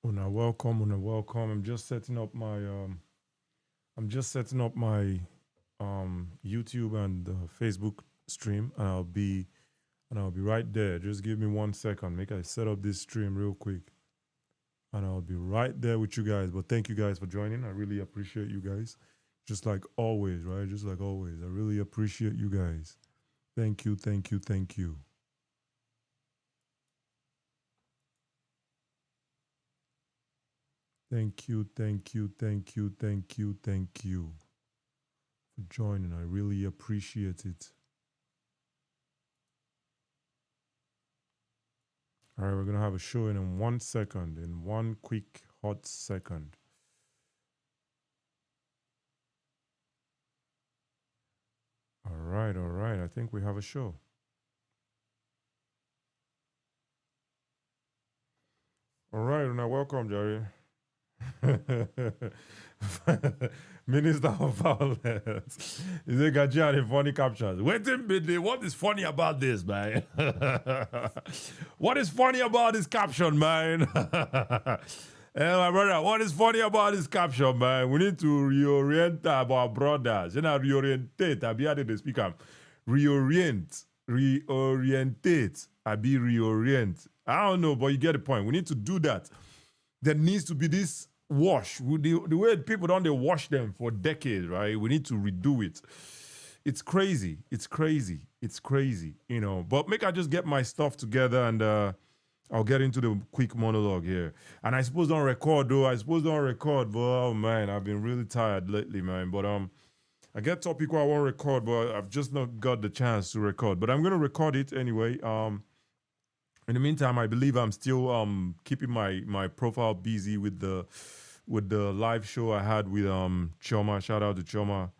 Una welcome, una welcome. I'm just setting up my YouTube and Facebook stream, and I'll be right there. Just give me 1 second. Make I set up this stream real quick, and I'll be right there with you guys. But thank you guys for joining. I really appreciate you guys. Just like always, right? Just like always. I really appreciate you guys. Thank you, thank you, thank you. Thank you, thank you, thank you, thank you, thank you for joining. I really appreciate it. All right, we're going to have a show in 1 second, in one quick hot second. All right, all right. I think we have a show. All right, now welcome, Jerry. Minister of Violence. Is it Gajian funny captions? Wait a minute, what is funny about this, man? What is funny about this caption, man? Hey, my brother, what is funny about this caption, man? We need to reorient our brothers. You know, reorientate. I be how they speak. Reorientate. I be reorient. I don't know, but you get the point. We need to do that. There needs to be this wash. The way people don't they wash them for decades, right? We need to redo it. It's crazy. It's crazy. It's crazy, you know. But make I just get my stuff together and I'll get into the quick monologue here. And I suppose don't record though. But oh man, I've been really tired lately, man. But I get topic I won't record, but I've just not got the chance to record. But I'm gonna record it anyway. In the meantime, I believe I'm still keeping my profile busy with the live show I had with Choma. Shout out to Choma.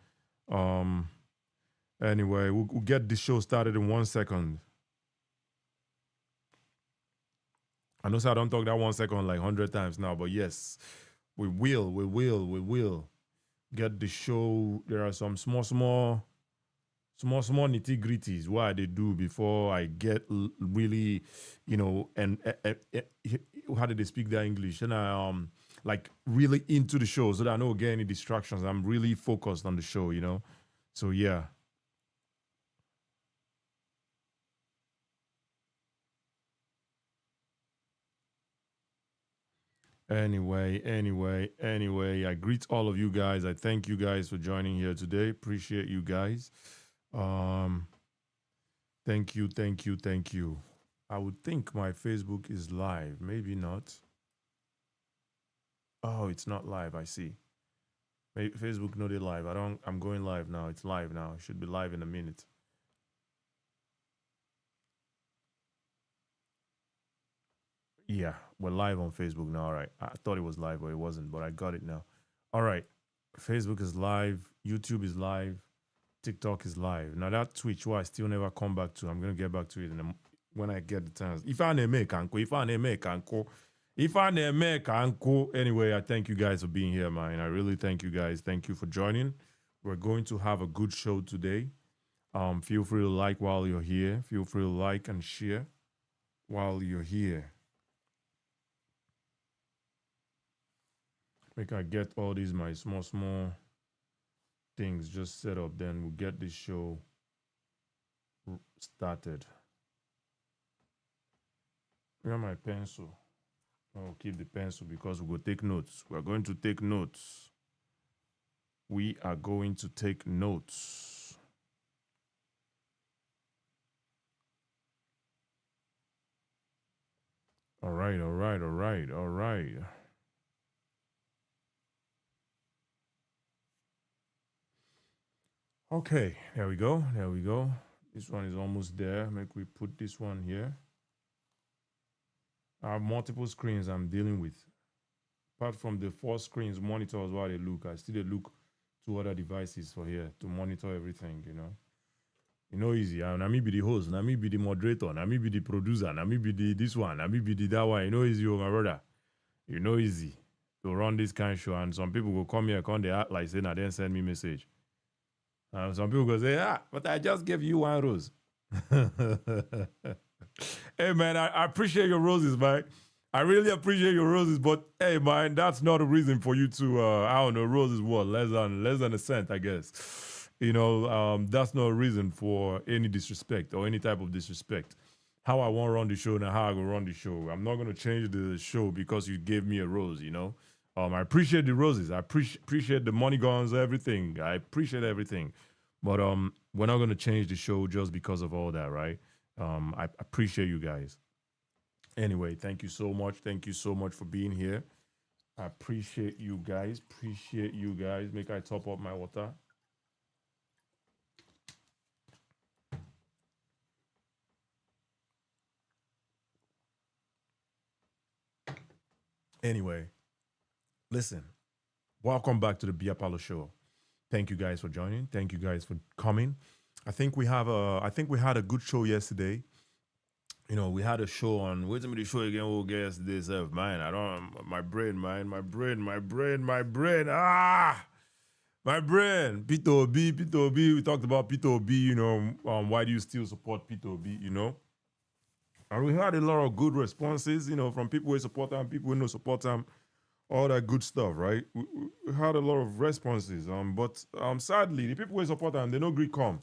Anyway, we'll get this show started in 1 second. I know so I don't talk that 1 second like 100 times now, but yes, we will get the show. There are some small nitty gritties what they do before I get really, you know, and how did they speak their English? And I like really into the show so that I don't get any distractions. I'm really focused on the show, you know. So yeah. Anyway, I greet all of you guys. I thank you guys for joining here today. Appreciate you guys. Thank you. I would think my Facebook is live. Maybe not. Oh, it's not live. I see. Maybe Facebook not it live. I'm going live now. It's live now. It should be live in a minute. Yeah, we're live on Facebook now. All right. I thought it was live, but it wasn't. But I got it now. All right. Facebook is live. YouTube is live. TikTok is live. Now that Twitch, I still never come back to. I'm gonna get back to it when I get the chance. If I make Anyway, I thank you guys for being here, man. I really thank you guys. Thank you for joining. We're going to have a good show today. Feel free to like while you're here. Feel free to like and share while you're here. Make I get all these my small things just set up, then we'll get this show started. Where my pencil? I'll keep the pencil because we'll take notes. We're going to take notes. We are going to take notes. All right. Okay, there we go. This one is almost there. Make we put this one here. I have multiple screens I'm dealing with. Apart from the 4 screens, monitors while they look, I still look to other devices for here to monitor everything, you know. You know, easy. And I me be the host, and I me be the moderator, and I me be the producer, and I me be the this one, and I me be the that one. You know, easy, oh my brother. You know, easy to run this kind of show. And some people will come here, they act like saying, I then send me message. Some people go say, but I just gave you 1 rose. Hey, man, I appreciate your roses, man. I really appreciate your roses, but hey, man, that's not a reason for you to. I don't know, roses what less than a cent, I guess. That's not a reason for any disrespect or any type of disrespect. How I want to run the show and how I go run the show. I'm not going to change the show because you gave me a rose. I appreciate the roses. I appreciate the money guns, everything. I appreciate everything, but we're not going to change the show just because of all that, right? I appreciate you guys. Anyway, thank you so much. Thank you so much for being here. I appreciate you guys. Appreciate you guys. Make I top up my water. Anyway, listen. Welcome back to the Bia Palo Show. Thank you guys for joining. Thank you guys for coming. I think we had a good show yesterday. We had a show on. Wait a minute, the show again. We'll guess this of mine. I don't. My brain, man. My brain. My brain. P2B. We talked about P2B. Why do you still support P2B? And we had a lot of good responses. From people who support them, people who no support them, all that good stuff, right? We had a lot of responses. But sadly, the people who support them, they no agree come.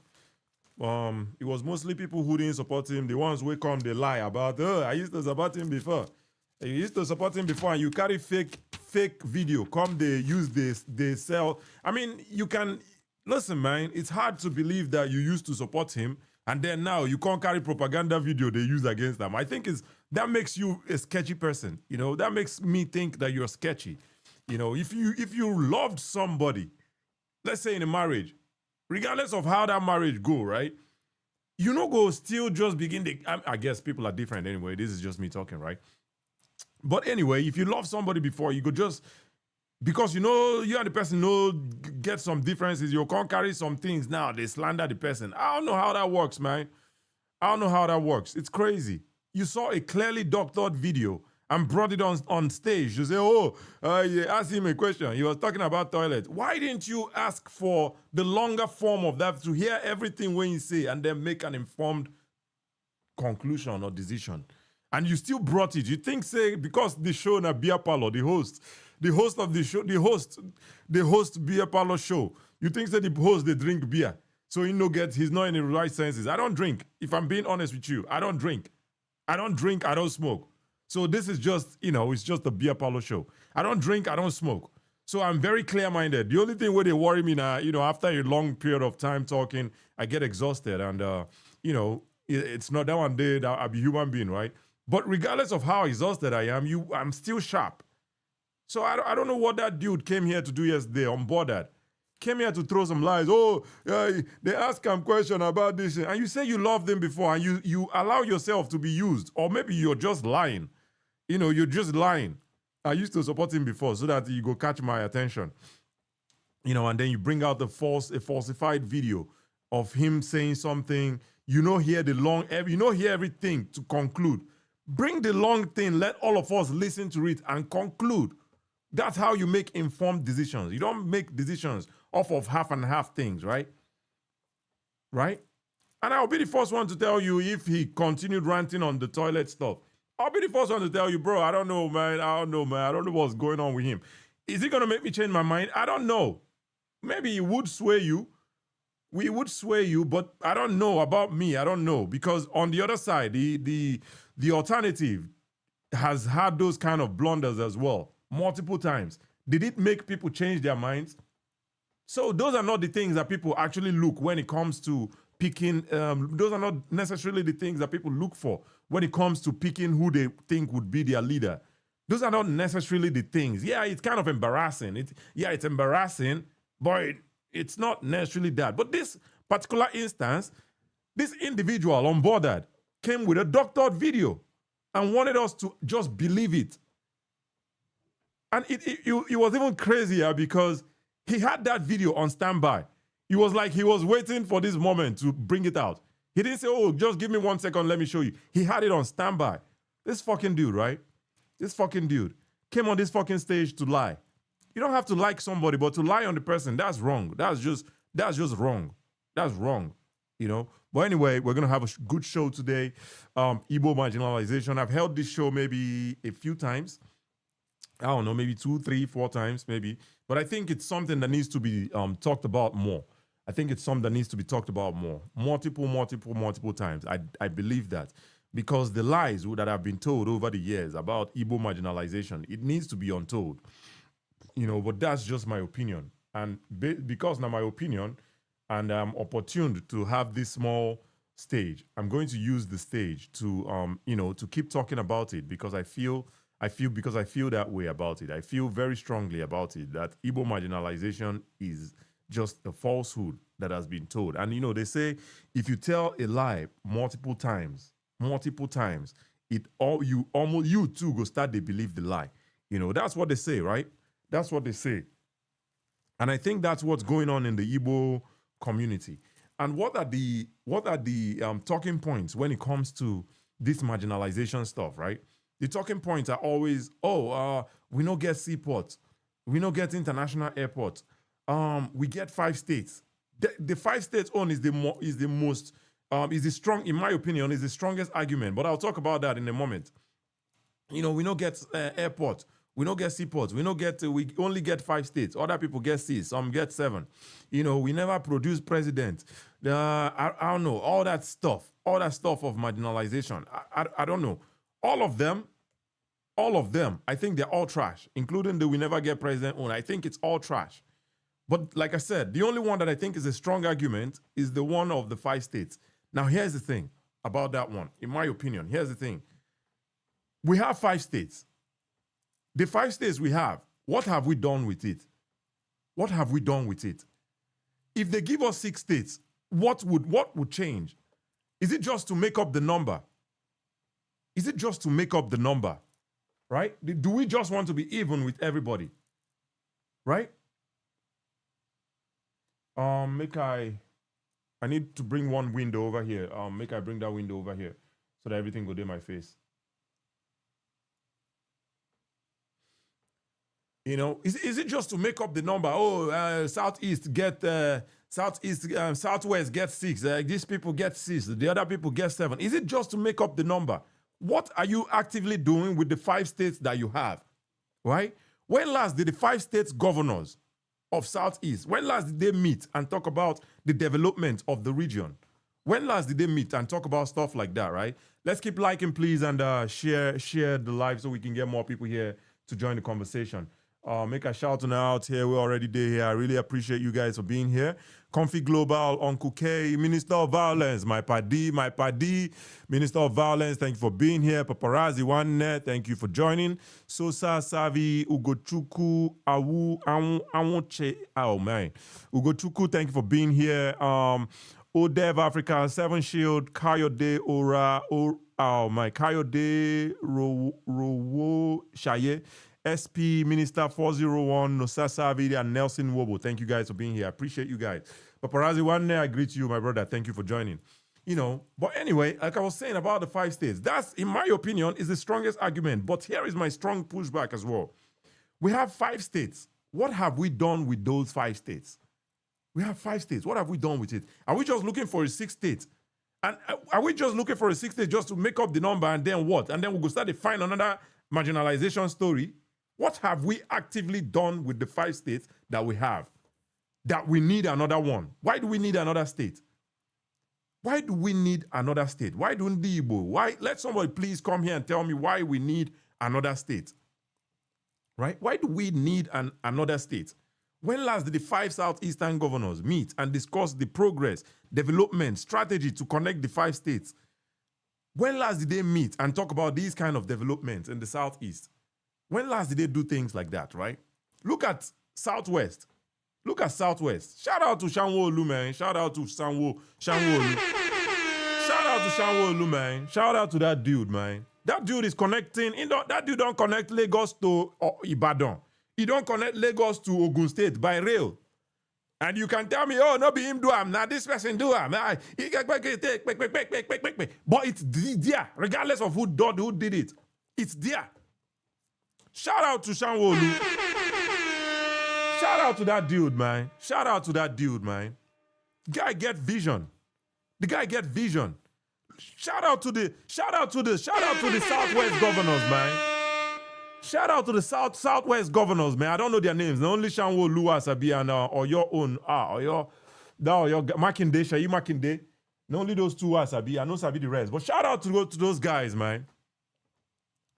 It was mostly people who didn't support him. The ones who come, they lie about, I used to support him before. You used to support him before, and you carry fake video. Come, they use this, they sell. I mean, you can listen, man. It's hard to believe that you used to support him, and then now you can't carry propaganda video they use against them. I think that makes you a sketchy person. That makes me think that you're sketchy. If you loved somebody, let's say in a marriage, regardless of how that marriage go, right? Go still just begin the. I guess people are different anyway. This is just me talking, right? But anyway, if you love somebody before, you could just because you and the person get some differences. You can't carry some things now. They slander the person. I don't know how that works, man. I don't know how that works. It's crazy. You saw a clearly doctored video and brought it on stage. You say, you asked him a question. He was talking about toilet. Why didn't you ask for the longer form of that to hear everything when you say and then make an informed conclusion or decision? And you still brought it. You think, say, because the show na Beer Parlor, the host of the show, the host Beer Parlor show, you think, say, the host, they drink beer. So he's not in the right senses. I don't drink. If I'm being honest with you, I don't drink. I don't smoke. So this is just, it's just a Beer Parlor show. I don't drink, I don't smoke. So I'm very clear-minded. The only thing where they worry me now, after a long period of time talking, I get exhausted. And, it's not that one day that I'll be human being, right? But regardless of how exhausted I am, I'm still sharp. So I don't know what that dude came here to do yesterday on board that. Came here to throw some lies. They ask him question about this. And you say you loved them before and you allow yourself to be used. Or maybe you're just lying. You're just lying. I used to support him before so that you go catch my attention. And then you bring out a falsified video of him saying something. Hear everything to conclude. Bring the long thing, let all of us listen to it and conclude. That's how you make informed decisions. You don't make decisions off of half and half things, right? Right? And I'll be the first one to tell you if he continued ranting on the toilet stuff. I'll be the first one to tell you, bro, I don't know, man. I don't know what's going on with him. Is he going to make me change my mind? I don't know. Maybe he would sway you. We would sway you, but I don't know about me. I don't know. Because on the other side, the alternative has had those kind of blunders as well, multiple times. Did it make people change their minds? So those are not the things that people actually look when it comes to picking. Those are not necessarily the things that people look for when it comes to picking who they think would be their leader. Those are not necessarily the things. Yeah, it's kind of embarrassing. It's embarrassing, but it's not necessarily that. But this particular instance, this individual on board that came with a doctored video and wanted us to just believe it. And it was even crazier because he had that video on standby. It was like he was waiting for this moment to bring it out. He didn't say, just give me 1 second, let me show you. He had it on standby. This fucking dude, right? This fucking dude came on this fucking stage to lie. You don't have to like somebody, but to lie on the person, that's wrong. That's just wrong. That's wrong, But anyway, we're going to have a good show today. Igbo marginalization. I've held this show maybe a few times. I don't know, maybe 2, 3, 4 times, maybe. But I think it's something that needs to be talked about more. I think it's something that needs to be talked about more. Multiple times. I believe that. Because the lies that have been told over the years about Igbo marginalization, it needs to be untold. But that's just my opinion. And because now my opinion, and I'm opportuned to have this small stage, I'm going to use the stage to, to keep talking about it because I feel that way about it. I feel very strongly about it, that Igbo marginalization is just a falsehood that has been told. And, they say if you tell a lie multiple times, you too go start to believe the lie. That's what they say, right? That's what they say. And I think that's what's going on in the Igbo community. And what are the talking points when it comes to this marginalization stuff, right? The talking points are always, we don't get seaports, we don't get international airports, we get 5 states. The 5 states own is the strong, in my opinion, is the strongest argument. But I'll talk about that in a moment. We don't get airport, we don't get seaports, we only get 5 states. Other people get 6, some get 7. We never produce president. I don't know, all that stuff of marginalization. I don't know. All of them, I think they're all trash, including the we never get president on. I think it's all trash. But like I said, the only one that I think is a strong argument is the one of the 5 states. Now, here's the thing about that one. In my opinion, here's the thing. We have 5 states. The 5 states we have, what have we done with it? What have we done with it? If they give us 6 states, what would change? Is it just to make up the number? Is it just to make up the number? Right? Do we just want to be even with everybody? Right? I need to bring one window over here. Make I bring that window over here so that everything go in my face. Is it just to make up the number? Southwest get 6. These people get 6. The other people get 7. Is it just to make up the number? What are you actively doing with the 5 states that you have? Right? When last did the 5 states governors of Southeast, when last did they meet and talk about the development of the region? When last did they meet and talk about stuff like that, right? Let's keep liking, please, and share the live so we can get more people here to join the conversation. Make a shout out here. We're already there here. I really appreciate you guys for being here. Comfy Global, Uncle K, Minister of Violence, my paddy, Minister of Violence, thank you for being here. Paparazzi One, thank you for joining. Sosa Savi, Ugochukwu, Awuche, oh man. Ugochukwu, thank you for being here. Odev Africa, 7 Shield, Kayode Ora, Kayode Rowo Shaye, SP Minister 401, Nosasa Avidi, and Nelson Wobo. Thank you guys for being here. I appreciate you guys. Paparazzi One, I greet you, my brother. Thank you for joining. But anyway, like I was saying about the 5 states, that's, in my opinion, is the strongest argument. But here is my strong pushback as well. We have 5 states. What have we done with those 5 states? We have 5 states. What have we done with it? Are we just looking for a 6th state? And are we just looking for a 6th state just to make up the number and then what? And then we'll go start to find another marginalization story? What have we actively done with the 5 states that we have? That we need another one. Why do we need another state? Why do we need another state? Why don't the Igbo? Why? Let somebody please come here and tell me why we need another state. Right? Why do we need another state? When last did the 5 Southeastern governors meet and discuss the progress, development, strategy to connect the 5 states? When last did they meet and talk about these kind of developments in the Southeast? When last did they do things like that, right? Look at Southwest. Look at Southwest. Shout out to Shanwo Olu, man. Shout out to Shanwo Olu. Shout out to Shanwo Olu, man. Shout out to that dude, man. That dude is connecting. That dude don't connect Lagos to Ibadan. He don't connect Lagos to Ogun State by rail. And you can tell me, oh, no be him do am. Now this person do am. But it's there, regardless of who did it. It's there. Shout out to Shanwo Olu. Shout out to that dude, man. Shout out to that dude, man. Guy get vision. The guy get vision. Shout out to the Southwest governors, man. Shout out to the Southwest governors, man. I don't know their names. The only Shanwo Lua Sabi and or your own or your Makinde, Shayi Makinde. The only those two are Sabi. I know Sabi the rest. But shout out to those guys, man.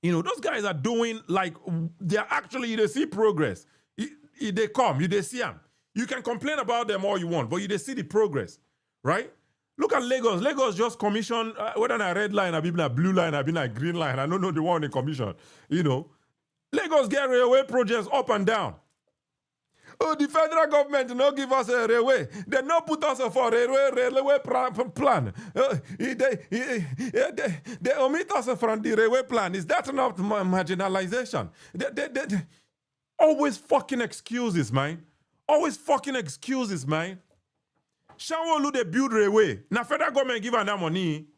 You know, those guys are doing like they're actually they see progress. They come, they see them. You can complain about them all you want, but they see the progress, right? Look at Lagos. Lagos just commissioned, whether a red line, I've been a blue line, I've been a green line. I don't know the one in commission. You know, Lagos get railway projects up and down. Oh, the federal government no give us a railway. They no put us for railway plan. They omit us from the railway plan. Is that not marginalization? They always fucking excuses, man. Always fucking excuses, man. Shanwolu they build railway. Now federal government give them that money.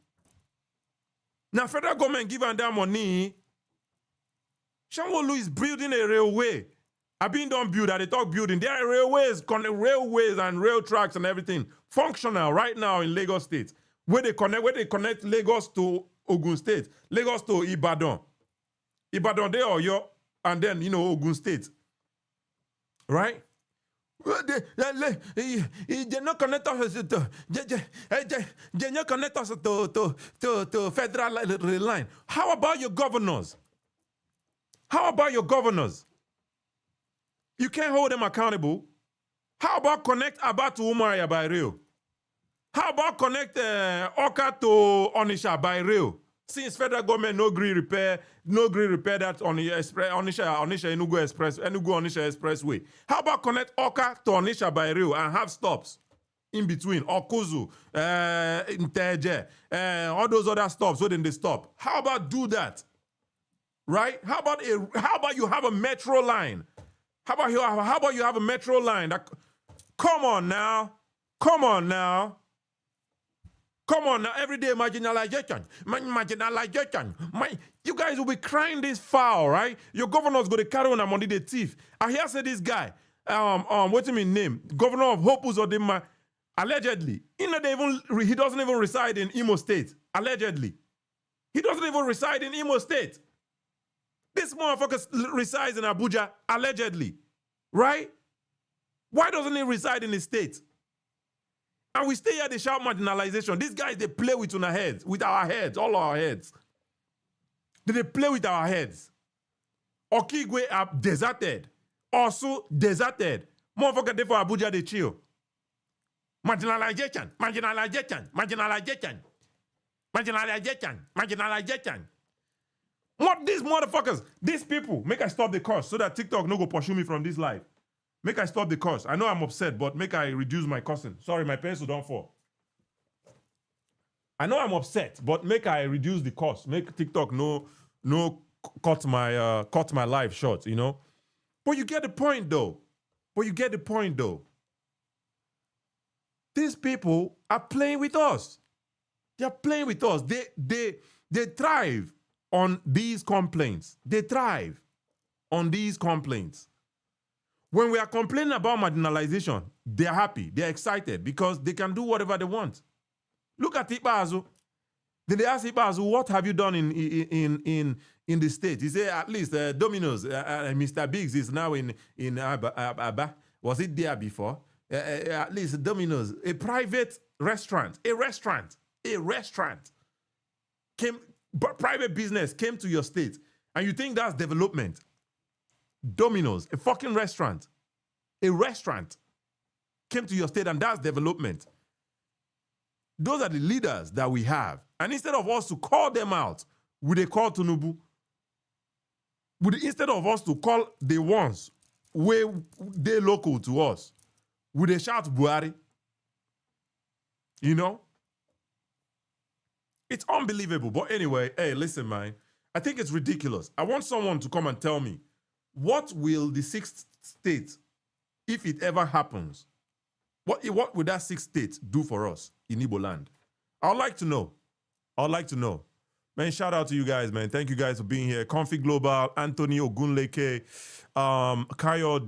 Shanwolu is building a railway. I've been done build that they talk building. There are railways and rail tracks and everything functional right now in Lagos State. Where they connect Lagos to Ogun State, Lagos to Ibadan. Ibadan there or yo, and then Ogun State. Right? They not connect us to federal line. How about your governors? You can't hold them accountable. How about connect Aba to Umuahia by rail? How about connect Oka to Onisha by rail? Since federal government no agree repair that on the Onisha Enugu Onisha Expressway. How about connect Oka to Onisha by rail and have stops in between? Okuzu, Nteje, all those other stops where then they stop. How about do that? Right? How about you have a metro line? How about you have a metro line? Come on now. Every day marginalization. You guys will be crying this foul, right? Your governor's going to carry on money the thief. I hear say this guy, what's his name? Governor of Hope Uzodinma, allegedly, he doesn't even reside in Imo State. Allegedly. He doesn't even reside in Imo State. This motherfucker resides in Abuja, allegedly. Right? Why doesn't he reside in the state? And we stay here, they shout marginalization. These guys, they play with our heads, all our heads. They play with our heads. Okigwe are deserted. Also deserted. Motherfucker, they for Abuja, they chill. Marginalization. What these motherfuckers, these people, make I stop the curse so that TikTok no go pursue me from this live. Make I stop the curse. I know I'm upset, but make I reduce my cursing. Sorry, my pencil don't fall. I know I'm upset, but make I reduce the curse. Make TikTok no cut my life short, But you get the point though. These people are playing with us. They're playing with us. They thrive on these complaints. They thrive on these complaints. When we are complaining about marginalization, they're happy, they're excited because they can do whatever they want. Look at Ibazu. Then they ask Ibazu, what have you done in the state? He said, at least Domino's, Mr. Biggs is now in Aba. Was it there before? At least Domino's, a private restaurant, private business came to your state, and you think that's development. Domino's, a fucking restaurant, came to your state, and that's development. Those are the leaders that we have. And instead of us to call them out, would they call Tinubu? Instead of us to call the ones where they local to us, would they shout Buhari? It's unbelievable. But anyway, hey, listen, man. I think it's ridiculous. I want someone to come and tell me, what will the sixth state, if it ever happens, what would that sixth state do for us in Igbo land? I'd like to know. Man, shout out to you guys, man. Thank you guys for being here. Config Global, Anthony Ogunleke, Kayo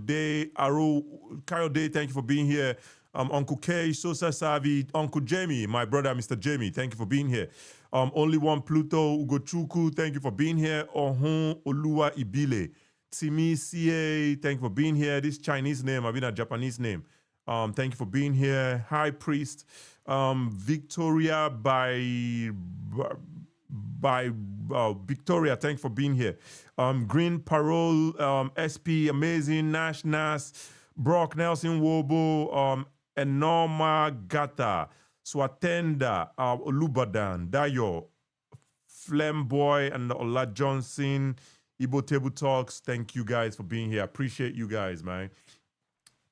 Day, thank you for being here. Uncle K, Sosa Savi, Uncle Jamie, my brother, Mr. Jamie, thank you for being here. Only One Pluto, Ugochuku, thank you for being here. Ohun Olua Ibile, Timi CA, thank you for being here. This Chinese name, I've been a Japanese name. Thank you for being here. High Priest, Victoria by Victoria, thank you for being here. Green Parole, SP, Amazing, Nash Nas, Brock Nelson Wobo, Enorma Gata, Swatenda, Olubadan, Dayo, Flamboy, and Ola Johnson, Igbo Table Talks. Thank you guys for being here. I appreciate you guys, man.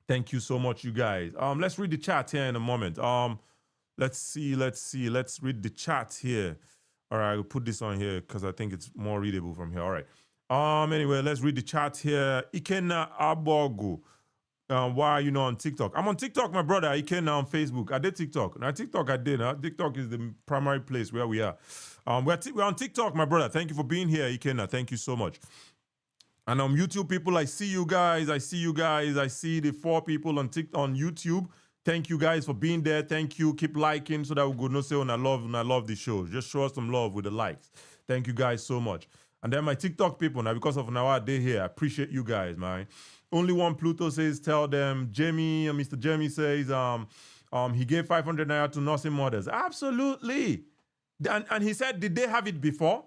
Thank you so much, you guys. Let's read the chat here in a moment. Let's see. Let's read the chat here. All right, I'll put this on here because I think it's more readable from here. All right. Anyway, let's read the chat here. Ikena Abogu. Why are you not on TikTok? I'm on TikTok, my brother. Ikena on Facebook. I did TikTok. Now, TikTok I did. TikTok is the primary place where we are. We're on TikTok, my brother. Thank you for being here, Ikena. Thank you so much. And YouTube people, I see you guys. I see the 4 people on YouTube. Thank you guys for being there. Thank you. Keep liking so that we could not say when I love the show. Just show us some love with the likes. Thank you guys so much. And then my TikTok people, now because of our day here, I appreciate you guys, man. Only One Pluto says, tell them. Jamie, Mr. Jamie says, he gave 500 naira to nursing mothers. Absolutely. And he said, did they have it before?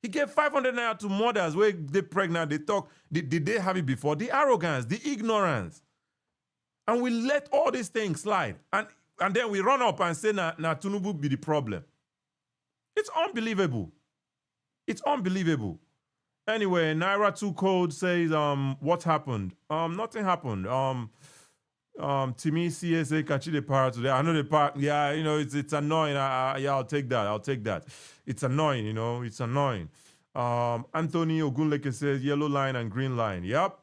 He gave 500 naira to mothers where they're pregnant. They talk. Did they have it before? The arrogance, the ignorance. And we let all these things slide. And then we run up and say, nah, Tinubu be the problem. It's unbelievable. It's unbelievable. Anyway, Naira 2 Code says, what happened? Nothing happened. Timi CSA catch the part today. I know the part, yeah, it's annoying. Yeah, I'll take that. It's annoying, it's annoying. Anthony Ogunleke says, yellow line and green line. Yep,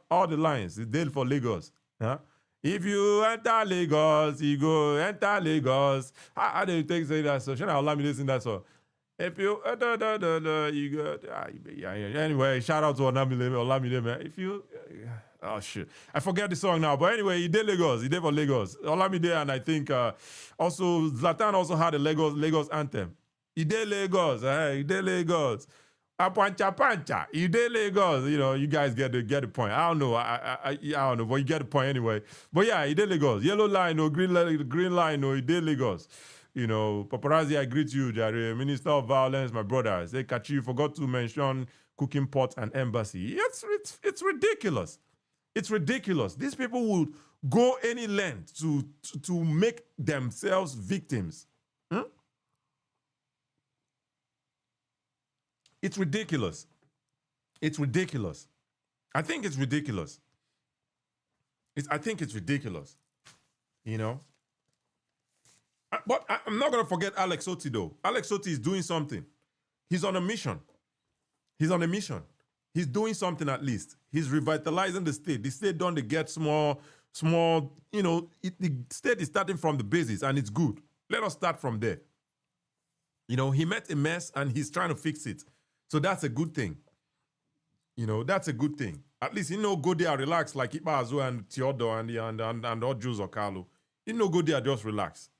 all the lines. It's dead for Lagos. Huh? If you enter Lagos, you go enter Lagos. How do you take say that? So should I allow me to listen that song? If you you go. Anyway, shout out to Olamide, man. If you oh shit, I forget the song now. But anyway, he did Lagos. He did for Lagos. Olamide, and I think also Zlatan also had a Lagos anthem. He did Lagos. He did Lagos. Pancha. You did Lagos. You guys get the point. I don't know. I don't know, but you get the point anyway. But yeah, he did Lagos. Yellow line, no green line, no. He did Lagos. Paparazzi, I greet you, Jare. Minister of Violence, my brother. Say, Kachi, you forgot to mention cooking pot and embassy. It's ridiculous. It's ridiculous. These people will go any length to make themselves victims. It's ridiculous. It's ridiculous. I think it's ridiculous. I think it's ridiculous. But I'm not going to forget Alex Oti, though. Alex Oti is doing something. He's on a mission. He's doing something at least. He's revitalizing the state. The state don't get small, the state is starting from the basis, and it's good. Let us start from there. He met a mess, and he's trying to fix it. So that's a good thing. That's a good thing. At least, go there, relax like Ibazu and Theodore and all Jews or Carlo. Go there, just relax.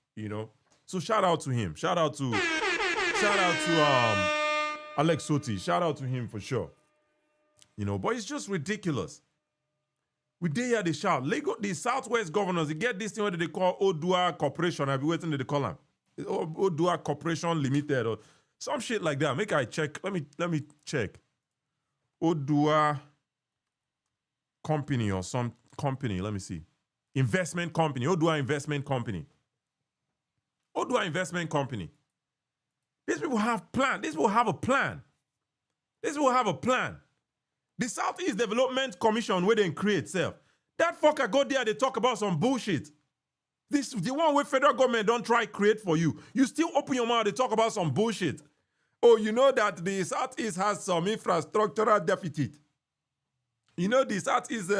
So shout out to him. Shout out to Alex Soti. Shout out to him for sure. But it's just ridiculous. We dare hear the shout. Lagos, the Southwest governors, they get this thing what they call Odua Corporation. I'll be waiting to the column. Odua Corporation Limited or some shit like that. Make I check. Let me check. Odua Company or some company. Let me see. Investment company. Odua Investment Company. Odua Investment Company. These people have plan. These people have a plan. The Southeast Development Commission where they create self. That fucker go there, they talk about some bullshit. The one where federal government don't try create for you. You still open your mouth, they talk about some bullshit. Oh, you know that the Southeast has some infrastructural deficit. The Southeast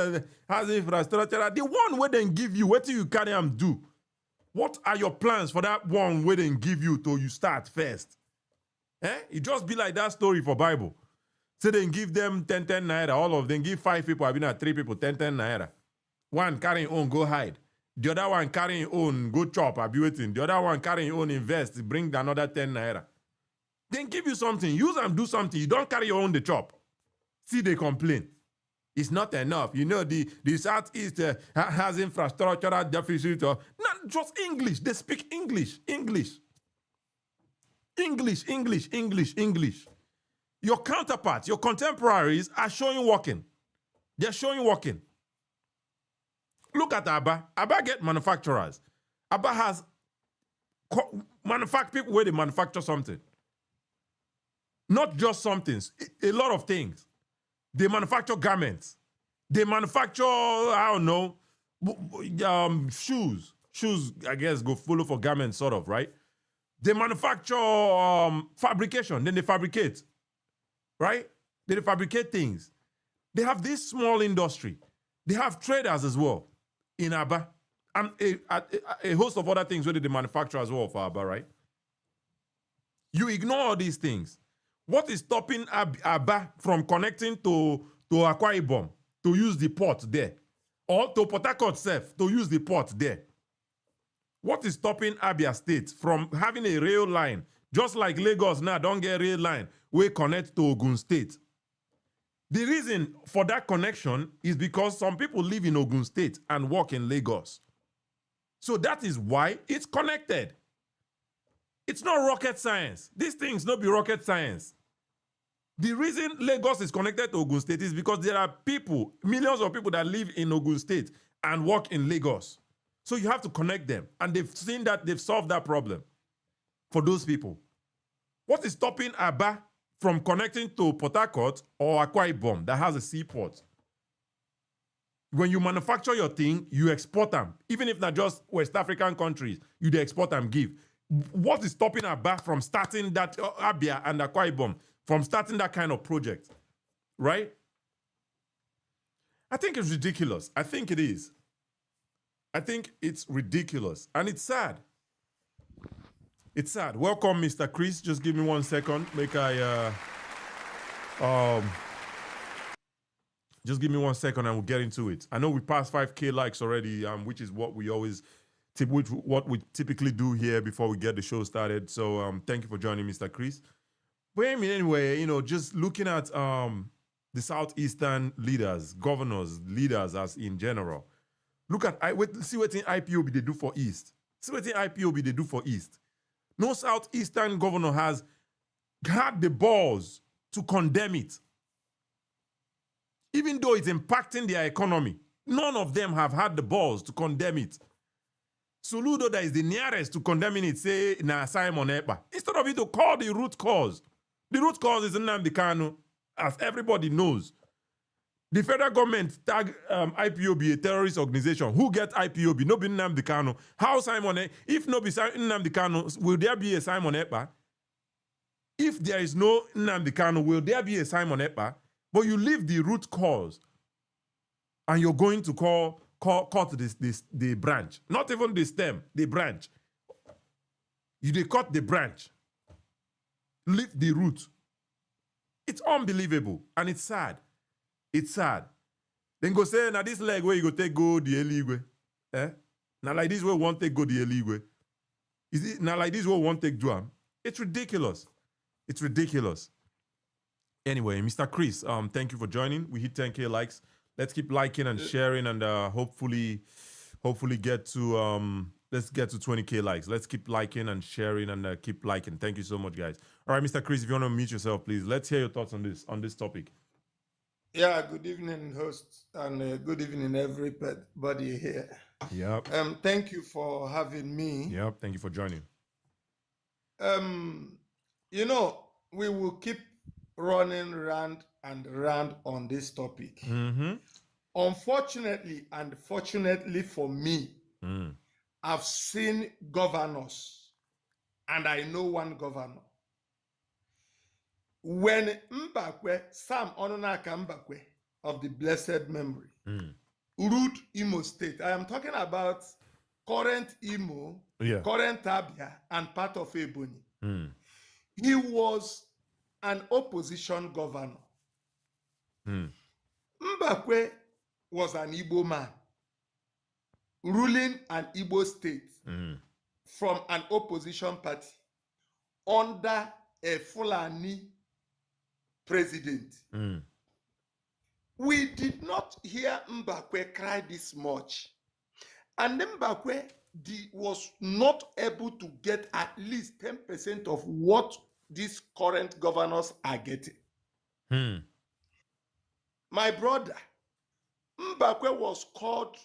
has infrastructure. The one where they give you, what do you carry and do? What are your plans for that one where they give you till you start first? It just be like that story for Bible. So they give them 10 naira. All of them give 5 people. I've been at 3 people, 10 naira. One carrying on, go hide. The other one carrying his own, go chop, I'll be waiting. The other one carrying his own, invest, bring another 10 naira. Then give you something, use and do something. You don't carry your own, the chop. See, they complain. It's not enough. You know, the Southeast has infrastructural deficit. Not just English. They speak English. English. Your counterparts, your contemporaries are showing working. They're showing working. Look at Abba. Abba get manufacturers. Abba has people where they manufacture something. Not just something, a lot of things. They manufacture garments. They manufacture, I don't know, shoes. Shoes, I guess, go follow for garments, sort of, right? They manufacture fabrication. Then they fabricate, right? They fabricate things. They have this small industry. They have traders as well in Abba. And a host of other things where they manufacture as well for Abba, right? You ignore all these things. What is stopping Abba from connecting to Akwa Ibom to use the port there? Or to Port Harcourt itself to use the port there? What is stopping Abia State from having a rail line, just like Lagos now don't get a rail line, we connect to Ogun State? The reason for that connection is because some people live in Ogun State and work in Lagos. So that is why it's connected. It's not rocket science. These things not be rocket science. The reason Lagos is connected to Ogun State is because there are people, millions of people that live in Ogun State and work in Lagos. So you have to connect them. And they've seen that they've solved that problem for those people. What is stopping Aba from connecting to Port Harcourt or Akwa Ibom that has a seaport? When you manufacture your thing, you export them. Even if not just West African countries, you they export them, give. What is stopping Aba from starting that, Abia and Akwa Ibom, from starting that kind of project, right? I think it's ridiculous. I think it is. I think it's ridiculous. And it's sad. It's sad. Welcome, Mr. Chris. Just give me 1 second. Just give me 1 second and we'll get into it. I know we passed 5K likes already, which is what we always, what we typically do here before we get the show started. So thank you for joining, Mr. Chris. But anyway, you know, just looking at the Southeastern leaders, governors, leaders as in general. Look at, see what IPOB they do for East. See what IPOB they do for East. No Southeastern governor has had the balls to condemn it. Even though it's impacting their economy, none of them have had the balls to condemn it. Soludo, that is the nearest to condemning it, say, na Simon Ekpa. Instead of it to call the root cause. The root cause is Nnamdi Kanu, as everybody knows. The federal government tag IPOB a terrorist organization. Who get IPOB? No be Nnamdi Kanu. How Simon? If no be Nnamdi Kanu, will there be a Simon Ekpa? If there is no Nnamdi Kanu, will there be a Simon Ekpa? But you leave the root cause, and you're going to cut the branch. Not even the stem, the branch. They cut the branch. Leave the root. It's unbelievable, and it's sad. It's sad. Then go say, now this leg where you go take go the eligwe. Now like this way won't take go the eligwe. Is it now like this way won't take Juam? It's ridiculous. It's ridiculous. Anyway, Mr. Chris, thank you for joining. We hit 10K likes. Let's keep liking and sharing and hopefully get to let's get to 20K likes. Let's keep liking and sharing and keep liking. Thank you so much, guys. All right, Mr. Chris, if you want to mute yourself, please. Let's hear your thoughts on this topic. Yeah, good evening, hosts, and good evening, everybody here. Yep. Thank you for having me. Yep. Thank you for joining. You know, we will keep running round and round on this topic. Mm-hmm. Unfortunately, and fortunately for me, I've seen governors, and I know one governor. When Mbakwe, Sam Ononaka Mbakwe of the blessed memory, ruled Imo State, I am talking about current Imo, current Abia, and part of Ebonyi. He was an opposition governor. Mbakwe was an Igbo man ruling an Igbo state from an opposition party under a Fulani president. We did not hear Mbakwe cry this much. And Mbakwe was not able to get at least 10% of what these current governors are getting. My brother, Mbakwe was called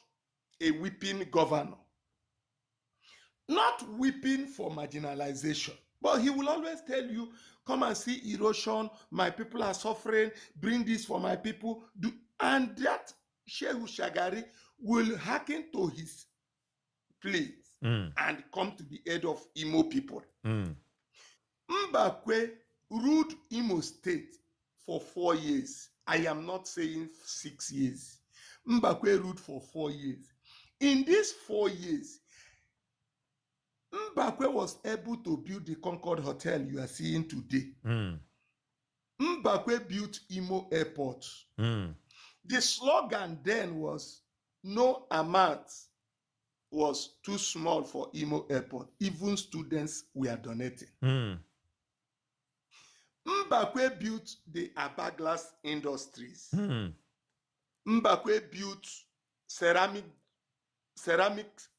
a weeping governor. Not weeping for marginalization, but he will always tell you, come and see erosion, my people are suffering, bring this for my people. And that Shehu Shagari will hearken to his pleas and come to the aid of Imo people. Mbakwe ruled Imo State for 4 years. I am not saying 6 years. Mbakwe ruled for 4 years. In these 4 years, Mbakwe was able to build the Concord Hotel you are seeing today. Mbakwe built Imo Airport. The slogan then was, no amount was too small for Imo Airport. Even students were donating. Mbakwe built the Aba Glass Industries. Mbakwe built ceramic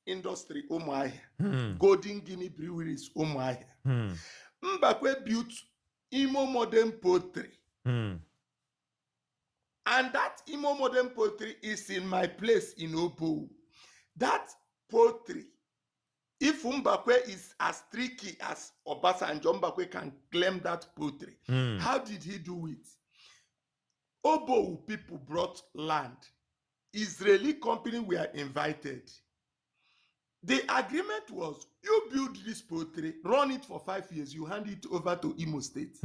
industry, Umuahia. Golden Guinea Breweries, Umuahia. Mbakwe built Imo Modern Poultry. And that Imo Modern Poultry is in my place in Obo. That poultry, if Mbakwe is as tricky as Obasanjo, Mbakwe can claim that poultry. How did he do it? Obo people brought land. Israeli company were invited. The agreement was, you build this poultry, run it for 5 years, you hand it over to Imo State.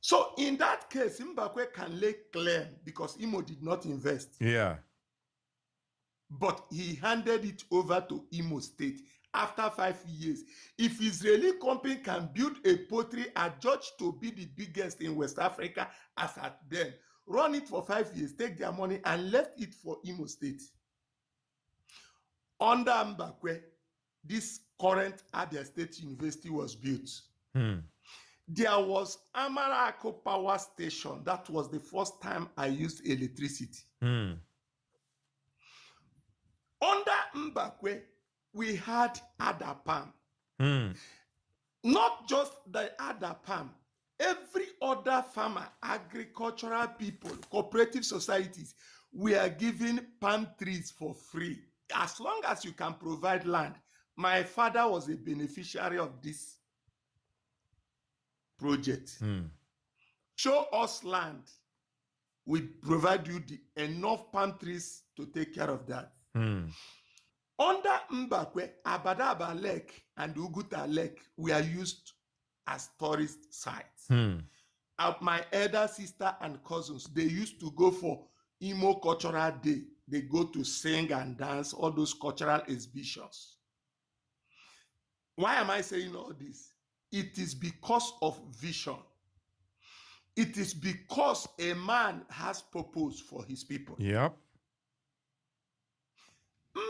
So in that case, Mbakwe can lay claim because Imo did not invest. Yeah. But he handed it over to Imo State after 5 years. If Israeli company can build a poultry adjudged to be the biggest in West Africa as at then, run it for 5 years, take their money and left it for Imo State. Under Mbakwe, this current Abia State University was built. There was Amarako Power Station. That was the first time I used electricity. Under Mbakwe, we had Adapam. Not just the Adapam. Every other farmer, agricultural people, cooperative societies, we are giving palm trees for free. As long as you can provide land. My father was a beneficiary of this project. Show us land. We provide you enough palm trees to take care of that. Under Mbakwe, Abadaba Lake and Uguta Lake were used as tourist sites. My elder sister and cousins, they used to go for Imo Cultural Day. They go to sing and dance, all those cultural exhibitions. Why am I saying all this? It is because of vision. It is because a man has purpose for his people. Yep.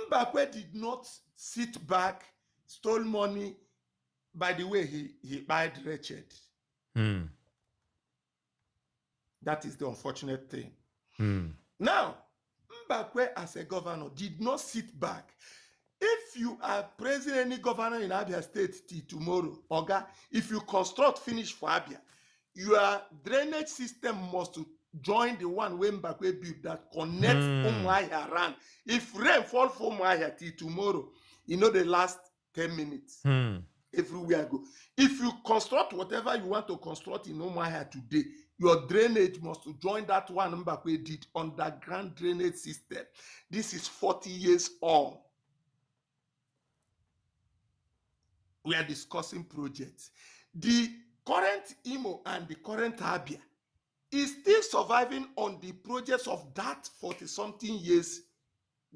Mbakwe did not sit back, stole money. By the way, he died wretched. That is the unfortunate thing. Now, Mbakwe as a governor did not sit back. If you are praising any governor in Abia State till tomorrow, Oga, if you construct finish for Abia, your drainage system must join the one where Mbakwe built that connects Umuahia around. If rain fall from Umuahia till tomorrow, you know the last 10 minutes. Everywhere go. If you construct whatever you want to construct in Umuahia today, your drainage must join that one Mbakwe did underground drainage system. This is 40 years on. We are discussing projects. The current Imo and the current Abia is still surviving on the projects of that 40-something years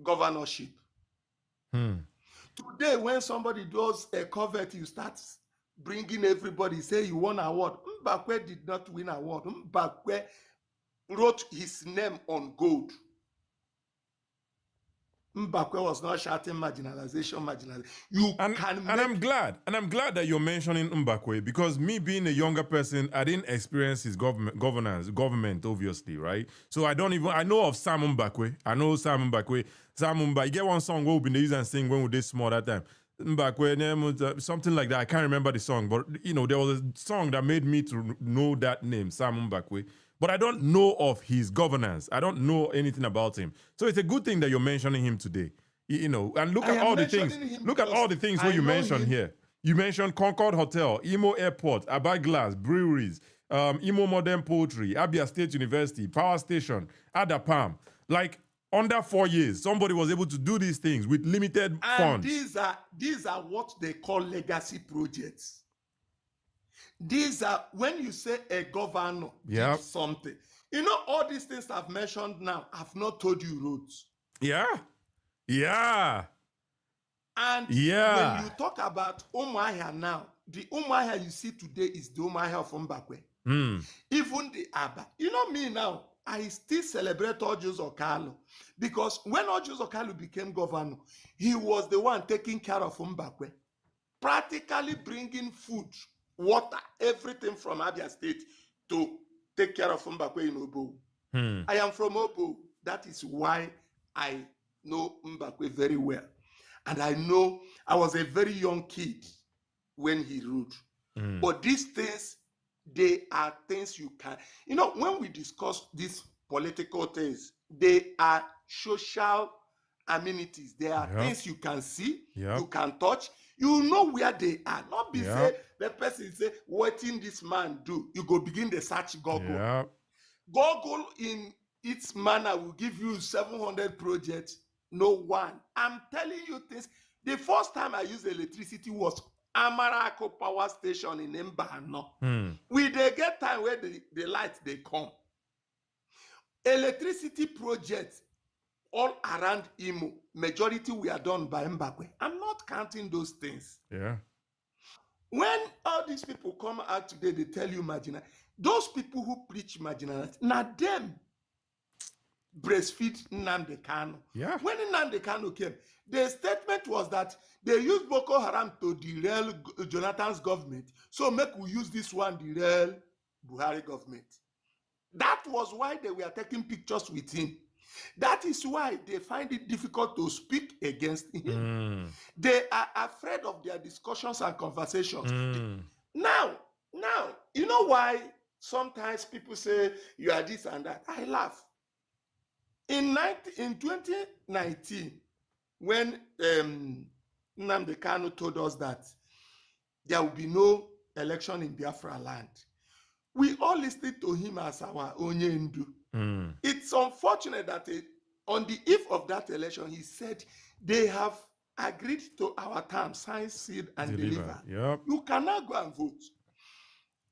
governorship. Today, when somebody does a covet, you start bringing everybody, say you won an award. Mbakwe did not win an award. Mbakwe wrote his name on gold. Mbakwe was not shouting marginalization. You can make... I'm glad that you're mentioning Mbakwe, because me being a younger person, I didn't experience his government, obviously, right? So I know of Sam Mbakwe. I know Sam Mbakwe. You get one song we've been using and sing when we did small that time. Mbakwe, something like that. I can't remember the song, but there was a song that made me to know that name, Sam Mbakwe. But I don't know of his governance. I don't know anything about him. So it's a good thing that you're mentioning him today. And look at all the things. Look at all the things where you mentioned here. You mentioned Concord Hotel, Imo Airport, Abba Glass, breweries, Imo Modern Poetry, Abia State University, Power Station, Adapam. Like, under 4 years, somebody was able to do these things with limited funds. These are what they call legacy projects. These are when you say a governor did something. All these things I've mentioned now, I've not told you roads. Yeah. And when you talk about Umuahia now, the Umuahia you see today is the Umuahia of Mbakwe. Even the Aba. Me now, I still celebrate Ojus Okalo, because when Ojus Okalo became governor, he was the one taking care of Mbakwe, practically bringing food, water, everything from Abia State to take care of Mbakwe in Obo. I am from Obo. That is why I know Mbakwe very well. And I know I was a very young kid when he ruled. But these things, they are things you can... when we discuss these political things, they are social amenities. They are things you can see, you can touch, you know where they are. Not be say, the person say, what in this man do? You go begin the search Google. Google in its manner will give you 700 projects. No one. I'm telling you things. The first time I used electricity was Amarako Power Station in Mbano. We they get time where the lights they come. Electricity projects all around Imo, majority we are done by Mbakwe. I'm not counting those things. When all these people come out today, they tell you marginal. Those people who preach marginalized, not them breastfeed Nnamdi Kanu. When Nnamdi Kanu came, the statement was that they used Boko Haram to derail Jonathan's government. So make we use this one derail Buhari government. That was why they were taking pictures with him. That is why they find it difficult to speak against him. They are afraid of their discussions and conversations. Now, you know why sometimes people say you are this and that? I laugh. In 2019, when Nnamdi Kanu told us that there will be no election in Biafra land, we all listened to him as our Onyendu. It's unfortunate that on the eve of that election, he said they have agreed to our terms, sign, seal, and deliver. You cannot go and vote.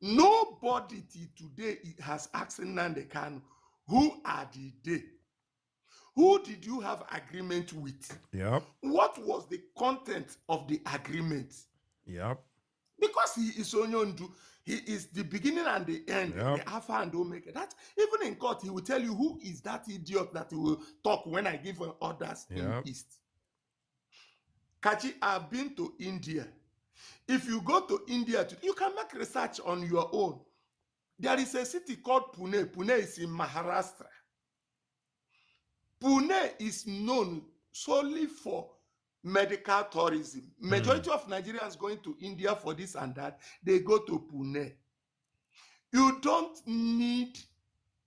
Nobody today has asked Nnamdi Kanu, who are they? Who did you have agreement with? What was the content of the agreement? Because he is Onyondu, he is the beginning and the end, the Alpha and Omega. That even in court, he will tell you who is that idiot that will talk when I give orders in East. Kachi, I've been to India. If you go to India, you can make research on your own. There is a city called Pune. Pune is in Maharashtra. Pune is known solely for medical tourism. Majority of Nigerians going to India for this and that, they go to Pune. You don't need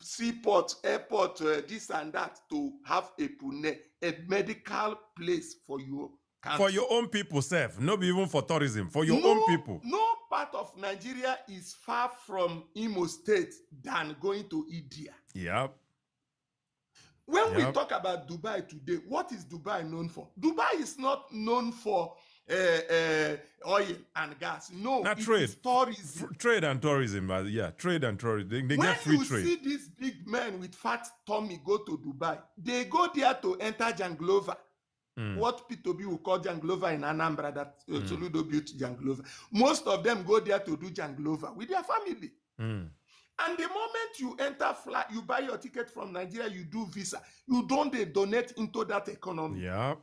seaport, airport, this and that to have a Pune, a medical place for your country. For your own people, Seth. Not even for tourism, for your own people. No part of Nigeria is far from Imo State than going to India. When we talk about Dubai today, what is Dubai known for? Dubai is not known for oil and gas. No, not it trade. Is tourism. Trade and tourism, but trade and tourism. They get free trade. When you see these big men with fat tummy go to Dubai, they go there to enter Janglova. What P2B will call Janglova in Anambra, that Soludo built Janglova. Most of them go there to do Janglova with their family. And the moment you enter flight, you buy your ticket from Nigeria, you do visa, you don't they donate into that economy. Yep.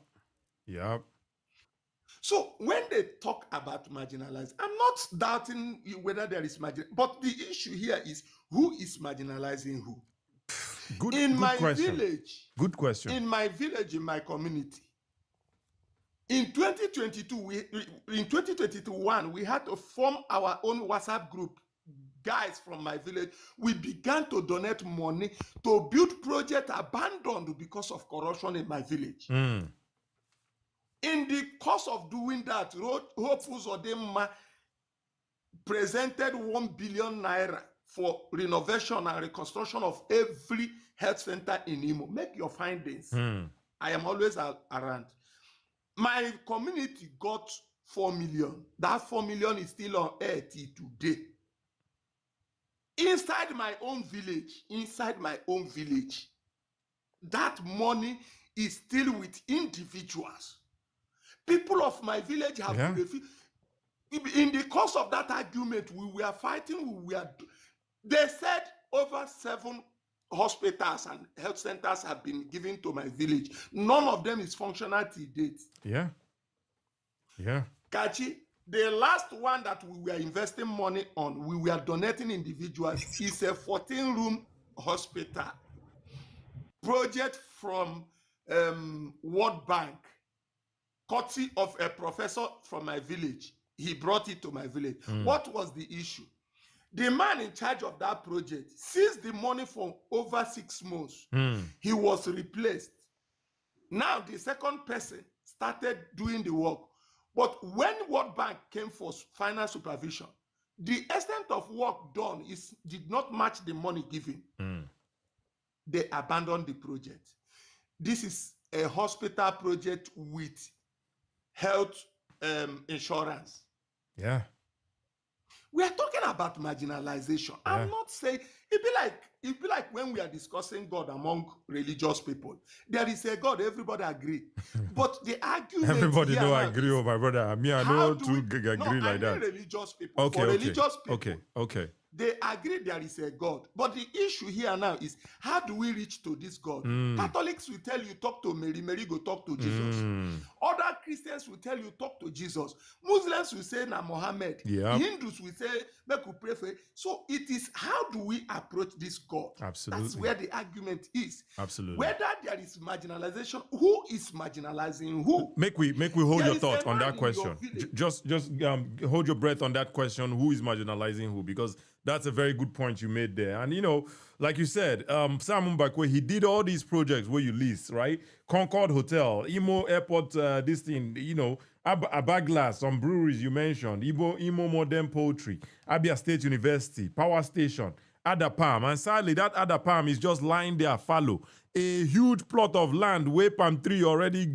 Yep. So when they talk about marginalized, I'm not doubting whether there is but the issue here is who is marginalizing who. Good question. Village, good question. In my village, in my community, in 2022, in 2021, we had to form our own WhatsApp group. Guys from my village, we began to donate money to build project abandoned because of corruption in my village. Mm. In the course of doing that, Hope Uzodinma presented 1 billion naira for renovation and reconstruction of every health center in Imo. Make your findings. I am always around. My community got 4 million. That 4 million is still on air till today. Inside my own village, that money is still with individuals. People of my village have been refused. In the course of that argument, we were fighting. They said over 7 hospitals and health centers have been given to my village. None of them is functional to date. Yeah. Kachi, the last one that we were investing money on, we were donating individuals, is a 14-room hospital project from World Bank, courtesy of a professor from my village. He brought it to my village. What was the issue? The man in charge of that project seized the money for over 6 months. He was replaced. Now the second person started doing the work. But when World Bank came for final supervision, the extent of work done did not match the money given. They abandoned the project. This is a hospital project with health insurance. Yeah. We are talking about marginalization. Yeah. I'm not saying it'd be like when we are discussing God among religious people. There is a God, everybody agree. But the argument everybody don't agree, oh my brother. I know to agree like that. Religious people. Okay, religious people. Okay. They agree there is a God. But the issue here now is, how do we reach to this God? Catholics will tell you, talk to Mary. Mary go talk to Jesus. Other Christians will tell you, talk to Jesus. Muslims will say, na Muhammad. Hindus will say, make we pray for it. So it is, how do we approach this God? Absolutely. That's where the argument is. Absolutely. Whether there is marginalization, who is marginalizing who? Make we hold your thoughts on that question. Just hold your breath on that question. Who is marginalizing who? Because that's a very good point you made there. And, you know, like you said, Sam Mbakwe, he did all these projects where you list, right? Concord Hotel, Imo Airport, this thing, you know, Abaglas, some breweries you mentioned, Imo Modern Poultry, Abia State University, Power Station, Adapalm. And sadly, that Adapalm is just lying there fallow. A huge plot of land where palm tree already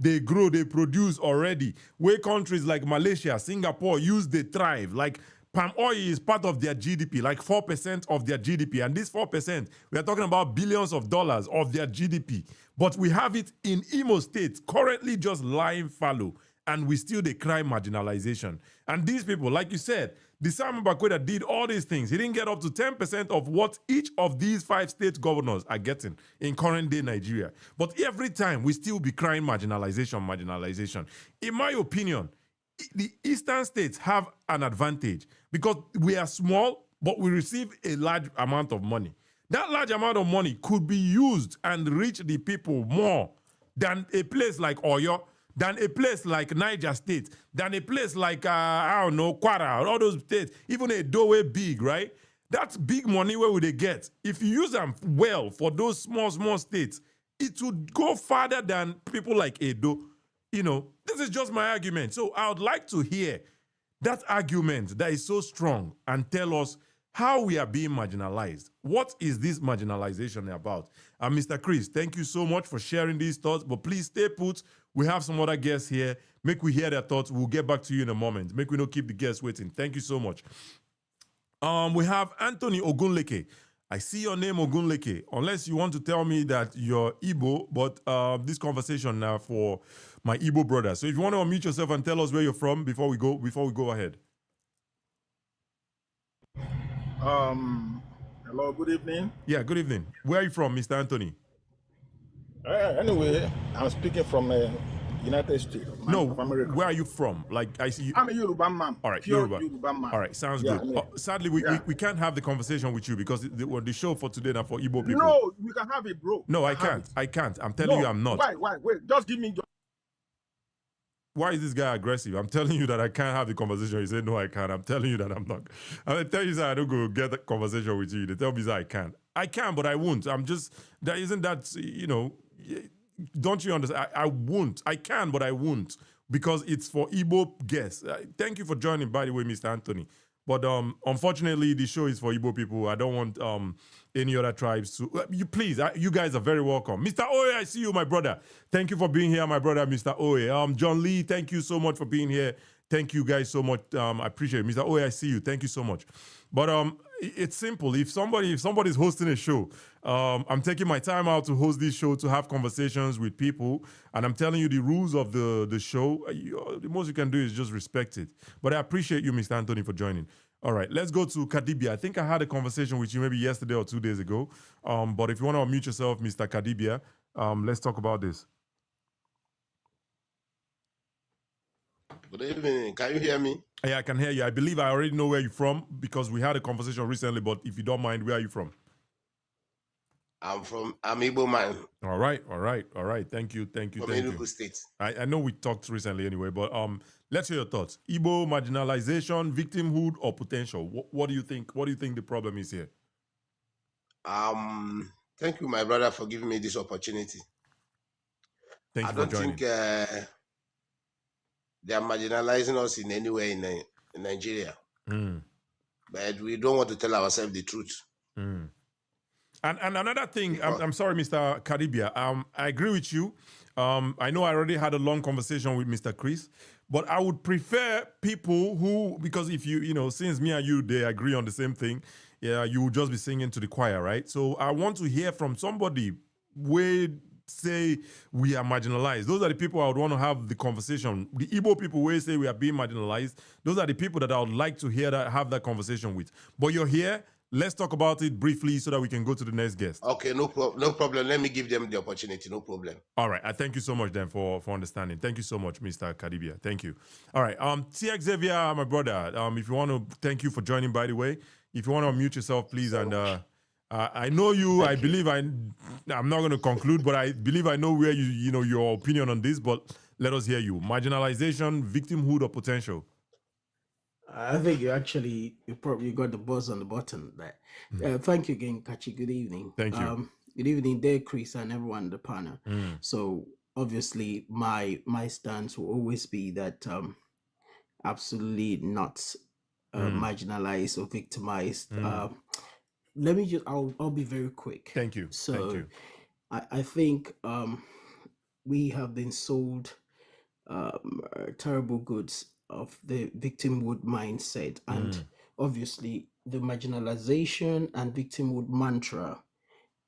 they grow, they produce already. Where countries like Malaysia, Singapore use, they thrive. Like, palm oil is part of their GDP, like 4% of their GDP. And this 4%, we are talking about billions of dollars of their GDP. But we have it in Imo State, currently just lying fallow. And we still decry marginalization. And these people, like you said, the Sam Mbakwe that did all these things, he didn't get up to 10% of what each of these 5 state governors are getting in current day Nigeria. But every time, we still be crying marginalization. In my opinion, the eastern states have an advantage because we are small, but we receive a large amount of money. That large amount of money could be used and reach the people more than a place like Oyo, than a place like Niger State, than a place like, I don't know, Kwara, all those states, even a Doe big, right? That's big money where would they get? If you use them well for those small states, it would go farther than people like Edo. You know, this is just my argument. So I would like to hear that argument that is so strong and tell us how we are being marginalized. What is this marginalization about? And Mr. Chris, thank you so much for sharing these thoughts, but please stay put. We have some other guests here. Make we hear their thoughts. We'll get back to you in a moment. Make we not keep the guests waiting. Thank you so much. We have Anthony Ogunleke. I see your name, Ogunleke, unless you want to tell me that you're Igbo, but this conversation now for my Igbo brother. So if you want to unmute yourself and tell us where you're from before we go ahead. Hello, good evening. Yeah, good evening. Where are you from, Mr. Anthony? Anyway, I'm speaking from United States of No, America. where are you from? Like, I see you. I'm a Yoruba man, All right, pure Yoruba. Yoruba All man. right, sounds Yeah, good. yeah. Sadly, Yeah. we can't have the conversation with you because the show for today now for Igbo people. No, we can have it, bro. No, We I can have can't. it. I can't. I'm telling you, I'm not. Why? Wait, just give me. Why is this guy aggressive? I'm telling you that I can't have the conversation. He said, no, I can't. I'm telling you that I'm not. I tell you that I don't go get the conversation with you. They tell me that I can't. I can, but I won't. I'm just, that isn't that, don't you understand? I won't. I can, but I won't because it's for Igbo guests. Thank you for joining, by the way, Mr. Anthony. But unfortunately, the show is for Igbo people. I don't want any other tribes to. You please, you guys are very welcome. Mr. Oye, I see you, my brother. Thank you for being here, my brother, Mr. Oye. John Lee, thank you so much for being here. Thank you guys so much. I appreciate it. Mr. Oye, I see you. Thank you so much. But it's simple. If somebody's hosting a show, I'm taking my time out to host this show to have conversations with people, and I'm telling you the rules of the show. The most you can do is just respect it. But I appreciate you, Mr. Anthony, for joining. All right, let's go to Kadibia. I think I had a conversation with you maybe yesterday or 2 days ago. But if you want to unmute yourself, Mr. Kadibia, let's talk about this. Good evening. Can you hear me? Yeah, I can hear you. I believe I already know where you're from because we had a conversation recently, but if you don't mind, where are you from? I'm Igbo man. All right. Thank you. From Enugu State. I know we talked recently anyway, but let's hear your thoughts. Igbo marginalization, victimhood, or potential. What do you think? What do you think the problem is here? Thank you, my brother, for giving me this opportunity. Thank you for joining. I don't think they are marginalizing us in any way in Nigeria. But we don't want to tell ourselves the truth. And another thing, I'm sorry, Mr. Kadibia, I agree with you. I know I already had a long conversation with Mr. Chris, but I would prefer people who, because if since me and you, they agree on the same thing, yeah, you will just be singing to the choir, right? So I want to hear from somebody where say we are marginalized. Those are the people I would want to have the conversation. The Igbo people where say we are being marginalized, those are the people that I would like to have that conversation with. But you're here. Let's talk about it briefly so that we can go to the next guest. Okay, no problem. Let me give them the opportunity. No problem. All right. I thank you so much then for understanding. Thank you so much, Mr. Kadibia. Thank you. All right. TX Xavier, my brother. If you want to, thank you for joining. By the way, if you want to unmute yourself, please. And I know you. I believe I'm not going to conclude, but I believe I know where your opinion on this. But let us hear you. Marginalization, victimhood, or potential. I think you probably got the buzz on the button there. Thank you again, Kachi. Good evening. Thank you. Good evening there, Chris, and everyone in the panel. So obviously my stance will always be that absolutely not marginalized or victimized. Let me I'll be very quick. Thank you. So Thank you. I think we have been sold terrible goods of the victimhood mindset, and obviously the marginalization and victimhood mantra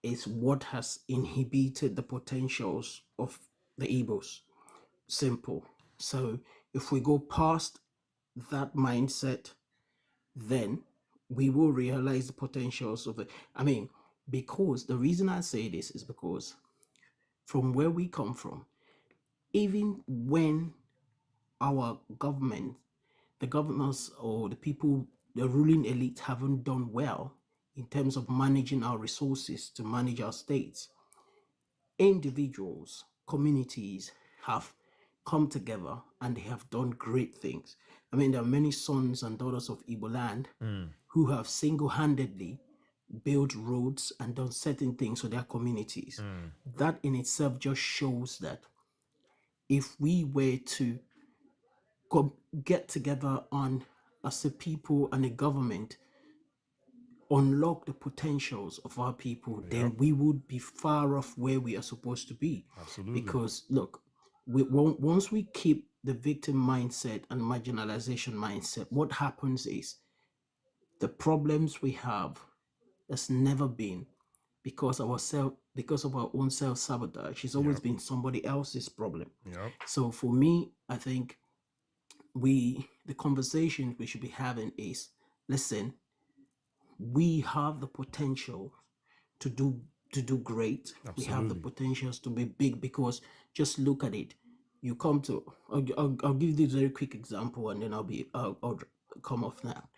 is what has inhibited the potentials of the Igbos. Simple. So if we go past that mindset, then we will realize the potentials of it. Because the reason I say this is because from where we come from, even when our government, the governors or the people, the ruling elite haven't done well in terms of managing our resources to manage our states, individuals, communities have come together and they have done great things. There are many sons and daughters of Igbo land who have single-handedly built roads and done certain things for their communities. That in itself just shows that if we were to get together on as a people and a government, unlock the potentials of our people, then we would be far off where we are supposed to be. Absolutely. Because look, once we keep the victim mindset and marginalization mindset, what happens is the problems we have has never been because of our own self-sabotage. It's always been somebody else's problem. So for me, I think the conversation we should be having is, listen, we have the potential to do great. We have the Absolutely. potentials to be big, because just look at it. You come to, I'll give this very quick example, and then I'll come off now.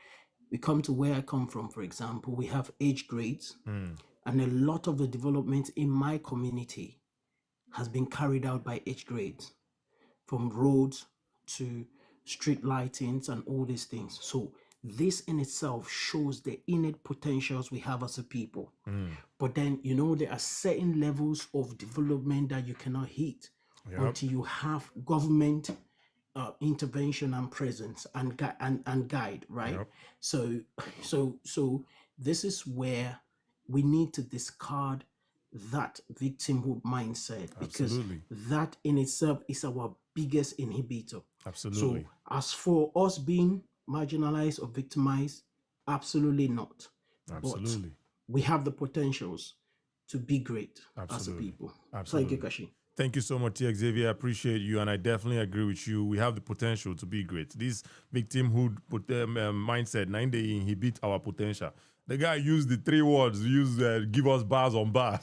We come to where I come from, for example, we have age grades, and a lot of the development in my community has been carried out by age grades, from roads to street lightings and all these things. So this in itself shows the innate potentials we have as a people. But then, there are certain levels of development that you cannot hit until you have government intervention and presence and guide, right? So this is where we need to discard that victimhood mindset, because Absolutely. that in itself is our biggest inhibitor. Absolutely. So as for us being marginalized or victimized, absolutely not. Absolutely. But we have the potentials to be great as a Absolutely. people. Absolutely. Thank you, Kashi. Thank you so much, T. Xavier. I appreciate you, and I definitely agree with you. We have the potential to be great. This victimhood mindset, 9 day inhibit our potential. The guy used the 3 words, give us bars on bars.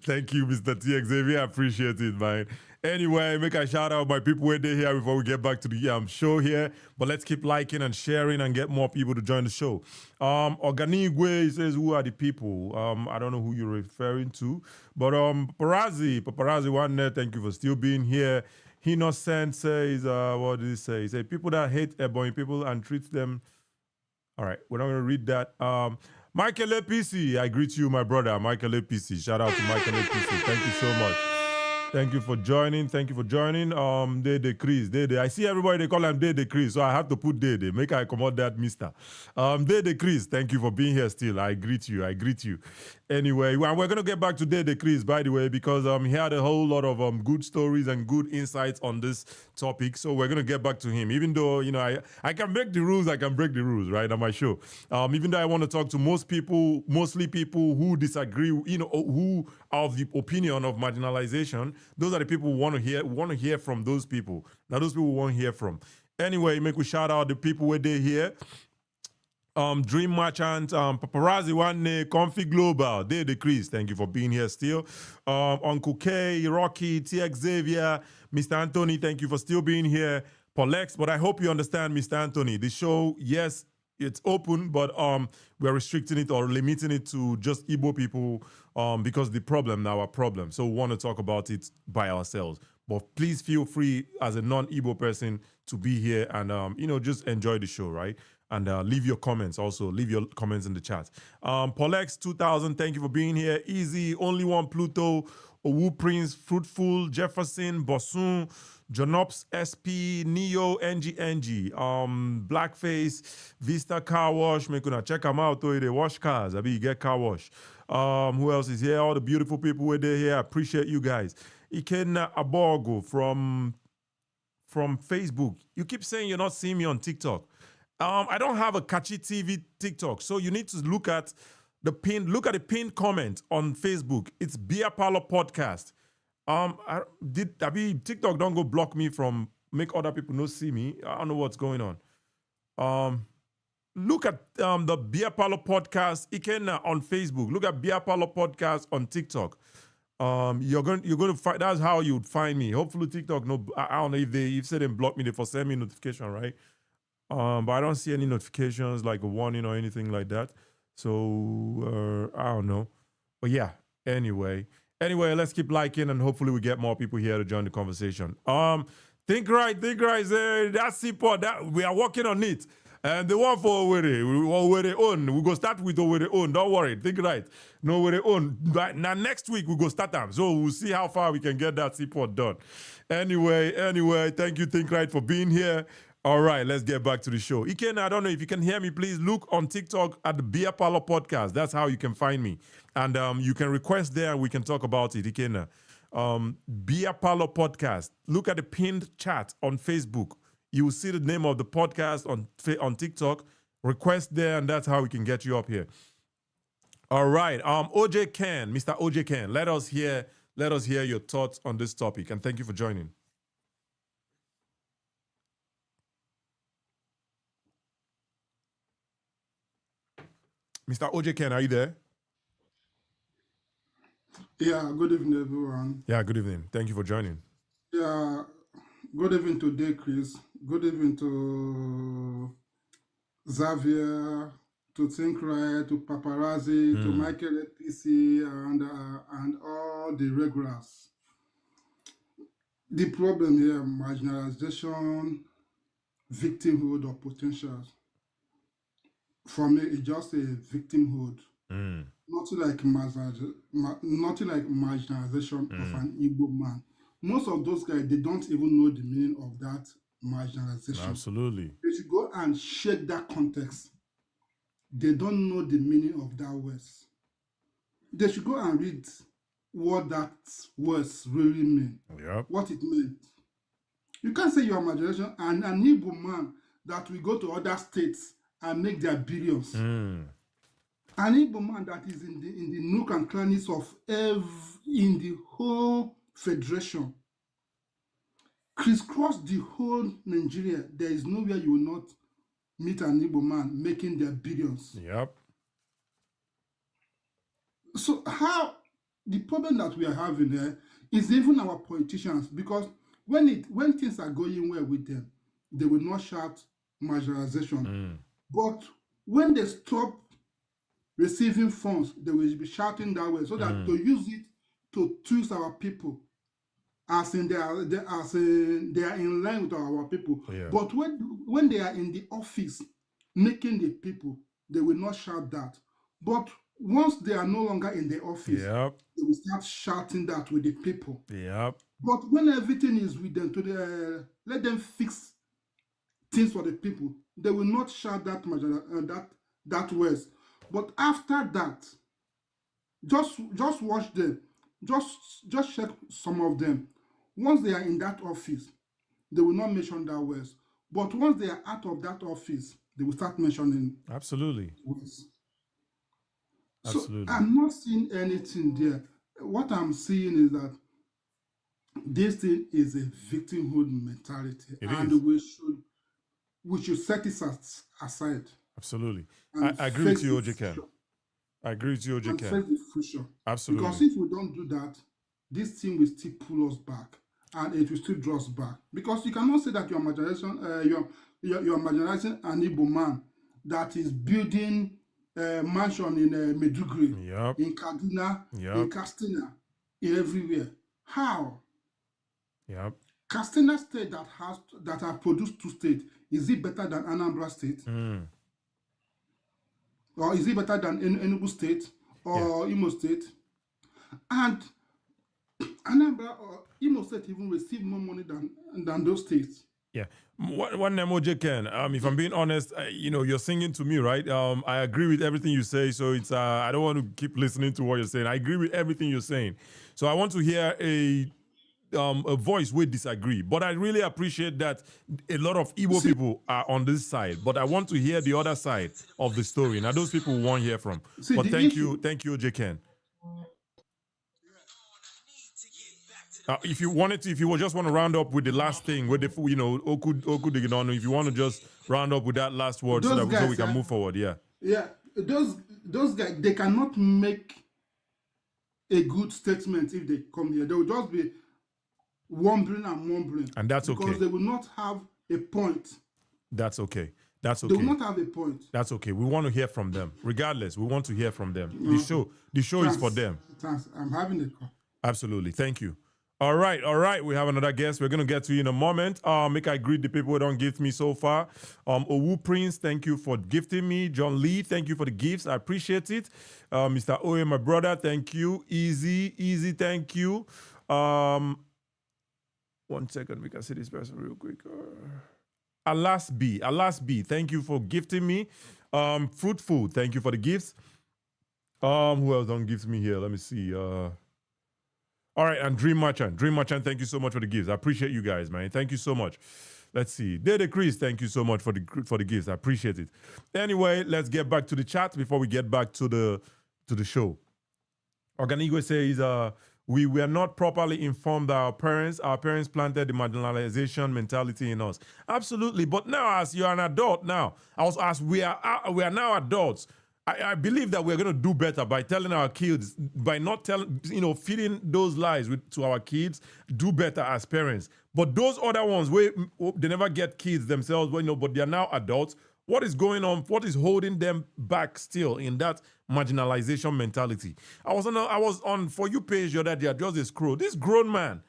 Thank you, Mr. T. Xavier. I appreciate it, man. Anyway, make a shout out my people where they here before we get back to the show here. But let's keep liking and sharing and get more people to join the show. Organigwe says, who are the people? I don't know who you're referring to. But Paparazzi one there, thank you for still being here. Innocent says, what did he say? He said, people that hate Ebony people and treat them. All right, we're not going to read that. Michael APC, I greet you, my brother. Michael APC. Shout out to Michael APC. Thank you so much. Thank you for joining. Thank you for joining. They Chris. I see everybody, they call him They Chris, so I have to put They. Make I come out that mister. They Chris, thank you for being here still. I greet you. Anyway, we're going to get back to They Chris, by the way, because he had a whole lot of good stories and good insights on this topic. So we're going to get back to him. Even though, I can break the rules, right, on my show. Even though I want to talk to mostly people who disagree, who are of the opinion of marginalization. Those are the people who want to hear from those people. Now, those people won't hear from. Anyway, make we shout out the people where they here. Dream Merchant, Paparazzi One, Comfy Global, they decrease. Thank you for being here still. Uncle K, Rocky, TX Xavier, Mr. Anthony, thank you for still being here. Polex, but I hope you understand, Mr. Anthony. The show, yes, it's open, but we're restricting it or limiting it to just Igbo people because the problem now, our problem. So we want to talk about it by ourselves. But please feel free as a non-Igbo person to be here and, just enjoy the show, right? And leave your comments also. Leave your comments in the chat. Polex 2000, thank you for being here. Easy, Only One Pluto, Owu Prince, Fruitful, Jefferson, Bosun, Jonops SP, Neo, NG, Blackface, Vista Car Wash. Make una check them out. They wash cars. I mean, you get car wash. Who else is here? All the beautiful people who are here. I appreciate you guys. Ikenna Aborgo from Facebook. You keep saying you're not seeing me on TikTok. I don't have a Catchy TV TikTok, so you need to look at the pinned comment on Facebook. It's Beer Parlor Podcast. TikTok don't go block me from make other people not see me. I don't know what's going on. Look at the Beer Parlor Podcast Ikenna on Facebook. Look at Beer Parlor Podcast on TikTok. You're going to find, that's how you'd find me. Hopefully TikTok I don't know if they block me, they for send me notification, right? But I don't see any notifications like a warning or anything like that. So I don't know. But yeah, anyway, let's keep liking and hopefully we get more people here to join the conversation. Think right, that's simple. That we are working on it. And the one for Owerri own, we go start with Owerri own. Don't worry, think right. No Owerri own. But now next week we go start them. So we'll see how far we can get that support done. Anyway, thank you, Think Right, for being here. All right, let's get back to the show. Ikenna, I don't know if you can hear me. Please look on TikTok at the Beer Parlor Podcast. That's how you can find me. And you can request there and we can talk about it, Ikenna. Beer Parlor Podcast. Look at the pinned chat on Facebook. You will see the name of the podcast on TikTok. Request there and that's how we can get you up here. All right, OJ Ken, Mr. OJ Ken, let us hear your thoughts on this topic. And thank you for joining. Mr. OJ Ken, are you there? Yeah, good evening, everyone. Yeah, good evening. Thank you for joining. Yeah, good evening to Chris. Good evening to Xavier, to Think Right, to Paparazzi, to Michael APC, and all the regulars. The problem here, marginalization, victimhood, or potentials. For me, it's just a victimhood. Nothing like marginalization of an Igbo man. Most of those guys, they don't even know the meaning of that marginalization. Absolutely. They should go and check that context. They don't know the meaning of that word. They should go and read what that word really means. Yep. What it meant. You can't say you are marginalization and an Igbo man that will go to other states and make their billions. An Igbo man that is in the nook and crannies of in the whole federation, crisscross the whole Nigeria. There is nowhere you will not meet an Igbo man making their billions. Yep. So how the problem that we are having there is even our politicians, because when things are going well with them, they will not shout marginalization. But when they stop receiving funds, they will be shouting that way, so that to use it to choose our people, as in they are in line with our people. Yeah. But when they are in the office making the people, they will not shout that. But once they are no longer in the office, they will start shouting that with the people. Yep. But when everything is with them, let them fix things for the people, they will not shout that that words. But after that, just watch them. Just check some of them. Once they are in that office, they will not mention that words. But once they are out of that office, they will start mentioning Absolutely. words. Absolutely. So I'm not seeing anything there. What I'm seeing is that this thing is a victimhood mentality, we should set it aside. Absolutely. I agree with you, OJ Ken. I agree with you, OJ Ken. Face the future. Absolutely. Because if we don't do that, this thing will still pull us back, and it will still draw us back. Because you cannot say that you're marginalizing an Igbo man that is building a mansion in Meduguri, in Kaduna, in Katsina, everywhere. How? Yep. Katsina state that have produced 2 states, is it better than Anambra state? Or is it better than Enugu state or Imo state? And Anambra or Imo state even receive more money than those states. Yeah. One name, OJ Ken. If I'm being honest, you're singing to me, right? I agree with everything you say. So it's I don't want to keep listening to what you're saying. I agree with everything you're saying. So I want to hear a voice we disagree, but I really appreciate that a lot of Igbo people are on this side, but I want to hear the other side of the story. Now those people won't hear from. But thank you, OJ Ken. If you just want to round up with the last thing, with the Oku, if you want to just round up with that last word, so we can move forward. Yeah. Those guys, they cannot make a good statement if they come here. They will just be wandering, and that's okay, because they will not have a point. That's okay. They will not have a point. That's okay. We want to hear from them. Regardless, we want to hear from them. The show is for them. Thanks. I'm having a call. Absolutely. Thank you. All right. We have another guest. We're going to get to you in a moment. Make I greet the people who don't gift me so far. Owu Prince, thank you for gifting me. John Lee, thank you for the gifts. I appreciate it. Mr. Oye, my brother, thank you. Easy, thank you. 1 second, we can see this person real quick. Alas B, thank you for gifting me. Fruitful, thank you for the gifts. Who else don't gift me here? Let me see. All right, and Dream Merchant, thank you so much for the gifts. I appreciate you guys, man. Thank you so much. Let's see. Dede Chris, thank you so much for the gifts. I appreciate it. Anyway, let's get back to the chat before we get back to the show. Organigo says, we were not properly informed that our parents planted the marginalization mentality in us. Absolutely. But now, as you're an adult now, as we are now adults, I believe that we're going to do better by telling our kids, by not telling, feeding those lies to our kids, do better as parents. But those other ones where they never get kids themselves, but they're now adults. What is going on? What is holding them back still in that marginalization mentality? I was on For You page the other day, just a scroll. This grown man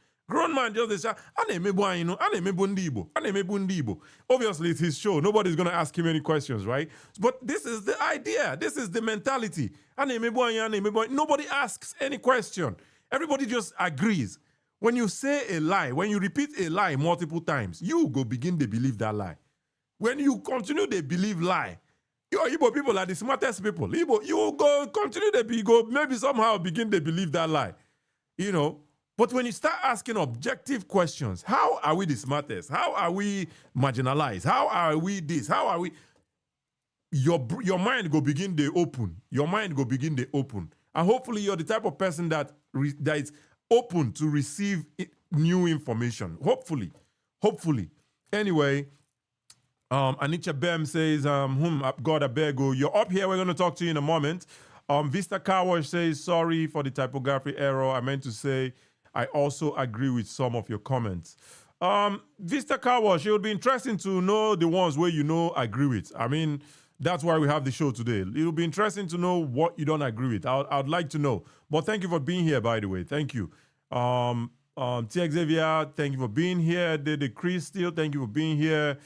just say, obviously it's his show. Nobody's going to ask him any questions, right? But this is the idea. This is the mentality. Nobody asks any question. Everybody just agrees. When you say a lie, when you repeat a lie multiple times, you go begin to believe that lie. When you continue to believe lie, your Igbo people are the smartest people. Igbo, you go continue to maybe somehow begin to believe that lie. But when you start asking objective questions, how are we the smartest? How are we marginalized? How are we this? How are we? Your mind go begin to open. Your mind go begin to open. And hopefully you're the type of person that is open to receive new information. Hopefully. Anyway, Anicha Bem says, God, I beg you. You're up here. We're going to talk to you in a moment. Vista Kawash says, sorry for the typography error. I meant to say, I also agree with some of your comments. Vista Kawash, it would be interesting to know the ones where agree with. I mean, that's why we have the show today. It'll be interesting to know what you don't agree with. I'd like to know. But thank you for being here, by the way. Thank you. T. Xavier, thank you for being here. Dede Chris still, thank you for being here.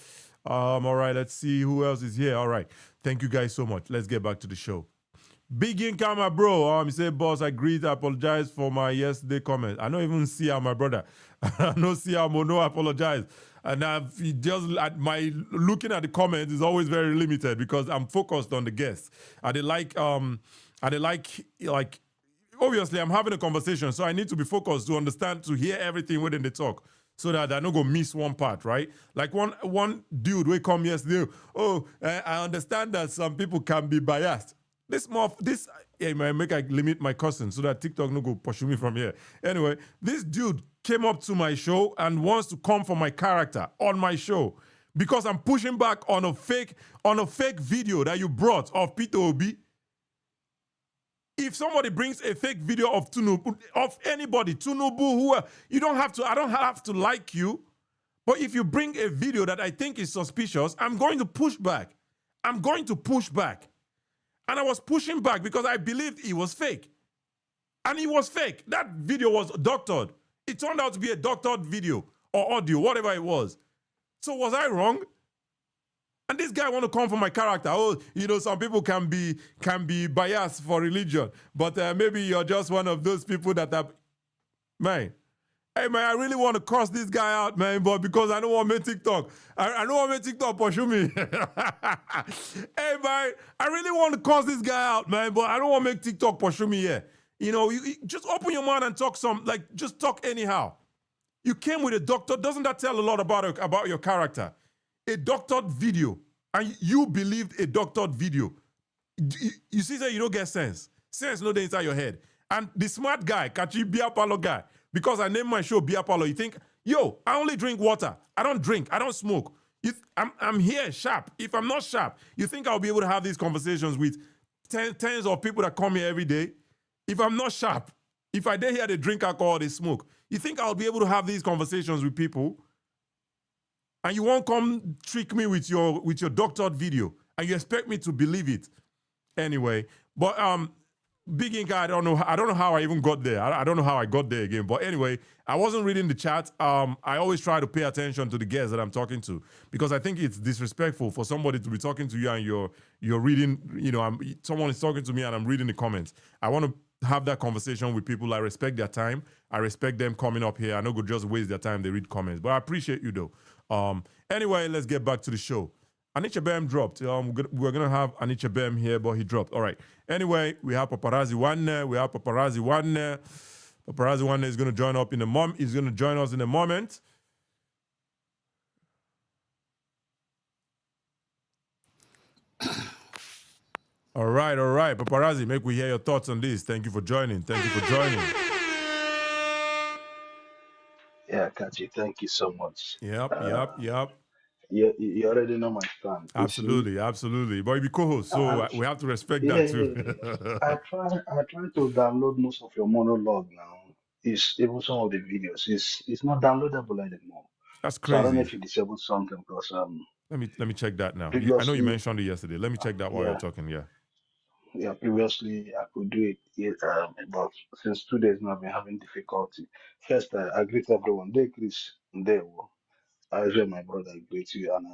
All right, let's see who else is here. All right. Thank you guys so much. Let's get back to the show. Big income, my bro. He said, boss, I agreed. I apologize for my yesterday comment. I don't even see how my brother. I don't see how Mono apologize. And my looking at the comments is always very limited because I'm focused on the guests. Obviously I'm having a conversation, so I need to be focused to understand, to hear everything within the talk, so that I don't go miss one part, right? Like one dude will come yesterday. I understand that some people can be biased. Make I limit my cussing so that TikTok no go pursue me from here. Anyway, this dude came up to my show and wants to come for my character on my show because I'm pushing back on a fake video that you brought of Peter Obi. If somebody brings a fake video of Tinubu, of anybody, Tinubu, I don't have to like you, but if you bring a video that I think is suspicious, I'm going to push back. And I was pushing back because I believed it was fake. And it was fake. That video was doctored. It turned out to be a doctored video or audio, whatever it was. So was I wrong? And this guy want to come for my character. Some people can be biased for religion, but maybe you're just one of those people that are, man. Hey, man, I really want to cross this guy out, man, but because I don't want my TikTok. I don't want my TikTok pursue me. Hey, man, I really want to cross this guy out, man, but I don't want my TikTok pursue me here. You just open your mouth and talk just talk anyhow. You came with a doctor. Doesn't that tell a lot about your character? A doctored video, and you believed a doctored video. You see that you don't get sense. Sense no day inside your head. And the smart guy, Kachi Biapalo guy, because I named my show Biapalo, you think, I only drink water. I don't drink. I don't smoke. I'm here sharp. If I'm not sharp, you think I'll be able to have these conversations with tens of people that come here every day? If I'm not sharp, if I dare hear they drink alcohol, they smoke, you think I'll be able to have these conversations with people? And you won't come trick me with your doctored video, and you expect me to believe it. Anyway, but Big Ink, I don't know how I even got there. I don't know how I got there again. But anyway, I wasn't reading the chat. I always try to pay attention to the guests that I'm talking to because I think it's disrespectful for somebody to be talking to you and you're reading. Someone is talking to me and I'm reading the comments. I want to have that conversation with people. I respect their time. I respect them coming up here. I don't go just waste their time. They read comments, but I appreciate you though. Anyway, let's get back to the show. Anicha Bem dropped. We're going to have Anicha Bem here, but he dropped. All right. Anyway, we have Paparazzi One. Paparazzi One is going to join up in a moment. He's going to join us in a moment. All right. Paparazzi, make we hear your thoughts on this. Thank you for joining. Yeah, Kachi, thank you so much. Yep. You already know my stand. You see, Absolutely, absolutely. But you be co-host, so I, we have to respect that too. yeah, I try to download most of your monologue now. It's even some of the videos. It's not downloadable anymore. That's So I don't know crazy. if you disabled something because Let me check that now. I know you previously, mentioned it yesterday. Let me check that while you're yeah, talking. Yeah. yeah, previously I could do it, but since 2 days now I've been having difficulty. First, I greet everyone. Day Chris, day wo. I hear my brother I greet you and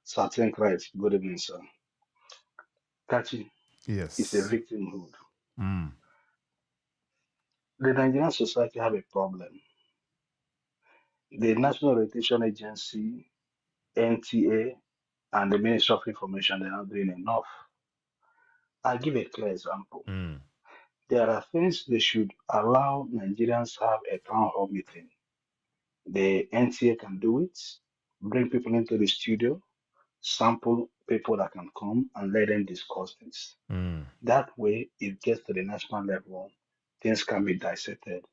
certain right. Good evening, sir. Kachi is a Yes. victimhood. Mm. The Nigerian society have a problem. The National Orientation Agency, NTA, and the Ministry of Information, they're not doing enough. I'll give a clear example. Mm. There are things they should allow Nigerians have a town hall meeting. The NTA can do it, bring people into the studio, sample people that can come and let them discuss this. Mm. That way, it gets to the national level, things can be dissected.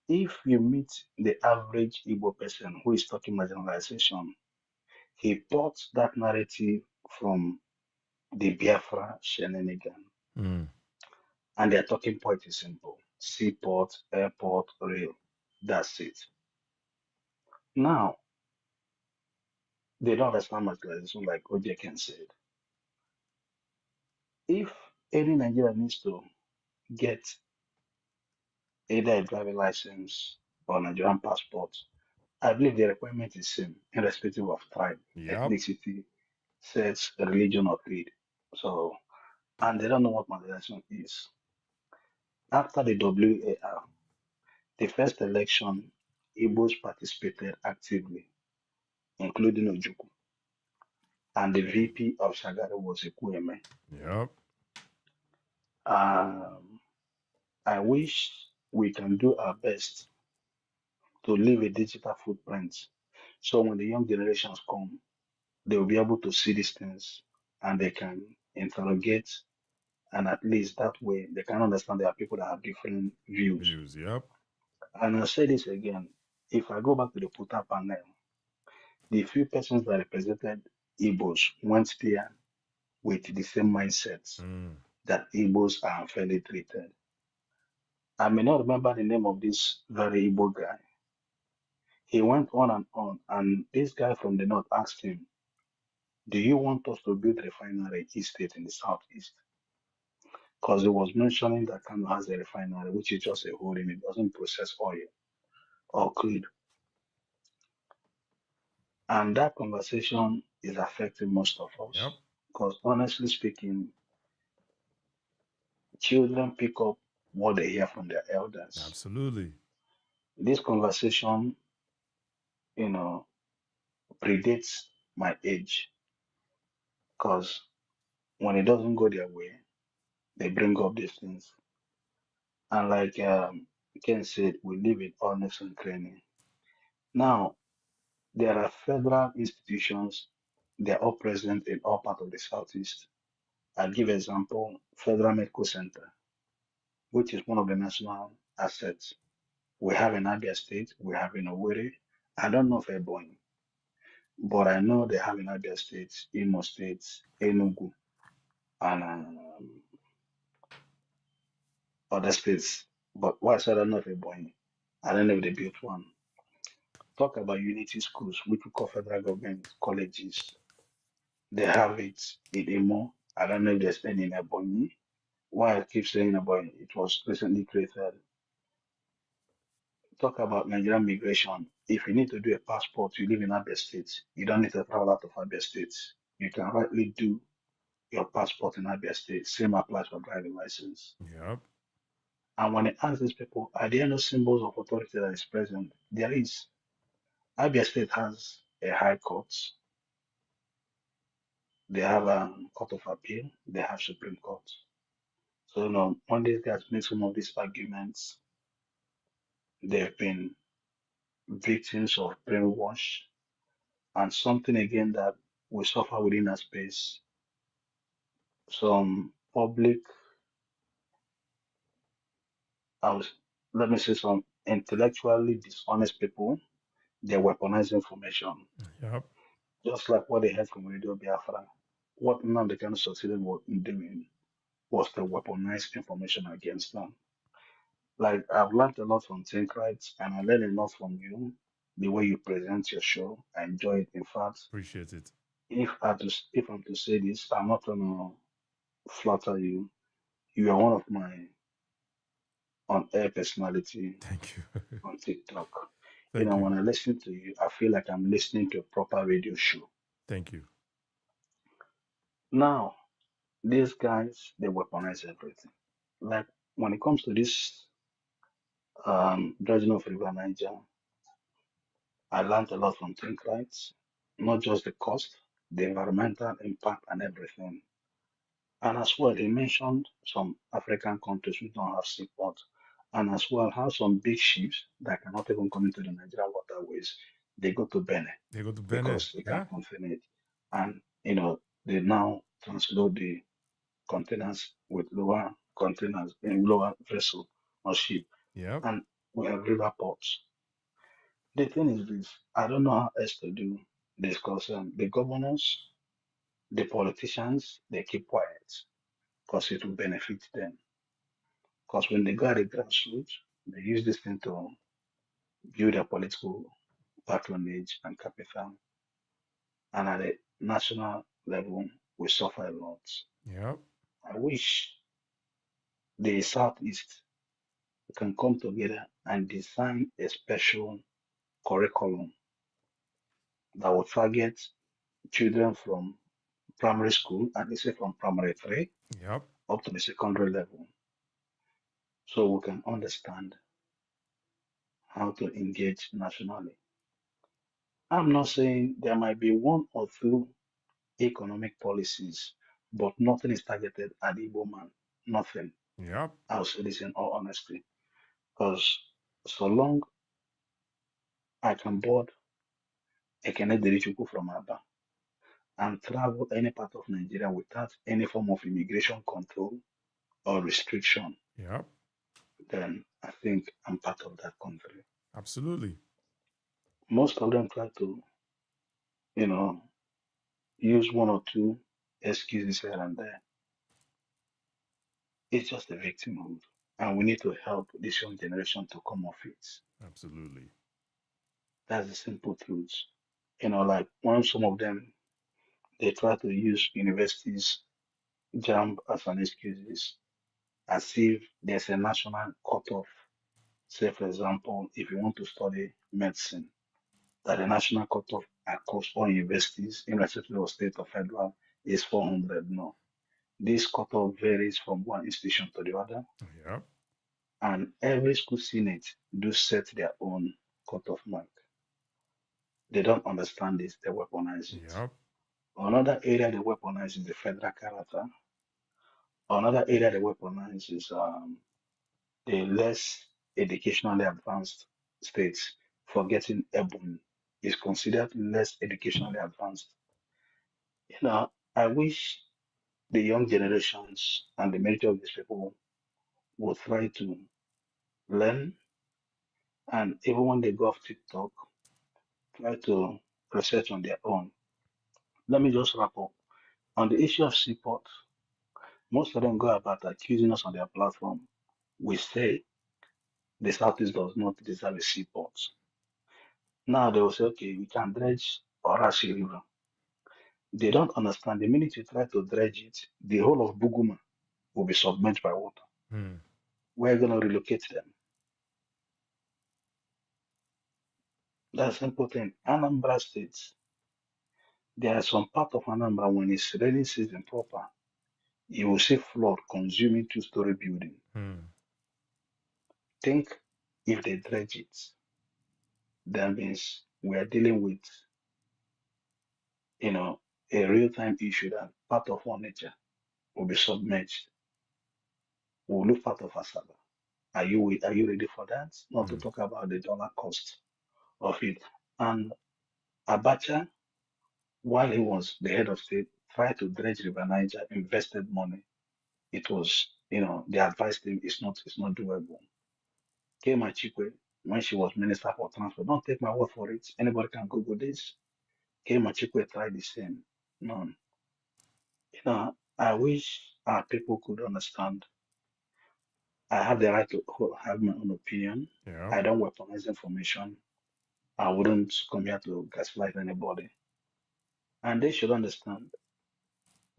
If you meet the average Igbo person who is talking marginalization, he bought that narrative from the Biafra shenanigan. Mm. And their talking point is simple: seaport, airport, rail. That's it. Now, they don't understand marginalization like Ojeken said. If any Nigerian needs to get either a driving license or Nigerian passport, I believe the requirement is same, irrespective of tribe, Yep. ethnicity, sex, religion, or creed. So, and they don't know what marginalization is. After the WAR, the first election, Igbos participated actively, including Ojukwu, and the VP of Shagari was Ekwueme. Yep. Um, I wish we can do our best to leave a digital footprint. So when the young generations come, they will be able to see these things and they can interrogate, and at least that way they can understand there are people that have different views. Views. Yep. And I'll say this again. If I go back to the Puta panel, the few persons that represented Igbos went there with the same mindsets Mm. that Igbos are unfairly treated. I may not remember the name of this very Igbo guy. He went on, and this guy from the north asked him, "Do you want us to build refinery estate in the southeast?" Because he was mentioning that Kano has a refinery, which is just a hole in it, doesn't process oil or crude. And that conversation is affecting most of Yep. us. Because honestly speaking, children pick up what they hear from their elders. Absolutely. This conversation, you know, predates my age. Because when it doesn't go their way, they bring up these things. And like Ken said, we live in honest and training. Now, there are federal institutions, they're all present in all parts of the Southeast. I'll give example, Federal Medical Center, which is one of the national assets. We have in Abia State, we have in Owerri. I don't know if Ebonyi, but I know they have in Abia State, Imo State, Enugu, and other states. But why I said I don't know if Ebonyi, I don't know if they built one. Talk about unity schools, which we call federal government colleges. They have it in Imo. I don't know if there's any in Ebonyi. Why I keep saying Ebonyi, it was recently created. Talk about Nigerian migration. If you need to do a passport, you live in Abia State. You don't need to travel out of Abia State. You can rightly do your passport in Abia State. Same applies for driving license. Yep. And when I ask these people, are there no symbols of authority that is present? There is. Abia State has a high court. They have a court of appeal. They have Supreme Court. So, when these guys make some of these arguments, they've been victims of brainwash and something again that we suffer within our space. Some public, I was, let me say, some intellectually dishonest people they weaponize information, Yep. just like what they had from Radio Biafra. What Nnamdi Kanu succeeded in doing was to weaponize information against them. Like I've learned a lot from Think Right, and I learned a lot from you. The way you present your show, I enjoy it. In fact, Appreciate it. if I'm to say this, I'm not gonna flatter you. You are one of my on-air personality Thank you. on TikTok. Thank you. When I listen to you, I feel like I'm listening to a proper radio show. Thank you. Now, these guys, they weaponize everything. Like when it comes to this dredging of River Niger, I learned a lot from Think Rights, not just the cost, the environmental impact and everything. And as well, they mentioned some African countries who don't have seaports, and as well how some big ships that cannot even come into the Nigerian waterways, they go to Benin They go to Benin. because they can Yeah. contain it. And they now transload the containers with lower containers in lower vessel or ship. Yep. And we have river ports. The thing is this, I don't know how else to do this because the governors, the politicians, they keep quiet because it will benefit them. Because when they go at the grassroots, they use this thing to build their political patronage and capital. And at the national level, we suffer a lot. Yep. I wish the Southeast can come together and design a special curriculum that will target children from primary school, and they say from primary 3 Yep. up to the secondary level, so we can understand how to engage nationally. I'm not saying there might be one or two economic policies, but nothing is targeted at the Igbo man. Nothing. Yep. I'll say this in all honesty. Because so long I can board Ekene Derichukwu from Aba and travel any part of Nigeria without any form of immigration control or restriction, Yep. then I think I'm part of that country. Absolutely. Most of them try to, you know, use one or two excuses here and there. It's just a victimhood. And we need to help this young generation to come off it. Absolutely. That's the simple truth. Like when some of them they try to use universities jump as an excuse, as if there's a national cutoff. Say, for example, if you want to study medicine, that the national cutoff across all universities, irrespective of state or federal, is 400. No. This cutoff varies from one institution to the other, Yep. and every school senate do set their own cutoff mark. They don't understand this, they weaponize it. Yep. Another area they weaponize is the federal character. Another area they weaponize is the less educationally advanced states, forgetting Ebony is considered less educationally advanced. I wish the young generations and the majority of these people would try to learn, and even when they go off TikTok, try to research on their own. Let me just wrap up. On the issue of seaport, most of them go about accusing us on their platform. We say the Southeast does not deserve a seaport. Now they will say, okay, we can dredge Orashi River. They don't understand. The minute you try to dredge it, the whole of Buguma will be submerged by water. Hmm. We're going to relocate them. That's a simple thing. Anambra State, there are some part of Anambra when it's rainy season proper, you will see flood consuming two-story building. Hmm. Think if they dredge it, that means we are dealing with, a real-time issue that part of our nature will be submerged. We'll lose part of Asaba. Are you ready for that? Not to Hmm. talk about the dollar cost of it. And Abacha, while he was the head of state, tried to dredge River Niger, invested money. It was, they advised him it's not doable. Came Achikwe, when she was Minister for Transport. Don't take my word for it. Anybody can Google this. Came Achikwe tried the same. None. I wish our people could understand. I have the right to have my own opinion. Yeah. I don't weaponize information. I wouldn't come here to gaslight anybody. And they should understand.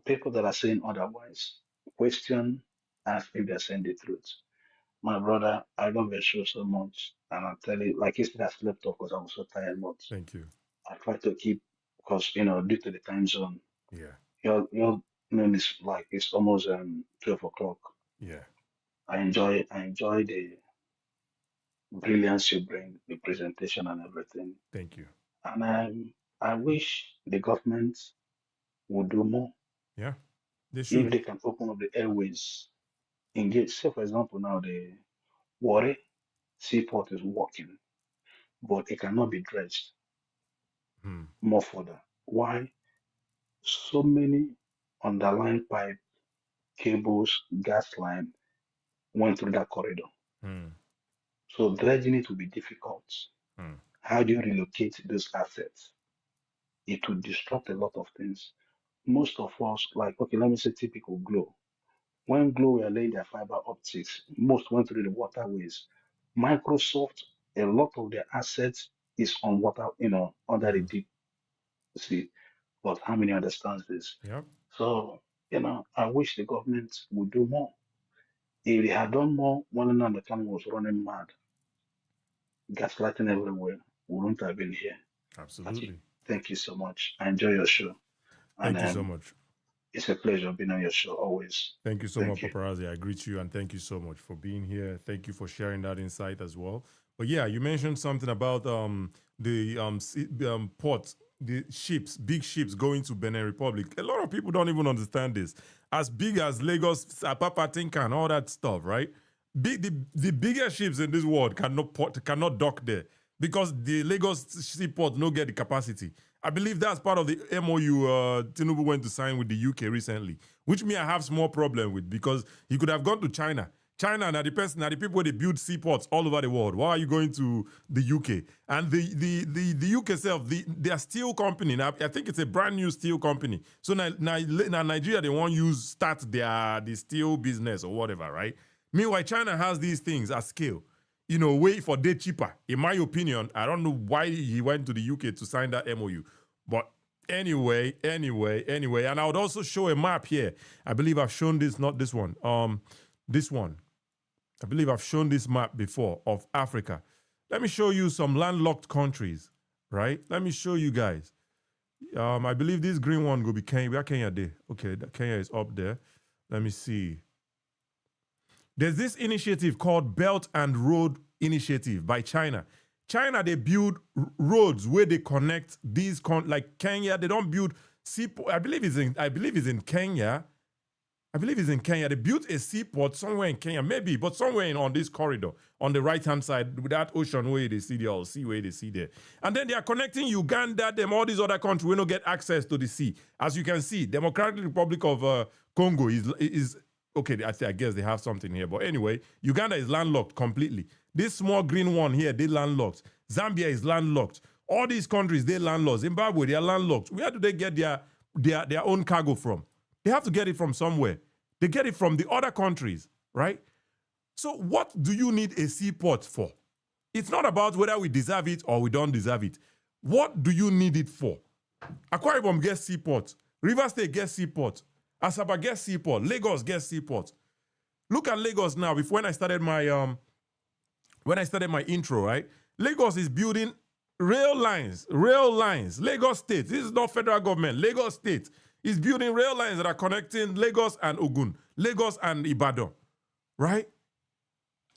People that are saying otherwise, question, ask if they're saying the truth. My brother, I love your show so much. And I'll tell you, like yesterday, I slept off because I was so tired, but Thank you. I try to keep, because, due to the time zone, Yeah. your noon is like, it's almost 12 o'clock. Yeah. I enjoy the brilliance you bring, the presentation and everything. Thank you. And I wish the government would do more. Yeah. They If should. they can open up the airways, engage. Say, for example, now the Warri seaport is working, but it cannot be dredged more further. Why? So many underlying pipe, cables, gas line went through that corridor. So dredging it will be difficult. How do you relocate those assets? It will disrupt a lot of things. Most of us, like, okay, let me say typical Glow. When Glow were laying their fiber optics, most went through the waterways. Microsoft, a lot of their assets is on water, under the deep sea. But how many understands this? Yep. So, I wish the government would do more. If they had done more when the economy was running mad, gaslighting everywhere, we wouldn't have been here. Absolutely. Thank you so much. I enjoy your show. Thank you so much. It's a pleasure being on your show always. Thank you so much, Paparazzi. I greet you and thank you so much for being here. Thank you for sharing that insight as well. But yeah, you mentioned something about the port, the ships, big ships going to Benin Republic. A lot of people don't even understand this. As big as Lagos, Apapa Tinka and all that stuff, right? The biggest ships in this world cannot dock there because the Lagos seaport no get the capacity. I believe that's part of the MOU Tinubu went to sign with the UK recently, which I have small problem with because he could have gone to China. China now the people where they build seaports all over the world. Why are you going to the UK? And the UK itself, their steel company, now I think it's a brand new steel company. So now Nigeria, they want to start the steel business or whatever, right? Meanwhile, China has these things at scale. Way for day cheaper. In my opinion, I don't know why he went to the UK to sign that MOU. But anyway, and I would also show a map here. I believe I've shown this, not this one. This one. I believe I've shown this map before of Africa. Let me show you some landlocked countries, right? Let me show you guys. I believe this green one will be Kenya. Where Kenya there? Okay, Kenya is up there. Let me see. There's this initiative called Belt and Road Initiative by China. China, they build roads where they connect these, like Kenya, they don't build seaport. I believe it's in Kenya. They built a seaport somewhere in Kenya, maybe, but somewhere on this corridor, on the right-hand side, with that ocean where they see there, or sea where they see there. And then they are connecting Uganda, all these other countries, we don't get access to the sea. As you can see, Democratic Republic of Congo is okay, I guess they have something here. But anyway, Uganda is landlocked completely. This small green one here, they landlocked. Zambia is landlocked. All these countries, they landlocked. Zimbabwe, they are landlocked. Where do they get their own cargo from? They have to get it from somewhere. They get it from the other countries, right? So what do you need a seaport for? It's not about whether we deserve it or we don't deserve it. What do you need it for? Akwa Ibom gets seaport. Rivers State gets seaport. Asaba gets seaport. Lagos gets seaport. Look at Lagos now. When I started my intro, right? Lagos is building rail lines. Lagos State. This is not federal government. Lagos State is building rail lines that are connecting Lagos and Ogun, Lagos and Ibadan, right?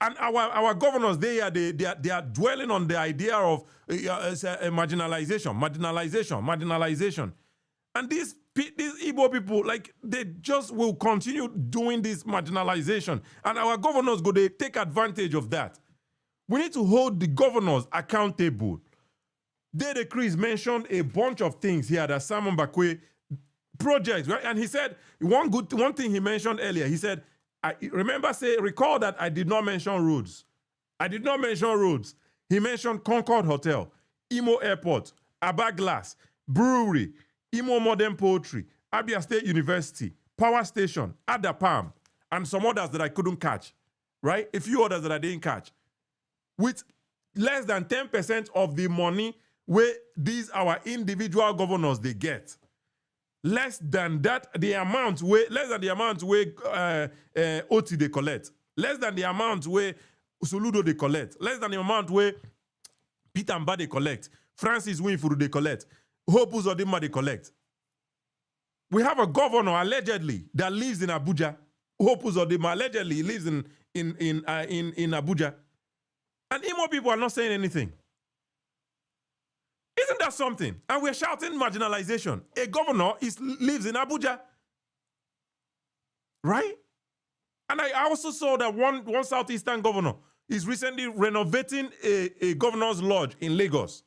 And our governors, they are dwelling on the idea of marginalization. And these Igbo people, like, they just will continue doing this marginalization. And our governors they take advantage of that. We need to hold the governors accountable. Dede Chris mentioned a bunch of things here that Simon Bakwe projects, right? And he said one thing he mentioned earlier. He said, recall that I did not mention roads. He mentioned Concord Hotel, Imo Airport, Aba Glass, Brewery, Imo Modern Poetry, Abia State University, Power Station, Ada Palm, and some others that I couldn't catch, right? A few others that I didn't catch. With less than 10% of the money where these our individual governors they get. Less than that, the amount where OT they collect. Less than the amount where Soludo they collect. Less than the amount where Peter Mba they collect. Francis Winfrey they collect. Hope Uzodinma they collect. We have a governor allegedly that lives in Abuja. Hope Uzodinma allegedly lives in Abuja. And Imo people are not saying anything. Isn't that something? And we're shouting marginalization. A governor lives in Abuja. Right? And I also saw that one southeastern governor is recently renovating a governor's lodge in Lagos.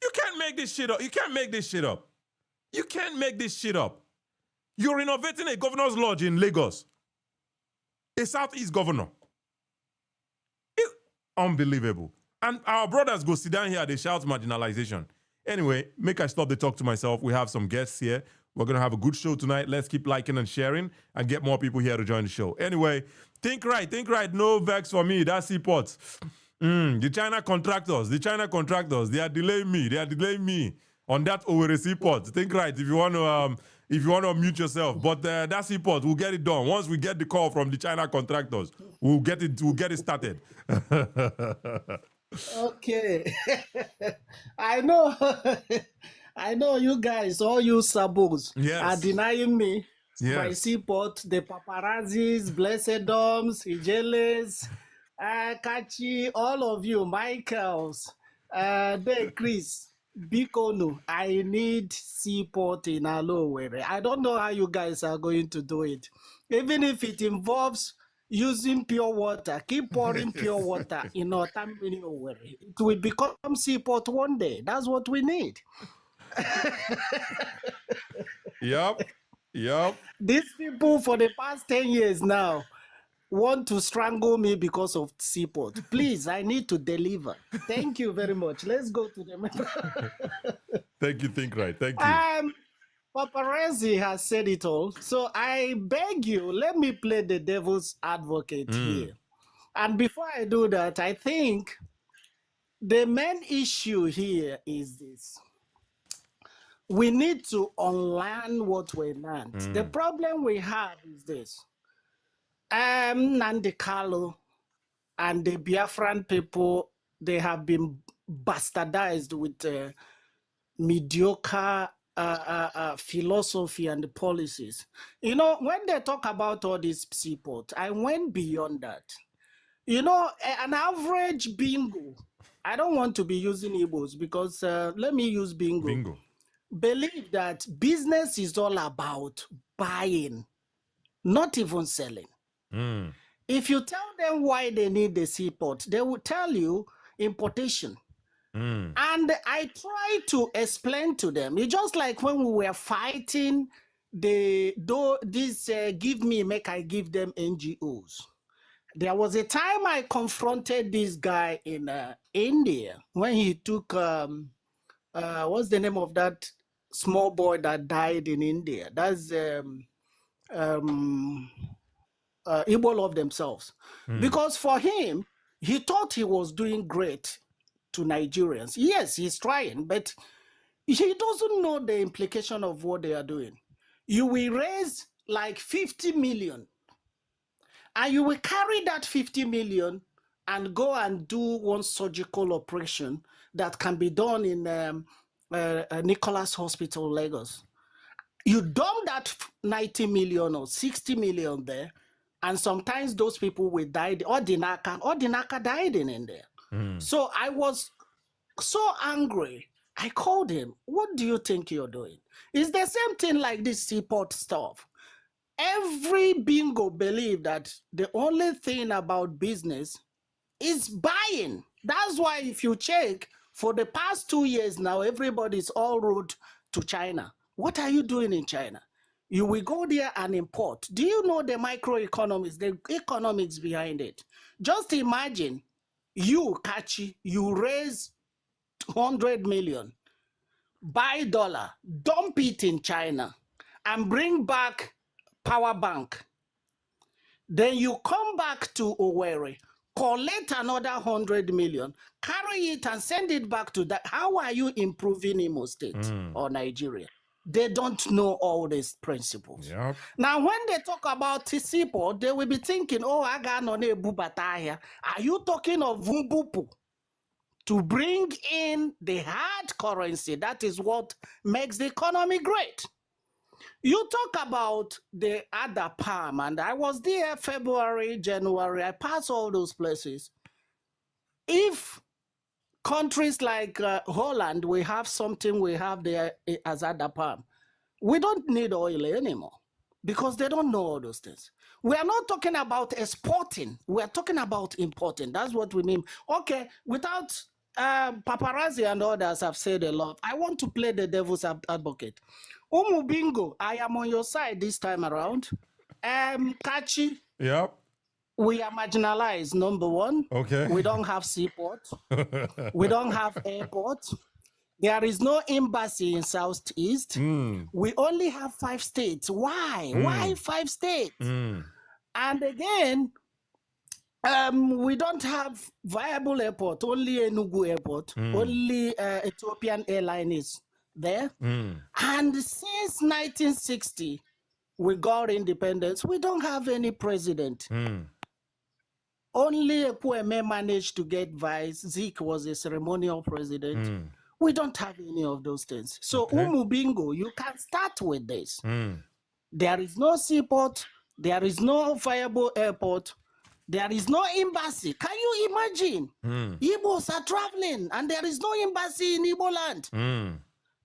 You can't make this shit up. You can't make this shit up. You can't make this shit up. You're renovating a governor's lodge in Lagos. A southeast governor. It's unbelievable. And our brothers go sit down here, they shout marginalization. Anyway, make I stop the talk to myself. We have some guests here. We're going to have a good show tonight. Let's keep liking and sharing and get more people here to join the show. Anyway, think right. No vex for me. That's seaports. The China contractors, they are delaying me on that Owerri seaport. Think right if you want to mute yourself. But that seaport, we'll get it done. Once we get the call from the China contractors, we'll get it started. Okay. I know you guys, all you sabos, are denying me my seaport, the paparazzis, blessed doms, Ijeles, Kachi, all of you, Michaels, Chris, Bikono. I need seaport in Alowere. I don't know how you guys are going to do it. Even if it involves using pure water, keep pouring pure water in Otamini Owerri. It will become seaport one day. That's what we need. Yep. These people for the past 10 years now want to strangle me because of seaport. Please, I need to deliver. Thank you very much. Let's go to the... Thank you, Think Right. Thank you. Paparazzi has said it all. So I beg you, let me play the devil's advocate here. And before I do that, I think the main issue here is this. We need to unlearn what we learned. The problem we have is this. Nnamdi Kanu and the Biafran people, they have been bastardized with mediocre philosophy and policies. You know, when they talk about all this seaport, I went beyond that. You know, an average bingo, I don't want to be using Igbos because let me use bingo. Believe that business is all about buying, not even selling. If you tell them why they need the seaport, they will tell you importation. And I try to explain to them. It's just like when we were fighting this give me, make I give them NGOs. There was a time I confronted this guy in India when he took, what's the name of that small boy that died in India? That's Igbo love themselves. Because for him, he thought he was doing great to Nigerians. Yes, he's trying, but he doesn't know the implication of what they are doing. You will raise like 50 million and you will carry that 50 million and go and do one surgical operation that can be done in Nicholas Hospital, Lagos. You dump that 90 million or 60 million there, and sometimes those people will die. Ordinaka died in India. So I was so angry. I called him. What do you think you're doing? It's the same thing like this seaport stuff. Every bingo believe that the only thing about business is buying. That's why if you check, for the past 2 years now, everybody's all route to China. What are you doing in China? You will go there and import. Do you know the microeconomics, the economics behind it? Just imagine You, Kachi, you raise 100 million, buy dollar, dump it in China, and bring back power bank. Then you come back to Owerri, collect another 100 million, carry it and send it back to that. How are you improving Imo State or Nigeria? They don't know all these principles. Yep. Now, when they talk about Tisipo, they will be thinking, oh, I got no Bataya. Are you talking of Vumbupu? To bring in the hard currency, that is what makes the economy great. You talk about the other palm, and I was there February, January, I passed all those places. If countries like Holland, we have something we have there as other palm, we don't need oil anymore because they don't know all those things. We are not talking about exporting. We are talking about importing. That's what we mean. Okay, without paparazzi and others have said a lot. I want to play the devil's advocate. Bingo, I am on your side this time around. Kachi, Yep. we are marginalized, number one. Okay. We don't have seaport. We don't have airport. There is no embassy in Southeast. We only have 5 states. Why? Why 5 states? And again, we don't have viable airport, only Enugu airport, only Ethiopian airline is there. And since 1960, we got independence, we don't have any president. Only Ekweme managed to get vice. Zeke was a ceremonial president. We don't have any of those things. So Bingo, you can start with this. There is no seaport. There is no viable airport. There is no embassy. Can you imagine? Igbos are traveling and there is no embassy in Igbo land.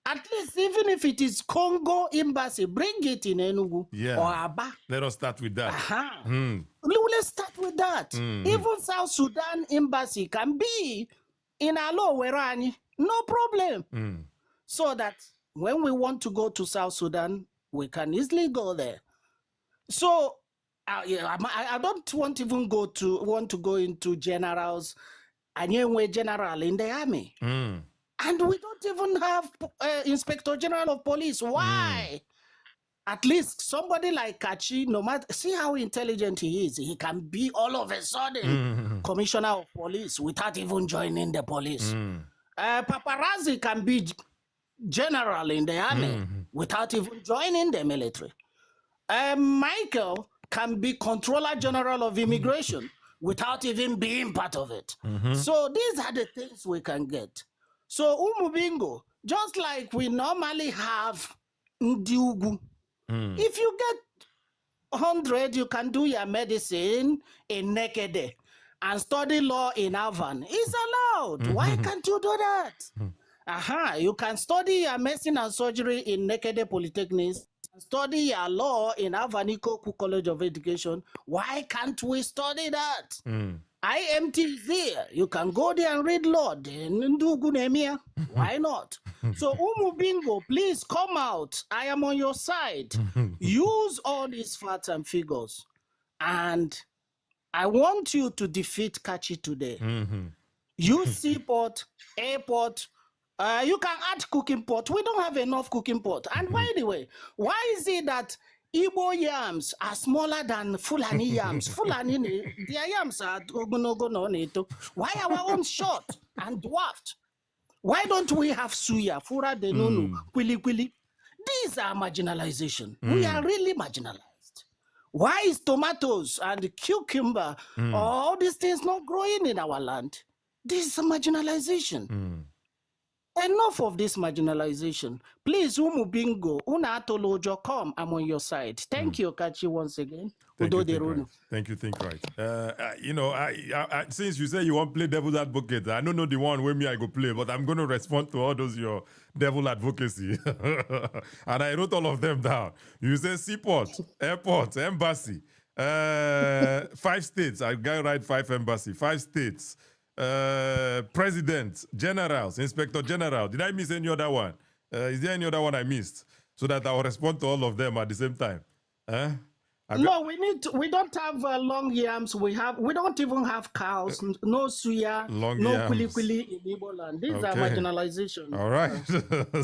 At least even if it is Congo embassy, bring it in Enugu or Aba. Let us start with that. Let's start with that. Even South Sudan embassy can be in Alo Werani. No problem. So that when we want to go to South Sudan, we can easily go there. So I don't want even want to go into generals. And we're general in the army. And we don't even have Inspector General of Police. Why? At least somebody like Kachi, no matter, see how intelligent he is. He can be all of a sudden Commissioner of Police without even joining the police. Paparazzi can be general in the army without even joining the military. Michael can be Controller General of Immigration without even being part of it. So these are the things we can get. So Bingo, just like we normally have Ndiugu, if you get 100, you can do your medicine in Nekede and study law in Avan. It's allowed. Why can't you do that? You can study your medicine and surgery in Nekede Polytechnics, study your law in Avaniko College of Education. Why can't we study that? IMT is there. You can go there and read law. Why not? So Bingo, please come out. I am on your side. Use all these facts and figures. And I want you to defeat Kachi today. Use seaport, airport. You can add cooking pot. We don't have enough cooking pot. And by the way, why is it that Igbo yams are smaller than Fulani yams? Fulani, their yams are why are our own short and dwarfed? Why don't we have suya, fura de nunu, kwili kwili? These are marginalization. We are really marginalized. Why is tomatoes and cucumber, all these things not growing in our land? This is a marginalization. Enough of this marginalization. Please, Bingo, Una Atolojo, come. I'm on your side. Thank you, Kachi, once again. Thank you, think right. You know, I since you say you want to play devil's advocate, I don't know the one where me I go play, but I'm going to respond to all those your devil advocacy. And I wrote all of them down. You say seaport, airport, embassy, 5 states. I got right 5 embassy, 5 states. President, generals, inspector general. Did I miss any other one? Is there any other one I missed? So that I'll respond to all of them at the same time. No, we don't have long yams. We don't even have cows. No suya, long no yams. kuli kuli in Igbo land. These are marginalization. All right.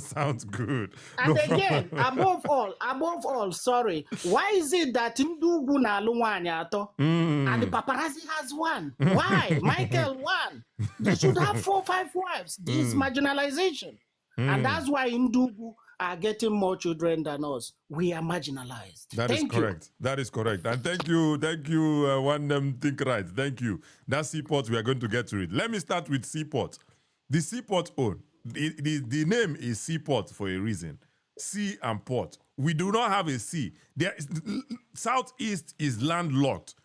Sounds good. And again, above all, sorry. Why is it that Ndugu na alunwani ato and the paparazzi has one? Why? Michael one. They should have 4 or 5 wives. This is marginalization. And that's why Ndugu are getting more children than us. We are marginalized. That is correct. That is correct. And thank you, one think right. Thank you. That seaport, we are going to get to it. Let me start with seaport. The seaport own. The name is seaport for a reason. Sea and port. We do not have a sea. Southeast is landlocked.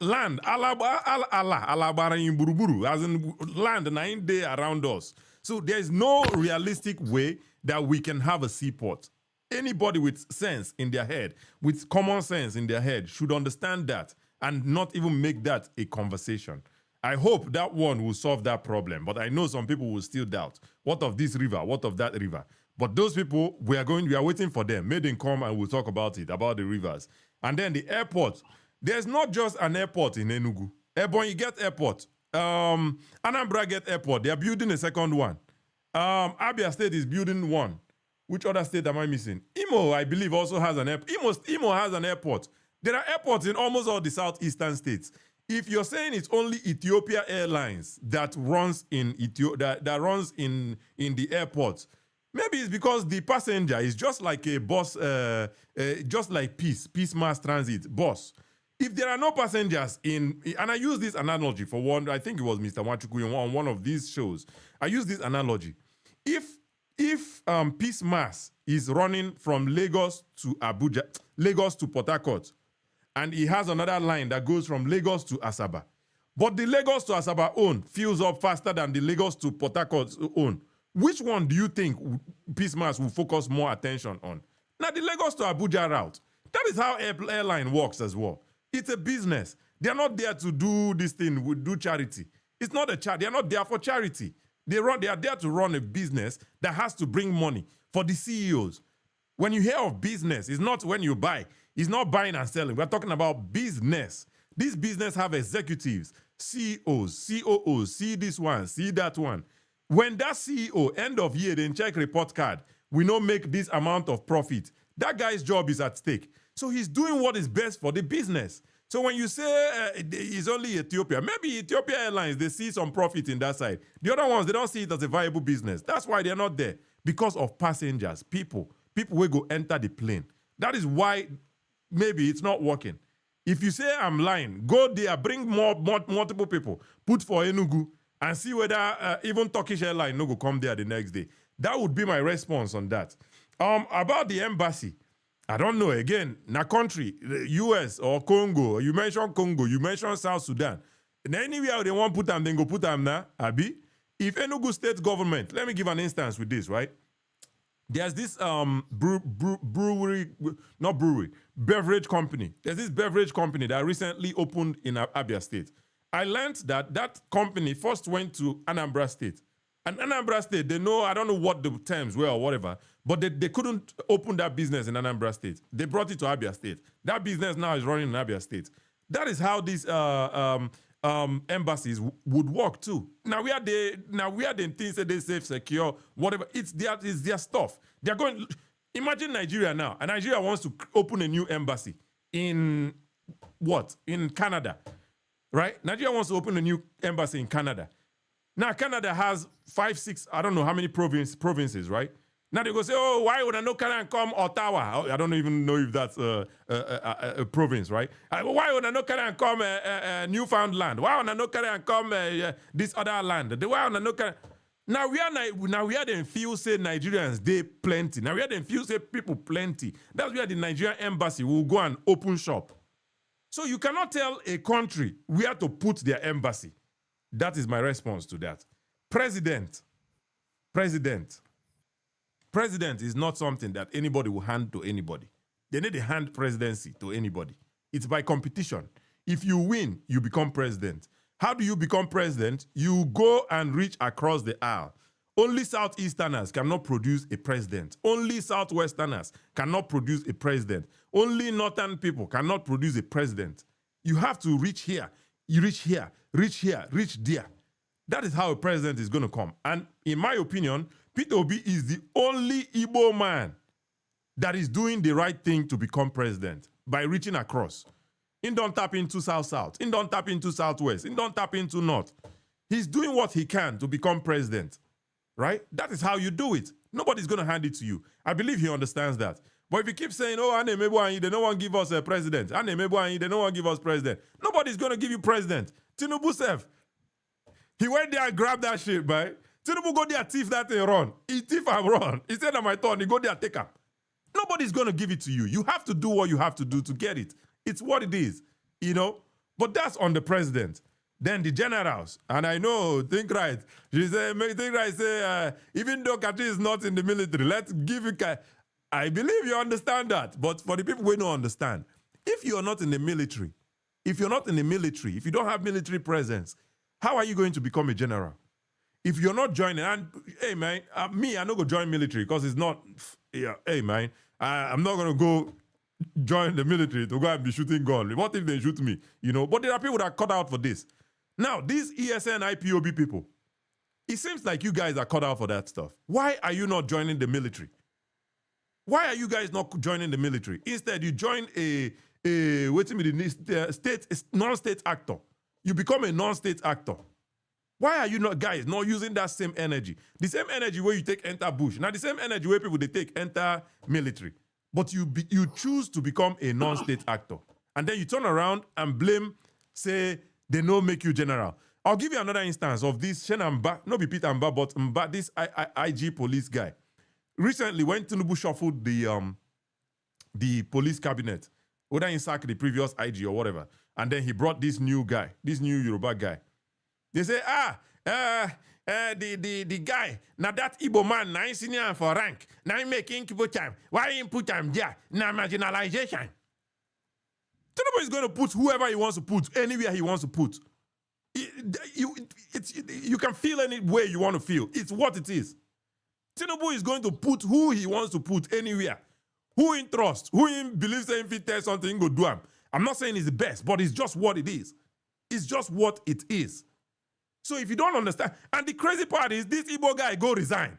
Land, alabara in buruburu, as in land 9 day around us. So there's no realistic way that we can have a seaport. Anybody with sense in their head, with common sense in their head, should understand that and not even make that a conversation. I hope that one will solve that problem, but I know some people will still doubt. What of this river? What of that river? But those people, we are waiting for them. May them come and we'll talk about it, about the rivers. And then the airport. There's not just an airport in Enugu. Ebonyi get airport. Anambra get airport. They are building a second one. Abia State is building one. Which other state am I missing? Imo, I believe, also has an airport. Imo has an airport. There are airports in almost all the southeastern states. If you're saying it's only Ethiopia Airlines that runs in that runs in the airport, maybe it's because the passenger is just like a bus, just like Peace Mass Transit bus. If there are no passengers and I use this analogy for one, I think it was Mr. Wachuku on one of these shows. I use this analogy. If Peace Mass is running from Lagos to Abuja, Lagos to Port Harcourt, and he has another line that goes from Lagos to Asaba, but the Lagos to Asaba own fills up faster than the Lagos to Port Harcourt own, which one do you think Peace Mass will focus more attention on? Now, the Lagos to Abuja route. That is how airline works as well. It's a business. They are not there to do this thing, do charity. It's not a charity. They are not there for charity. They are there to run a business that has to bring money for the CEOs. When you hear of business, it's not when you buy. It's not buying and selling. We're talking about business. This business have executives, CEOs, COOs, see this one, see that one. When that CEO, end of year, then check report card, we don't make this amount of profit. That guy's job is at stake. So he's doing what is best for the business. So when you say it's only Ethiopia, maybe Ethiopia Airlines, they see some profit in that side. The other ones, they don't see it as a viable business. That's why they're not there. Because of passengers, people will go enter the plane. That is why maybe it's not working. If you say I'm lying, go there, bring multiple people, put for Enugu, and see whether even Turkish Airlines no go come there the next day. That would be my response on that. About the embassy, I don't know. Again, na country, the US or Congo. You mentioned Congo. You mentioned South Sudan. And anywhere they want to put them, then go put them now. Abi, if Enugu state government, let me give an instance with this, right? There's this beverage company. There's this beverage company that recently opened in Abia State. I learned that company first went to Anambra State. And Anambra State, they know, I don't know what the terms were or whatever, but they couldn't open that business in Anambra State. They brought it to Abia State. That business now is running in Abia State. That is how these embassies would work too. Now we are the things that they safe, secure, whatever. It's their stuff. They're going. Imagine Nigeria now, and Nigeria wants to open a new embassy in in Canada, right? Nigeria wants to open a new embassy in Canada. Now, Canada has 5, 6, I don't know how many provinces, right? Now they go say, oh, why would I not Canada come Ottawa? I don't even know if that's a province, right? Why would I not Canada come Newfoundland? Why would I not Canada come this other land? Why would I not Canada? Now we are the few say Nigerians, they plenty. Now we are the few say people plenty. That's where the Nigerian embassy will go and open shop. So you cannot tell a country where to put their embassy. That is my response to that. President is not something that anybody will hand to anybody. They need to hand presidency to anybody. It's by competition. If you win, you become president. How do you become president? You go and reach across the aisle. Only Southeasterners cannot produce a president. Only Southwesterners cannot produce a president. Only northern people cannot produce a president. You have to reach here, you reach here, reach here, reach there. That is how a president is going to come. And in my opinion, Peter Obi is the only Igbo man that is doing the right thing to become president by reaching across. He don't tap into South-South. He don't tap into Southwest. He don't tap into North. He's doing what he can to become president, right? That is how you do it. Nobody's going to hand it to you. I believe he understands that. But if you keep saying, oh, they don't want to give us a president. They don't want to give us president. Nobody's going to give you president. Tinubu self. He went there and grabbed that shit, man. Tinubu go there, thief that thing, run. He thief and run. He said, on my turn, he go there, take up. Nobody's going to give it to you. You have to do what you have to do to get it. It's what it is, you know? But that's on the president. Then the generals, and I know, think right. She said, think right, say, even though Kati is not in the military, let's give it. I believe you understand that. But for the people who don't understand, if you're not in the military, if you don't have military presence, how are you going to become a general? If you're not joining, and hey man, me, I don't go join military because it's not, yeah, hey man, I'm not going to go join the military to go and be shooting gun. What if they shoot me? You know, but there are people that are cut out for this. Now, these ESN IPOB people, it seems like you guys are cut out for that stuff. Why are you not joining the military? Why are you guys not joining the military? Instead, you join a non-state actor. You become a non-state actor. Why are you not, guys, not using that same energy? The same energy where you take enter bush. Now, the same energy where people, they take enter military. But you choose to become a non-state actor. And then you turn around and blame, say, they no make you general. I'll give you another instance of this Shen Mba, not be Peter Mba, but Mba, this IG police guy. Recently, when Tinubu shuffled the police cabinet, whether he sacked the previous IG or whatever, and then he brought this new guy, this new Yoruba guy. They say, the guy, now that Igbo man, now he's senior for rank, now he making put time. Why he put time there? Now marginalization. Tinubu is going to put whoever he wants to put, anywhere he wants to put. You can feel any way you want to feel. It's what it is. Tinubu is going to put who he wants to put anywhere. Who in trust, who in believes that if he tells something, go do him. I'm not saying it's the best, but it's just what it is. It's just what it is. So if you don't understand, and the crazy part is this Igbo guy go resign.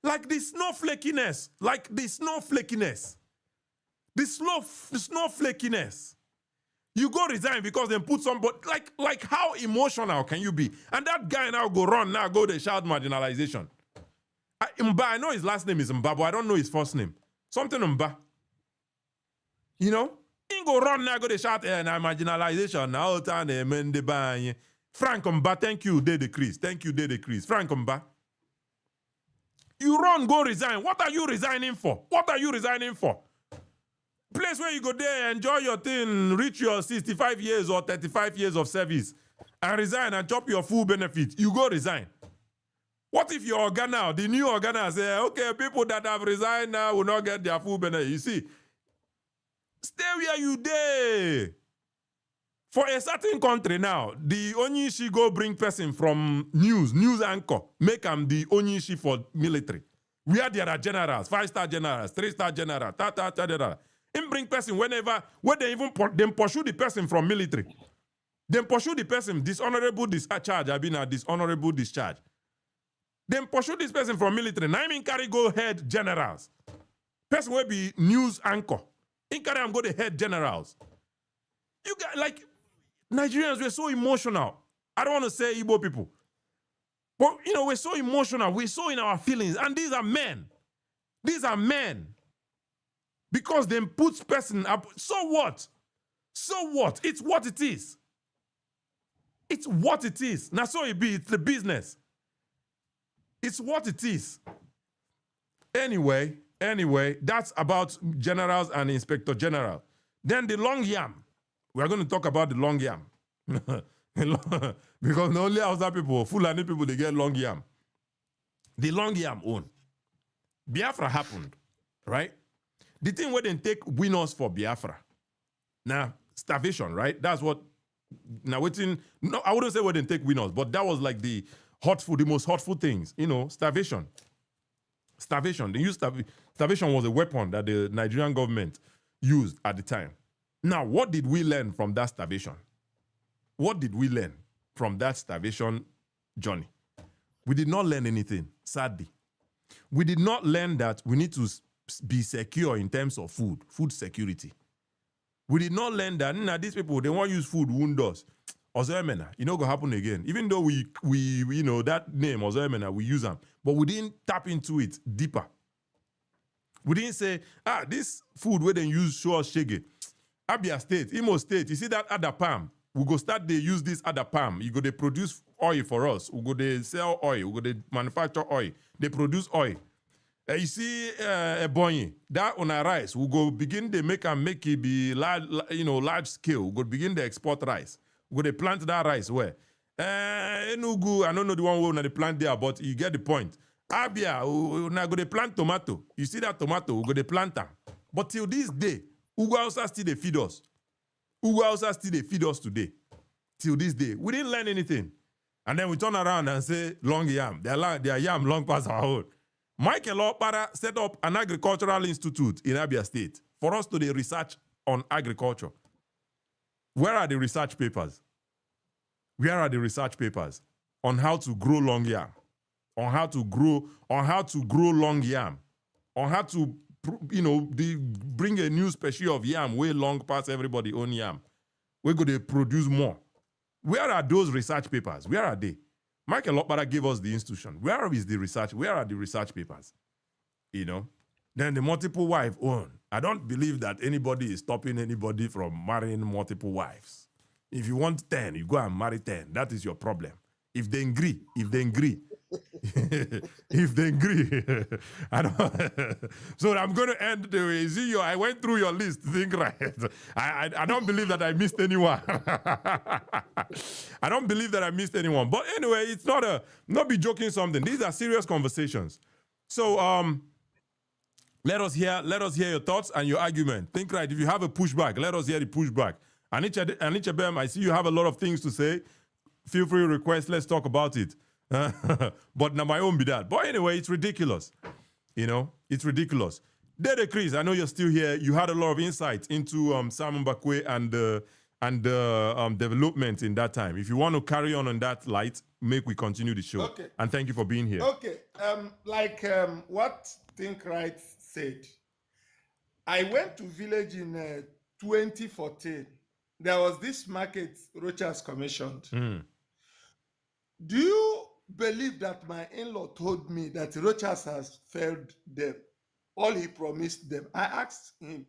Like the snowflakiness, the snowflakiness. You go resign because they put somebody, like how emotional can you be? And that guy now go run, now go they shout marginalization. Mba, I know his last name is Mba, but I don't know his first name. Something Mba. You know? He go run now, go they shout marginalization. Now time they mend the bang. Frank Mba, thank you, they decrease. Thank you, they decrease. Frank Mba. You run, go resign. What are you resigning for? What are you resigning for? Place where you go there, enjoy your thing, reach your 65 years or 35 years of service, and resign and chop your full benefit. You go resign. What if your organ now, the new organ say, okay, people that have resigned now will not get their full benefit? You see, stay where you there. For a certain country now, the Onyishi go bring person from news anchor, make them the Onyishi for military. Where there are generals, 5-star generals, 3-star generals, general. Him bring person when they even them pursue the person from military. Then pursue the person dishonorable discharge. I mean a dishonorable discharge. Then pursue this person from military. Now I mean carry go head generals. Person will be news anchor. In carry go the head generals. You guys like Nigerians were so emotional. I don't want to say Igbo people. But you know, we're so emotional. We're so in our feelings. And these are men. These are men. Because they put person up. So what? So what? It's what it is. It's what it is. Now so it be. It's the business. It's what it is. Anyway, that's about generals and inspector general. Then the long yam. We are going to talk about the long yam. Because only Hausa people, Fulani people, they get long yam. The long yam own. Biafra happened, right? The thing where they take winners for Biafra. Now, starvation, right? That's what, now waiting, no, I wouldn't say where they take winners, but that was like the hurtful, the most hurtful things, you know, starvation. Starvation, they used starvation was a weapon that the Nigerian government used at the time. Now, what did we learn from that starvation? What did we learn from that starvation journey? We did not learn anything, sadly. We did not learn that we need to be secure in terms of food security. We did not learn that these people, they won't use food, wound us. Ozoemena, going to happen again. Even though we that name, Ozoemena, we use them, but we didn't tap into it deeper. We didn't say, this food where they use show us shege. Abia State, Imo State, you see that other palm? We go start they use this other palm. You go they produce oil for us. We go they sell oil. We go they manufacture oil. They produce oil. You see Ebonyi, that on our rice, we go begin they make it be large scale. We go begin to export rice. We go they plant that rice where? Enugu, I don't know the one where they plant there, but you get the point. Abia, we go they plant tomato. You see that tomato, we go they plant them. But till this day, Ugu Hausa still they feed us. Ugu Hausa still they feed us today. Till this day. We didn't learn anything. And then we turn around and say, long yam. Their yam long past our own. Michael Opara set up an agricultural institute in Abia State for us to do research on agriculture. Where are the research papers? Where are the research papers on how to grow long yam? On how to grow long yam? On how to bring a new species of yam way long past everybody own yam. We're going to produce more. Where are those research papers? Where are they? Michael Okpara gave us the institution. Where is the research? Where are the research papers? Then the multiple wife own. I don't believe that anybody is stopping anybody from marrying multiple wives. If you want 10, you go and marry 10. That is your problem. If they agree, if they agree, I don't. So I'm going to end the way. I went through your list. Think right. I don't believe that I missed anyone. I don't believe that I missed anyone. But anyway, it's not be joking something. These are serious conversations. So let us hear your thoughts and your argument. Think right. If you have a pushback, let us hear the pushback. Anichebem, I see you have a lot of things to say. Feel free to request. Let's talk about it. But now my own be that. But anyway, it's ridiculous. It's ridiculous. Dede Chris, I know you're still here. You had a lot of insight into Simon Bakwe and development in that time. If you want to carry on that light, make we continue the show. Okay. And thank you for being here. Okay. What Think Right said. I went to village in 2014. There was this market Rochas commissioned. Do you believe that my in-law told me that Rochas has failed them? All he promised them. I asked him,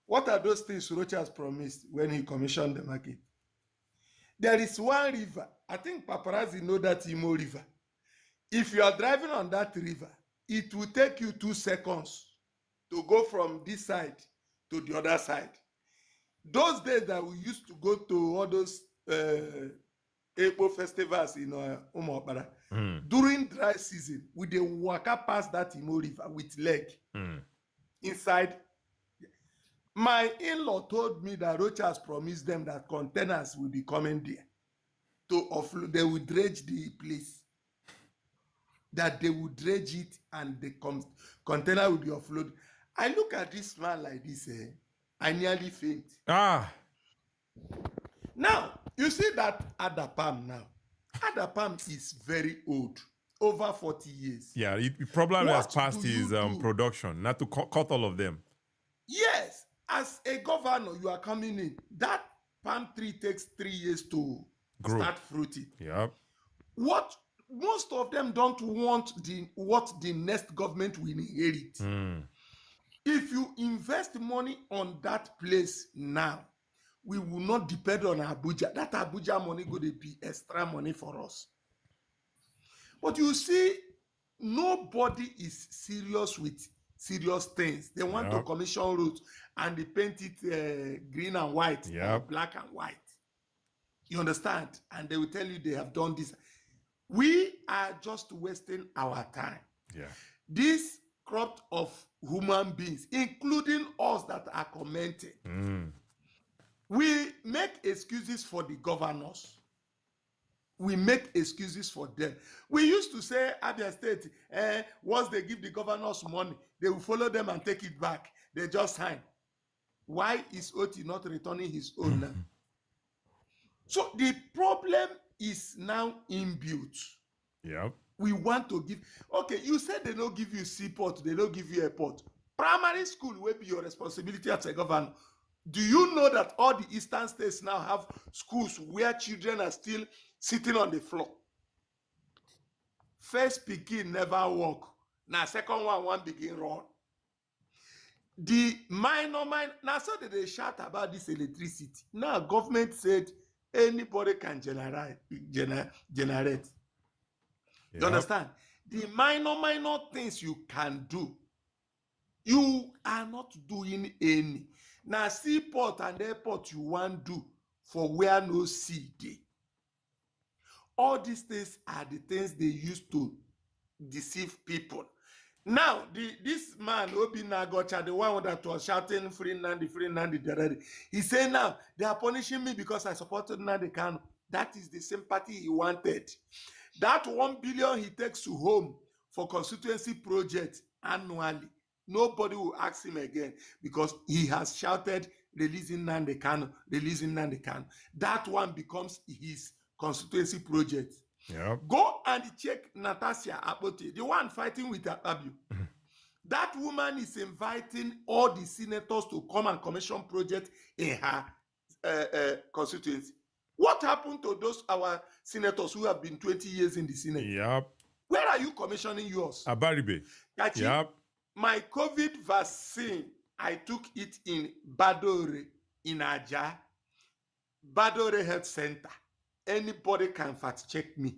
what are those things Rochas promised when he commissioned the market? There is one river. I think paparazzi know that Imo River. If you are driving on that river, it will take you 2 seconds to go from this side to the other side. Those days that we used to go to all those April festivals in Umuopara, during dry season, we dey waka past that Imo River with leg inside. My in-law told me that Rochas promised them that containers will be coming there to offload. They will dredge the place. That they will dredge it and the container will be offloaded. I look at this man like this, I nearly faint. Now, you see that Adapam now. Adapam is very old, over 40 years. Yeah, it probably has passed his production, not to cut all of them. Yes, as a governor, you are coming in. That palm tree takes 3 years to start fruiting. Yeah. What most of them don't want what the next government will inherit. If you invest money on that place now, we will not depend on Abuja. That Abuja money going to be extra money for us. But you see, nobody is serious with serious things. They want to commission roads and they paint it green and white, or black and white. You understand? And they will tell you they have done this. We are just wasting our time. Yeah. This crop of human beings, including us that are commenting, we make excuses for the governors. We make excuses for them. We used to say, Abia State, once they give the governors money, they will follow them and take it back. They just sign. Why is Oti not returning his own now? So the problem is now inbuilt. Yep. We want to give. Okay, you said they don't give you seaport, they don't give you airport. Primary school will be your responsibility as a governor. Do you know that all the eastern states now have schools where children are still sitting on the floor? First pikin never walk. Now second one begin run. The minor, now so that they shout about this electricity. Now government said anybody can generate. Yep. You understand? The minor things you can do, you are not doing any. Now seaport and airport you want do for where no sea dey. All these things are the things they use to deceive people. Now, this man, Obi Nagocha, the one that was shouting, free Nandi, he said, now, they are punishing me because I supported Nandi Kanu. That is the sympathy he wanted. That 1 billion he takes to home for constituency project annually, nobody will ask him again because he has shouted, releasing Nandi Kanu, releasing Nandi Kanu. That one becomes his constituency project. Yep. Go and check Natasha Apote, the one fighting with Akpabio. That woman is inviting all the senators to come and commission projects in her constituency. What happened to those our senators who have been 20 years in the Senate? Yep. Where are you commissioning yours? Abaribe. Kachi, Yep. my COVID vaccine, I took it in Badore, in Aja, Badore Health Center. Anybody can fact check me.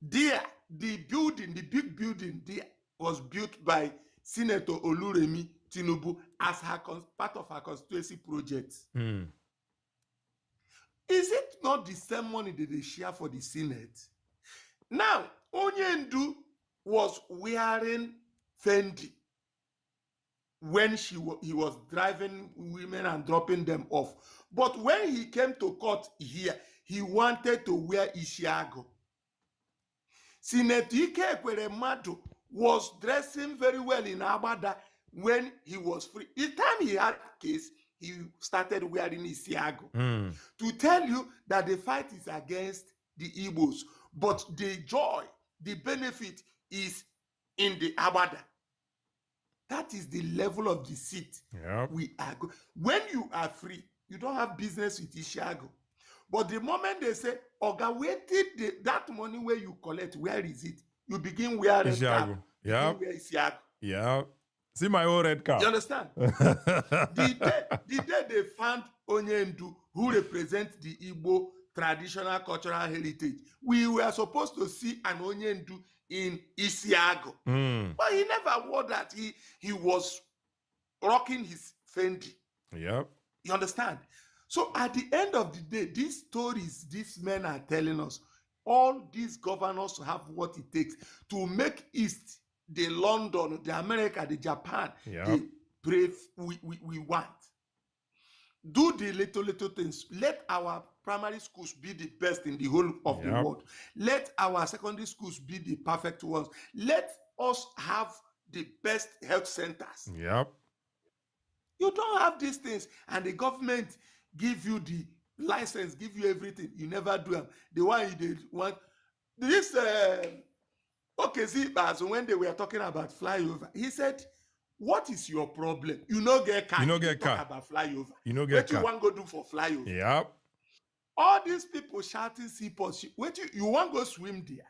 There, the building, the big building there was built by Senator Oluremi Tinubu as part of her constituency project. Is it not the same money that they share for the Senate? Now, Onyendu was wearing Fendi when he was driving women and dropping them off. But when he came to court here, he wanted to wear Ishiago. Senator Ike Ekweremadu was dressing very well in Abada when he was free. The time he had case, he started wearing Isiago. To tell you that the fight is against the Igbos, but the joy, the benefit is in the Abada. That is the level of deceit. Yep. We are when you are free, you don't have business with Ishiago. But the moment they say, Oga, where did that money where you collect, where is it? You begin wearing Ishiago. Yeah. Yeah. See my old red cap. You understand? the day they found Onyendu, who represents the Igbo traditional cultural heritage, we were supposed to see an Onyendu in Isiago. But he never wore that. He was rocking his Fendi. Yep. You understand? So at the end of the day, these stories these men are telling us, all these governors have what it takes to make East the London, the America, the Japan, the brave we want. Do the little things. Let our primary schools be the best in the whole of the world. Let our secondary schools be the perfect ones. Let us have the best health centers. Yep. You don't have these things, and the government give you the license, give you everything. You never do them. The one you did want this. Okay, see, as when they were talking about flyover, he said, "What is your problem? You no get car. You no get car about flyover. You no get car. What you want go do for flyover? Yep. All these people shouting seaport. What you want go swim there?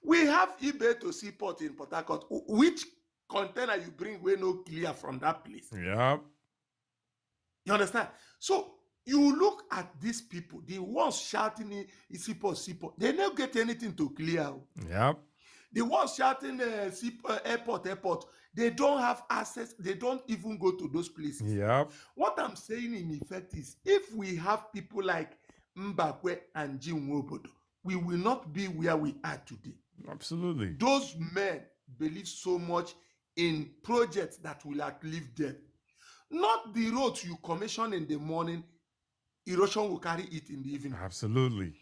We have eBay to seaport in Port Harcourt. Which container you bring we no clear from that place? Yep. You understand? So you look at these people, the ones shouting in seaport, they don't get anything to clear. Yep. The ones shouting airport, they don't have access. They don't even go to those places. Yep. What I'm saying in effect is, if we have people like Mbakwe and Jim Wobodo, we will not be where we are today. Absolutely. Those men believe so much in projects that will outlive them. Not the roads you commission in the morning, erosion will carry it in the evening. Absolutely.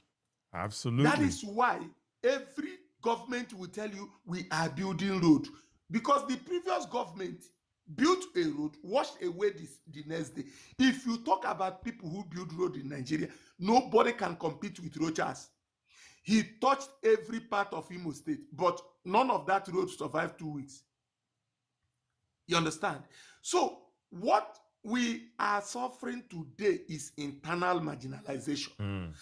Absolutely. That is why every government will tell you we are building road, because the previous government built a road, washed away the next day. If you talk about people who build road in Nigeria, nobody can compete with Rochas. He touched every part of Imo State, but none of that road survived 2 weeks. You understand? So what we are suffering today is internal marginalization.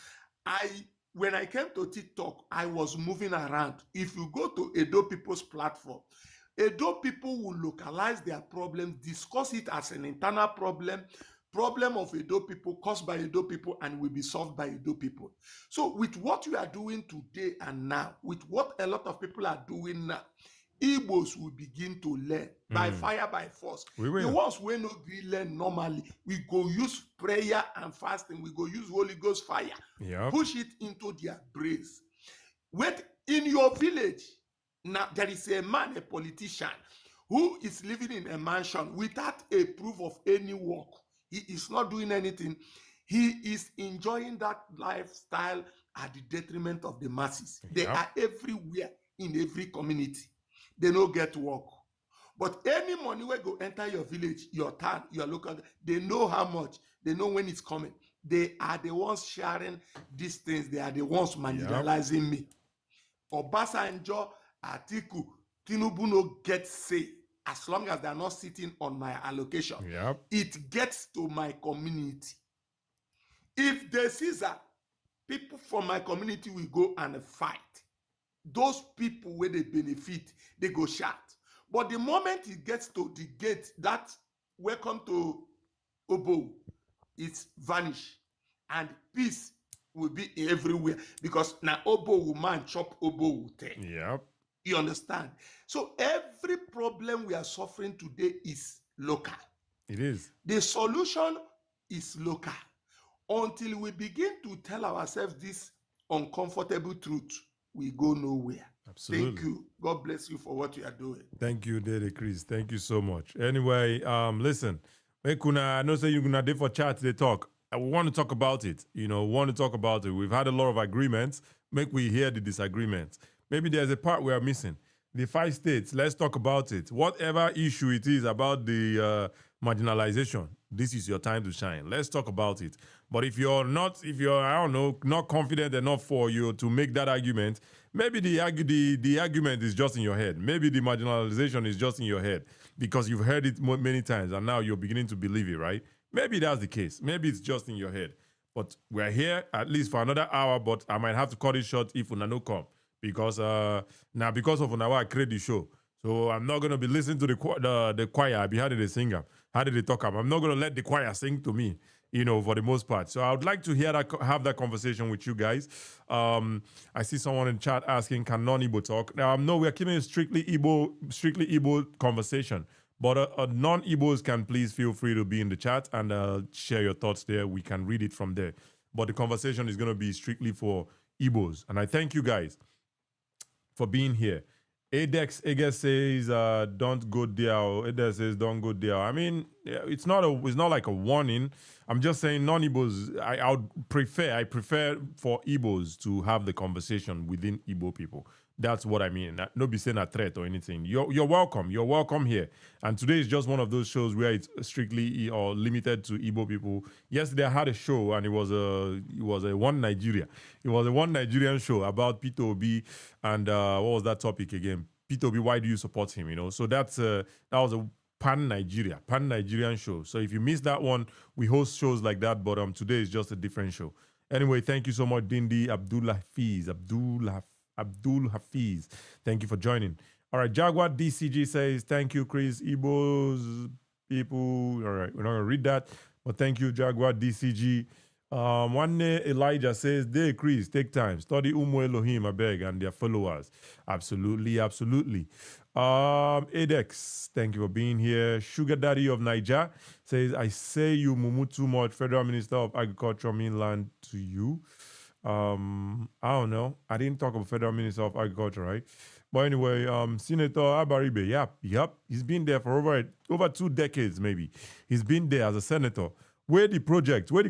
When I came to TikTok, I was moving around. If you go to Edo people's platform, Edo people will localize their problem, discuss it as an internal problem of Edo people caused by Edo people, and will be solved by Edo people. So with what we are doing today and now, with what a lot of people are doing now, Igbos will begin to learn by fire, by force. The ones we no gree learn normally, we go use prayer and fasting, we go use Holy Ghost fire, push it into their brains. Wait, in your village, now there is a man, a politician, who is living in a mansion without a proof of any work. He is not doing anything. He is enjoying that lifestyle at the detriment of the masses. They are everywhere in every community. They don't get work. But any money will go enter your village, your town, your local, they know how much, they know when it's coming. They are the ones sharing these things. They are the ones marginalizing me. Obasanjo, Atiku, Tinubu no get say as long as they are not sitting on my allocation. It gets to my community. If they see that, people from my community will go and fight. Those people where they benefit, they go shout. But the moment it gets to the gate, that welcome to Obo, it's vanish. And peace will be everywhere. Because now Obo will man chop Obo will take. You understand? So every problem we are suffering today is local. It is. The solution is local. Until we begin to tell ourselves this uncomfortable truth, we go nowhere. Absolutely. Thank you. God bless you for what you are doing. Thank you, Daddy Chris. Thank you so much. Anyway, listen, I know say you're gonna do for chat they talk. We want to talk about it. Want to talk about it. We've had a lot of agreements. Make we hear the disagreements. Maybe there's a part we are missing. The 5 states, let's talk about it. Whatever issue it is about the marginalization, this is your time to shine. Let's talk about it. But if you're, I don't know, not confident enough for you to make that argument, maybe the argument is just in your head. Maybe the marginalization is just in your head because you've heard it many times and now you're beginning to believe it, right? Maybe that's the case. Maybe it's just in your head. But we're here at least for another hour, but I might have to cut it short if Unano come. Because because of Unawa, I create the show. So I'm not going to be listening to the choir. I'll be having the singer. How did they talk about? I'm not going to let the choir sing to me, for the most part. So I would like to have that conversation with you guys. I see someone in chat asking, can non-Igbo talk? Now, no, we're keeping a strictly Igbo conversation. But non-Igbos can please feel free to be in the chat and share your thoughts there. We can read it from there. But the conversation is going to be strictly for Igbos. And I thank you guys for being here. Adex says, don't go there. Or Adex says, don't go there. I mean, it's not like a warning. I'm just saying non-Igbos, I prefer for Igbos to have the conversation within Igbo people. That's what I mean. No be saying a threat or anything. You're welcome. You're welcome here. And today is just one of those shows where it's strictly or limited to Igbo people. Yesterday I had a show and it was a One Nigeria. It was a One Nigerian show about Peter Obi and what was that topic again? Peter Obi, why do you support him? So that was a pan-Nigerian show. So if you missed that one, we host shows like that, but today is just a different show. Anyway, thank you so much, Dindi Abdul Hafiz. Thank you for joining. All right, Jaguar DCG says, thank you, Chris. Igbos, people. All right, we're not going to read that, but thank you, Jaguar DCG. One day, Elijah says, "Dear Chris, take time. Study Umu Elohim, Abeg, and their followers." Absolutely, absolutely. Adex, thank you for being here. Sugar Daddy of Niger says, "I say you mumu too much. Federal Minister of Agriculture mean land to you." I don't know. I didn't talk about Federal Minister of Agriculture, right? But anyway, Senator Abaribe, yep. He's been there for over 2 decades, maybe. He's been there as a senator. Where the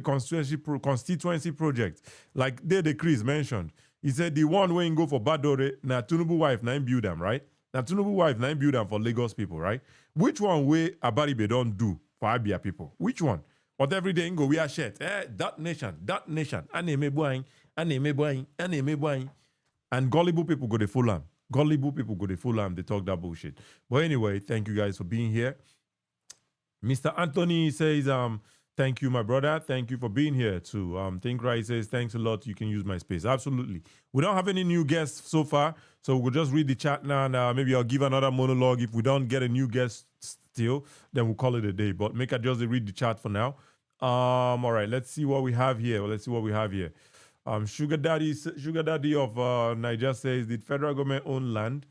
constituency project, like the Chris mentioned, he said the one where you go for Badore, na Tunubu wife, na him build them, right? Now, Tinubu wife, nine build them for Lagos people, right? Which one way Abaribe don't do for Abia people? Which one? But every day, go we are shirt. That nation, aneme boing, aneme boing, aneme boing. And gullible people go to Fulham. Gullible people go to Fulham. They talk that bullshit. But anyway, thank you guys for being here. Mr. Anthony says, thank you, my brother. Thank you for being here too. Think Right says, thanks a lot. You can use my space. Absolutely. We don't have any new guests so far, so we'll just read the chat now, and maybe I'll give another monologue. If we don't get a new guest still, then we'll call it a day. But make I just read the chat for now. All right, let's see what we have here. Sugar Daddy of Niger says, did federal government own land?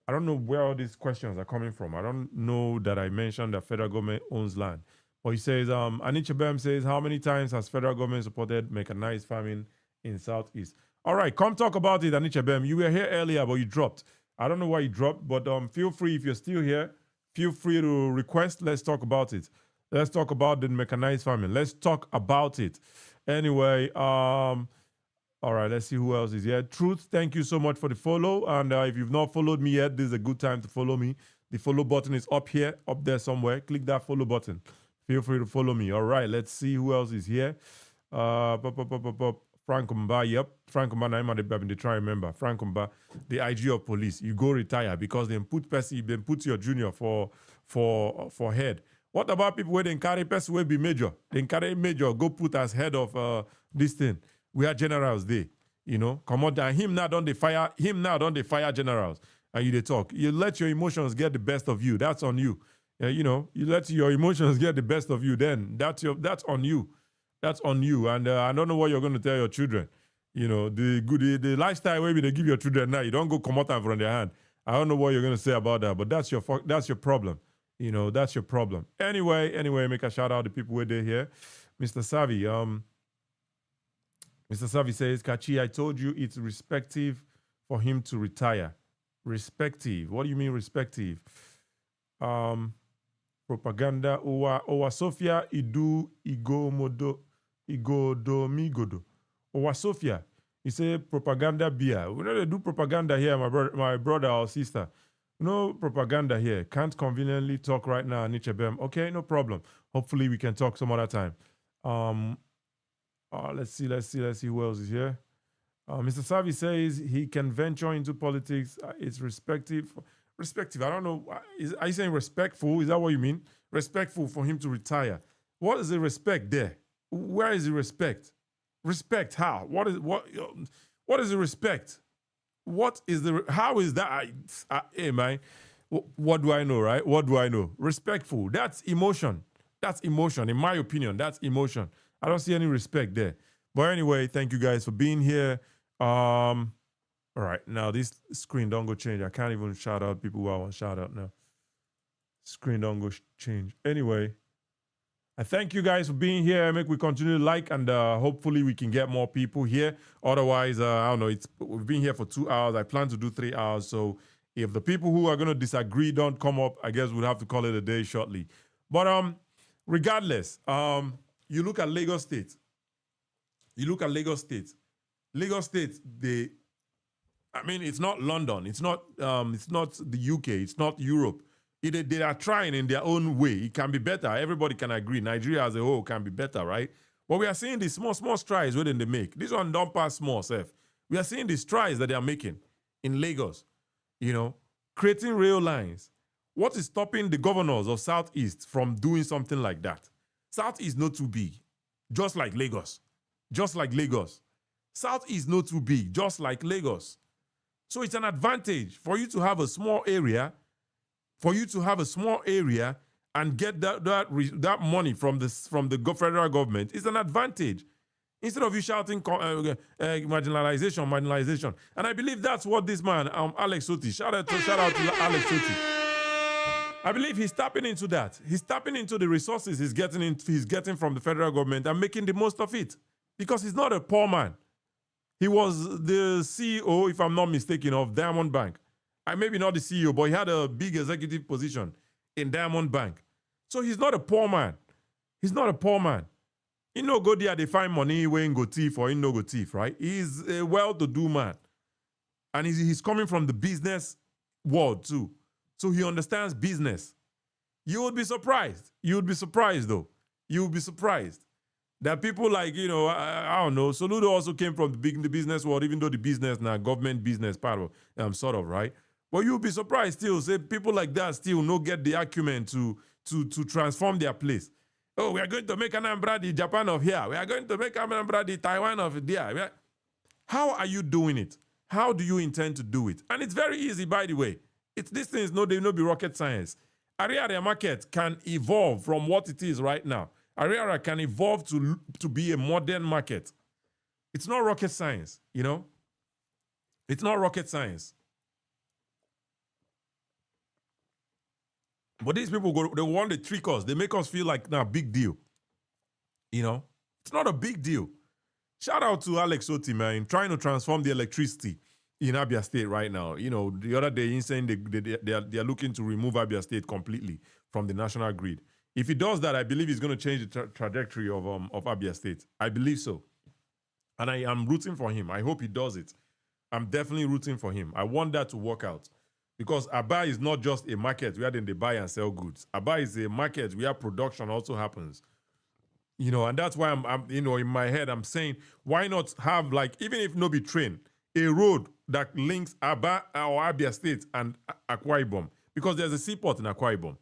I don't know where all these questions are coming from. I don't know that I mentioned that federal government owns land. But he says, Anichebem says, how many times has federal government supported mechanized farming in Southeast? All right, come talk about it, Anichebem. You were here earlier, but you dropped. I don't know why you dropped, but feel free, if you're still here, feel free to request. Let's talk about it. Let's talk about the mechanized farming. Let's talk about it. Anyway, all right, let's see who else is here. Truth, thank you so much for the follow. And if you've not followed me yet, this is a good time to follow me. The follow button is up here, up there somewhere. Click that follow button. Feel free to follow me. All right, let's see who else is here. Frank Mba, yep. Frank Mba, I've been trying to remember. Frank Mba, the IG of police. You go retire because they put your junior for head. What about people where they carry person will be major? They carry major, go put as head of this thing. We are generals there, you know. Come on down. Him now don't they fire generals. And you they talk. You let your emotions get the best of you. That's on you. You know, you let your emotions get the best of you, then that's on you. That's on you. And I don't know what you're going to tell your children. You know, the lifestyle maybe they give your children now, you don't go come out from their hand. I don't know what you're going to say about that, but that's your problem. You know, that's your problem. Anyway, make a shout out to people who are there here. Mr. Savvy, Mr. Savvy says, Kachi, I told you it's respective for him to retire. Respective. What do you mean respective? Propaganda. Owa Sophia idu igodomigodo. Owa Sophia. He said propaganda beer. We don't do propaganda here, my brother or sister. No propaganda here. Can't conveniently talk right now, Nichebem. Okay, no problem. Hopefully we can talk some other time. Let's see who else is here. Mr. Savi says he can venture into politics. It's respective. I don't know. Are you saying respectful? Is that what you mean? Respectful for him to retire. What is the respect there? Where is the respect? Respect how? What is the respect? How is that? Hey man, what do I know, right? What do I know? Respectful. That's emotion. In my opinion, that's emotion. I don't see any respect there. But anyway, thank you guys for being here. All right, now this screen don't go change. I can't even shout out people who I want to shout out now. Screen don't go change. Anyway, I thank you guys for being here. Make we continue to like, and hopefully we can get more people here. Otherwise, I don't know. We've been here for 2 hours. I plan to do 3 hours. So if the people who are going to disagree don't come up, I guess we'll have to call it a day shortly. But regardless, you look at Lagos State. Lagos State, it's not London. It's not the UK. It's not Europe. They are trying in their own way. It can be better. Everybody can agree. Nigeria as a whole can be better, right? But we are seeing these small strides within they make. This one don't pass small, self. We are seeing the strides that they are making in Lagos, you know, creating rail lines. What is stopping the governors of Southeast from doing something like that? Southeast not too big, just like Lagos. Southeast not too big, just like Lagos. So it's an advantage for you to have a small area, and get that money from the federal government. It's an advantage. Instead of you shouting marginalization. And I believe that's what this man, Alex Soti, shout out to Alex Soti. I believe he's tapping into that. He's tapping into the resources he's getting from the federal government and making the most of it. Because he's not a poor man. He was the CEO, if I'm not mistaken, of Diamond Bank. Maybe not the CEO, but he had a big executive position in Diamond Bank. So he's not a poor man. He no go there, they find money, when go thief or he no go thief, right? He's a well-to-do man. And he's coming from the business world too. So he understands business. You would be surprised. You would be surprised, though. You would be surprised that people like, I don't know, Soludo also came from the business world, even though the business now, government business part of, sort of, right? But you'll be surprised still, say people like that still no get the acumen to transform their place. Oh, we are going to make Anambra the Japan of here. We are going to make Anambra the Taiwan of there. How are you doing it? How do you intend to do it? And it's very easy, by the way. These things, they no be rocket science. Ariaria market can evolve from what it is right now. Ariaria can evolve to be a modern market. It's not rocket science, It's not rocket science. But these people, they want to trick us. They make us feel like, big deal. It's not a big deal. Shout out to Alex Oti, man, trying to transform the electricity in Abia State right now. The other day, he's saying they are looking to remove Abia State completely from the national grid. If he does that, I believe he's going to change the trajectory of Abia State. I believe so. And I am rooting for him. I hope he does it. I'm definitely rooting for him. I want that to work out. Because Aba is not just a market where they buy and sell goods. Aba is a market where production also happens. And that's why I'm in my head, I'm saying, why not have, like, even if no be train, a road that links Aba or Abia State and Akwa Ibom, because there's a seaport in Akwa Ibom.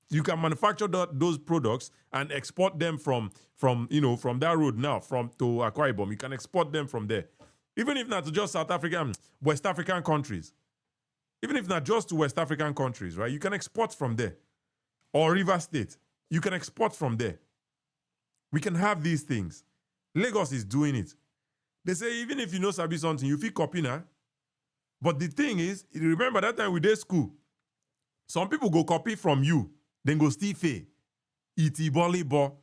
You can manufacture those products and export them from that road now to Akwa Ibom. You can export them from there. Even if not to just South African, West African countries. Even if not just to West African countries, right? You can export from there. Or River State. You can export from there. We can have these things. Lagos is doing it. They say even if you know sabi something, you feel copy now. But the thing is, remember that time we did school. Some people go copy from you, then go steal fee. Iti boli bo.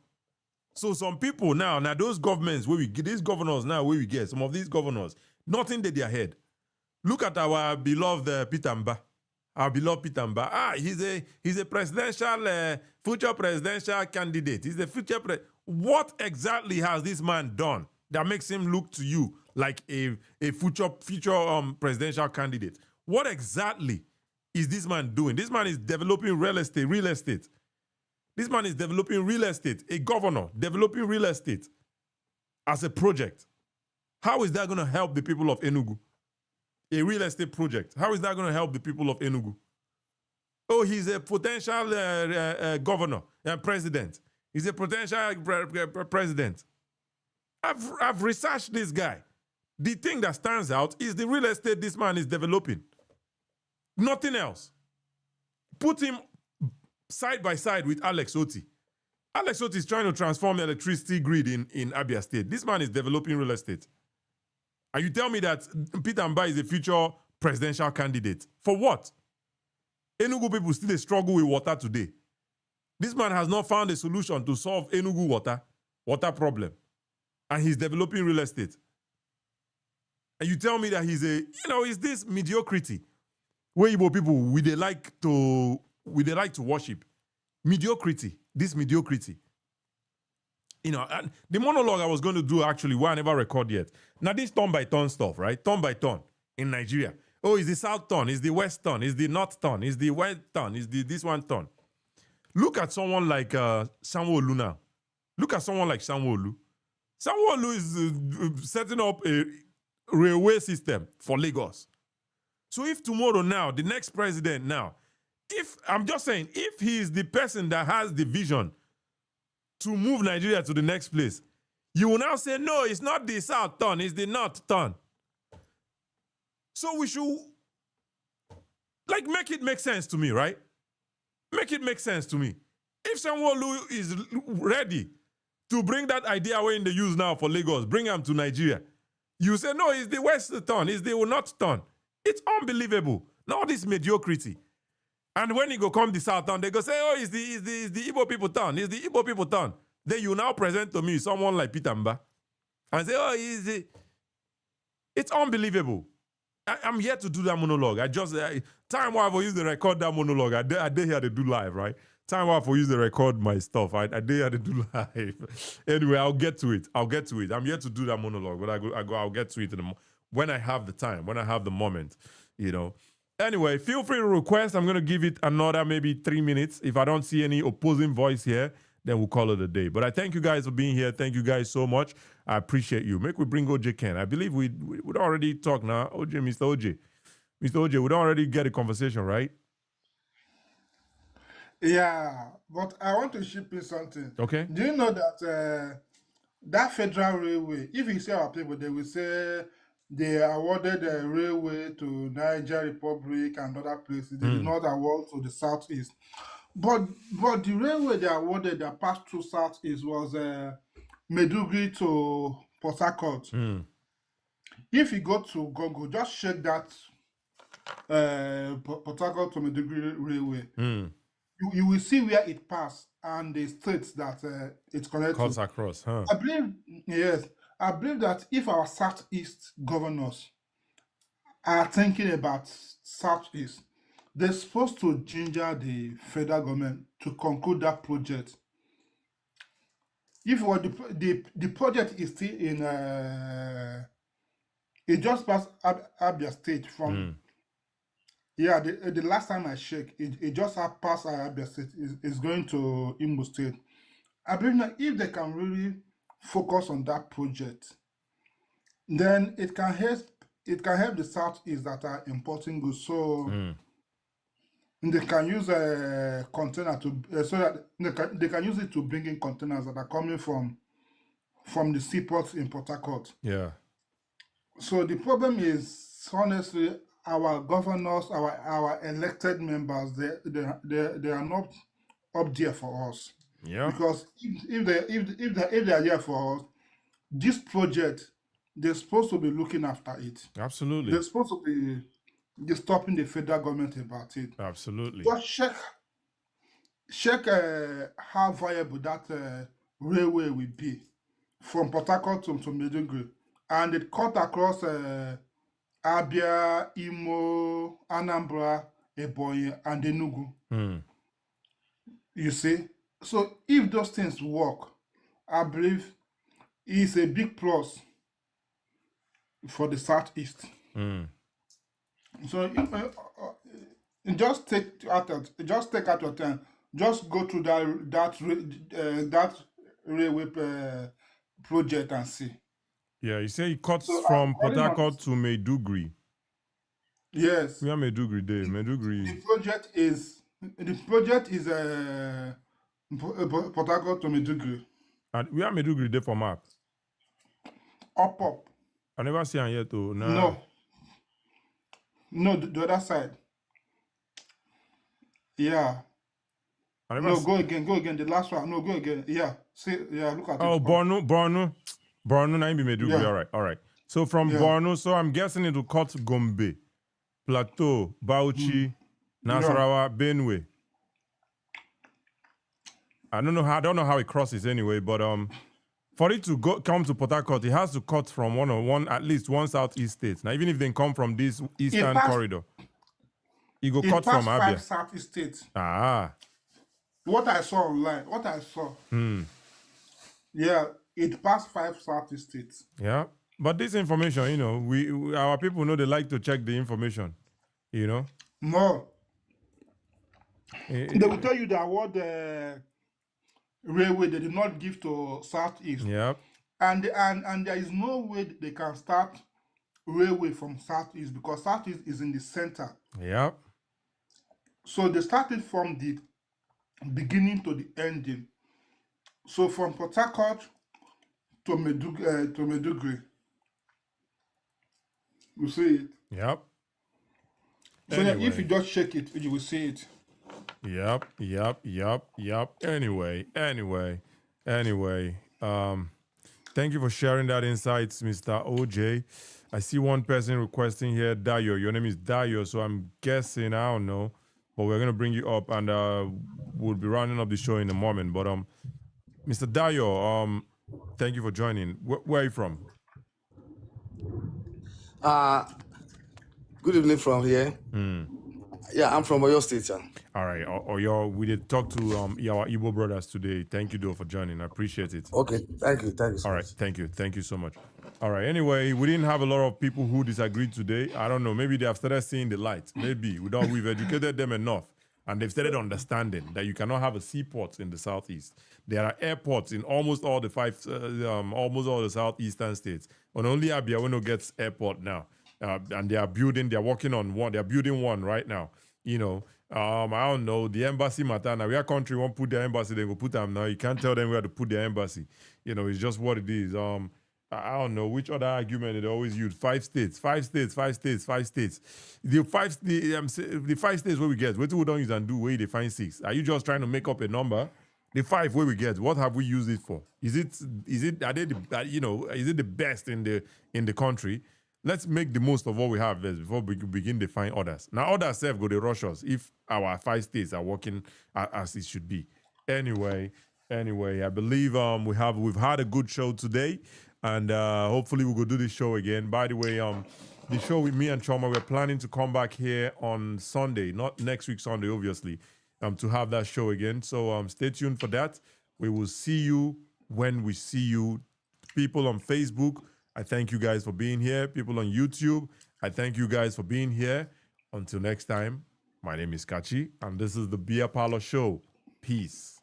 So some people now those governments where we get these governors now where we get some of these governors, nothing did their head. Look at our beloved Peter Mba. Our beloved Peter Mba. He's a presidential future presidential candidate. He's the future What exactly has this man done that makes him look to you like a future presidential candidate? What exactly is this man doing? This man is developing real estate. This man is developing real estate, a governor developing real estate as a project. How is that going to help the people of Enugu? A real estate project. How is that going to help the people of Enugu? Oh, he's a potential governor and president. He's a potential president. I've researched this guy. The thing that stands out is the real estate this man is developing. Nothing else. Put him side by side with Alex Oti. Alex Oti is trying to transform the electricity grid in Abia State. This man is developing real estate. And you tell me that Peter Mba is a future presidential candidate. For what? Enugu people still struggle with water today. This man has not found a solution to solve Enugu water problem. And he's developing real estate. And you tell me that he's is this mediocrity where Igbo people, we they like to worship. Mediocrity. This mediocrity. And the monologue I was going to do actually, where I never record yet. Now this turn by turn stuff, right? Turn by turn in Nigeria. Oh, is the South turn? Is the West turn? Is the North turn? Is the West turn? Is this one turn? Look at someone like Sanwo-Olu now. Look at someone like Sanwo-Olu. Sanwo-Olu is setting up a railway system for Lagos. So if tomorrow now, the next president now, if he is the person that has the vision to move Nigeria to the next place, you will now say, no, it's not the South turn, it's the North turn. So we should, make it make sense to me, right? Make it make sense to me. If Sanwo-Olu is ready to bring that idea we're in the use now for Lagos, bring them to Nigeria, you say, no, it's the West turn, it's the North turn. It's unbelievable. Now this mediocrity. And when you go come the South turn, they go say, oh, it's the Igbo people turn. It's the Igbo people turn. Then you now present to me someone like Peter Mba and say, oh, it's unbelievable. I'm here to do that monologue. Time while I use the record that monologue. I did here to do live, right? Time while I use the record my stuff. I did here to do live. Anyway, I'll get to it. I'm here to do that monologue, but I'll get to it when I have the time, when I have the moment, Anyway, feel free to request. I'm going to give it another maybe 3 minutes. If I don't see any opposing voice here, then we'll call it a day. But I thank you guys for being here. Thank you guys so much. I appreciate you. Make we bring OJ Ken. I believe we'd already talk now. OJ, Mr. OJ. Mr. OJ, we'd already get a conversation, right? Yeah, but I want to ship in something. Okay. Do you know that that federal railway, if you see our people, they will say they awarded the railway to Niger Republic and other places. They did not award to the southeast. But the railway they awarded that passed through southeast was Maiduguri to Port Harcourt. If you go to Google, just check that Port Harcourt to Maiduguri railway. You will see where it passed and the states that it's connected. Cuts across, huh? I believe that if our southeast governors are thinking about southeast, they're supposed to ginger the federal government to conclude that project. If what the project is still in, it just passed Abia State from. Yeah, the last time I checked, it just passed Abia State. It's going to Imo State. I believe that if they can really focus on that project, then it can help the southeast that are importing goods. So they can use a container to so that they can use it to bring in containers that are coming from the seaports in Port Harcourt. Yeah. So the problem is, honestly, our governors, our elected members, they are not up there for us. Yeah. Because if they are there for us, this project, they're supposed to be looking after it. Absolutely. They're supposed to be stopping the federal government about it. Absolutely. Just check how viable that railway will be from Port Harcourt to Maiduguri, and it cut across Abia, Imo, Anambra, Ebonyi, and Enugu. You see? So if those things work, I believe it's a big plus for the southeast. So just take out your time. Just go to that railway project and see. Yeah, you say it cuts from Port Harcourt to Maiduguri. Yes. We are Maiduguri there. Maiduguri. The project is Port Harcourt to Maiduguri. And we are Maiduguri there for map. Up. I never see it yet though. No, the other side. Yeah. Go again. The last one. No, go again. Yeah. See, yeah, look at it. Oh, Borno, now be Maiduguri. Yeah. All right. So from Borno, so I'm guessing it will cut Gombe, Plateau, Bauchi, Nasarawa, Benue. I don't know how it crosses anyway, but for it to come to Port Harcourt, it has to cut from at least one southeast state. Now, even if they come from this eastern corridor, it go cut from Abia. 5 southeast states. What I saw online, Yeah, it passed 5 southeast states. Yeah, but this information, we our people know they like to check the information, No. They will tell you that what the railway they did not give to southeast. Yeah. And there is no way they can start railway from southeast because southeast is in the center. Yeah. So they started from the beginning to the ending. So from Port Harcourt to Maiduguri. You see it? Yep. So anyway. If you just check it, you will see it. Yep. Anyway. Thank you for sharing that insights, Mr. OJ. I see one person requesting here, Dayo. Your name is Dayo, so I'm guessing, I don't know, but we're gonna bring you up and we'll be rounding up the show in a moment. But Mr. Dayo, thank you for joining. Where are you from? Good evening from here. Yeah, I'm from Oyo State, sir. All right. Oyo, we did talk to our Igbo brothers today. Thank you, though, for joining. I appreciate it. Okay, thank you so All much. right. Thank you so much. All right. Anyway, we didn't have a lot of people who disagreed today. I don't know. Maybe they have started seeing the light. Maybe we've educated them enough, and they've started understanding that you cannot have a seaport in the southeast. There are airports in almost all the southeastern states. And only Abia no gets airport now, and they're working on one. They're building one right now. You know, I don't know, the embassy matter. Now, where country won't put their embassy, they go put them now. You can't tell them where to put their embassy. You know, it's just what it is. I don't know which other argument they always use. 5 states. The 5 states where we get, what we don't use and do where they find 6. Are you just trying to make up a number? The 5 where we get, what have we used it for? Is it is it the best in the country? Let's make the most of what we have first before we begin to find others. Now, others self go to rush us if our 5 states are working as it should be. Anyway, I believe we've had a good show today, and hopefully we will do this show again. By the way, the show with me and Choma, we're planning to come back here on Sunday, not next week Sunday, obviously, to have that show again. So stay tuned for that. We will see you when we see you. People on Facebook, I thank you guys for being here. People on YouTube, I thank you guys for being here. Until next time, my name is Kachi, and this is the Beer Parlor Show. Peace.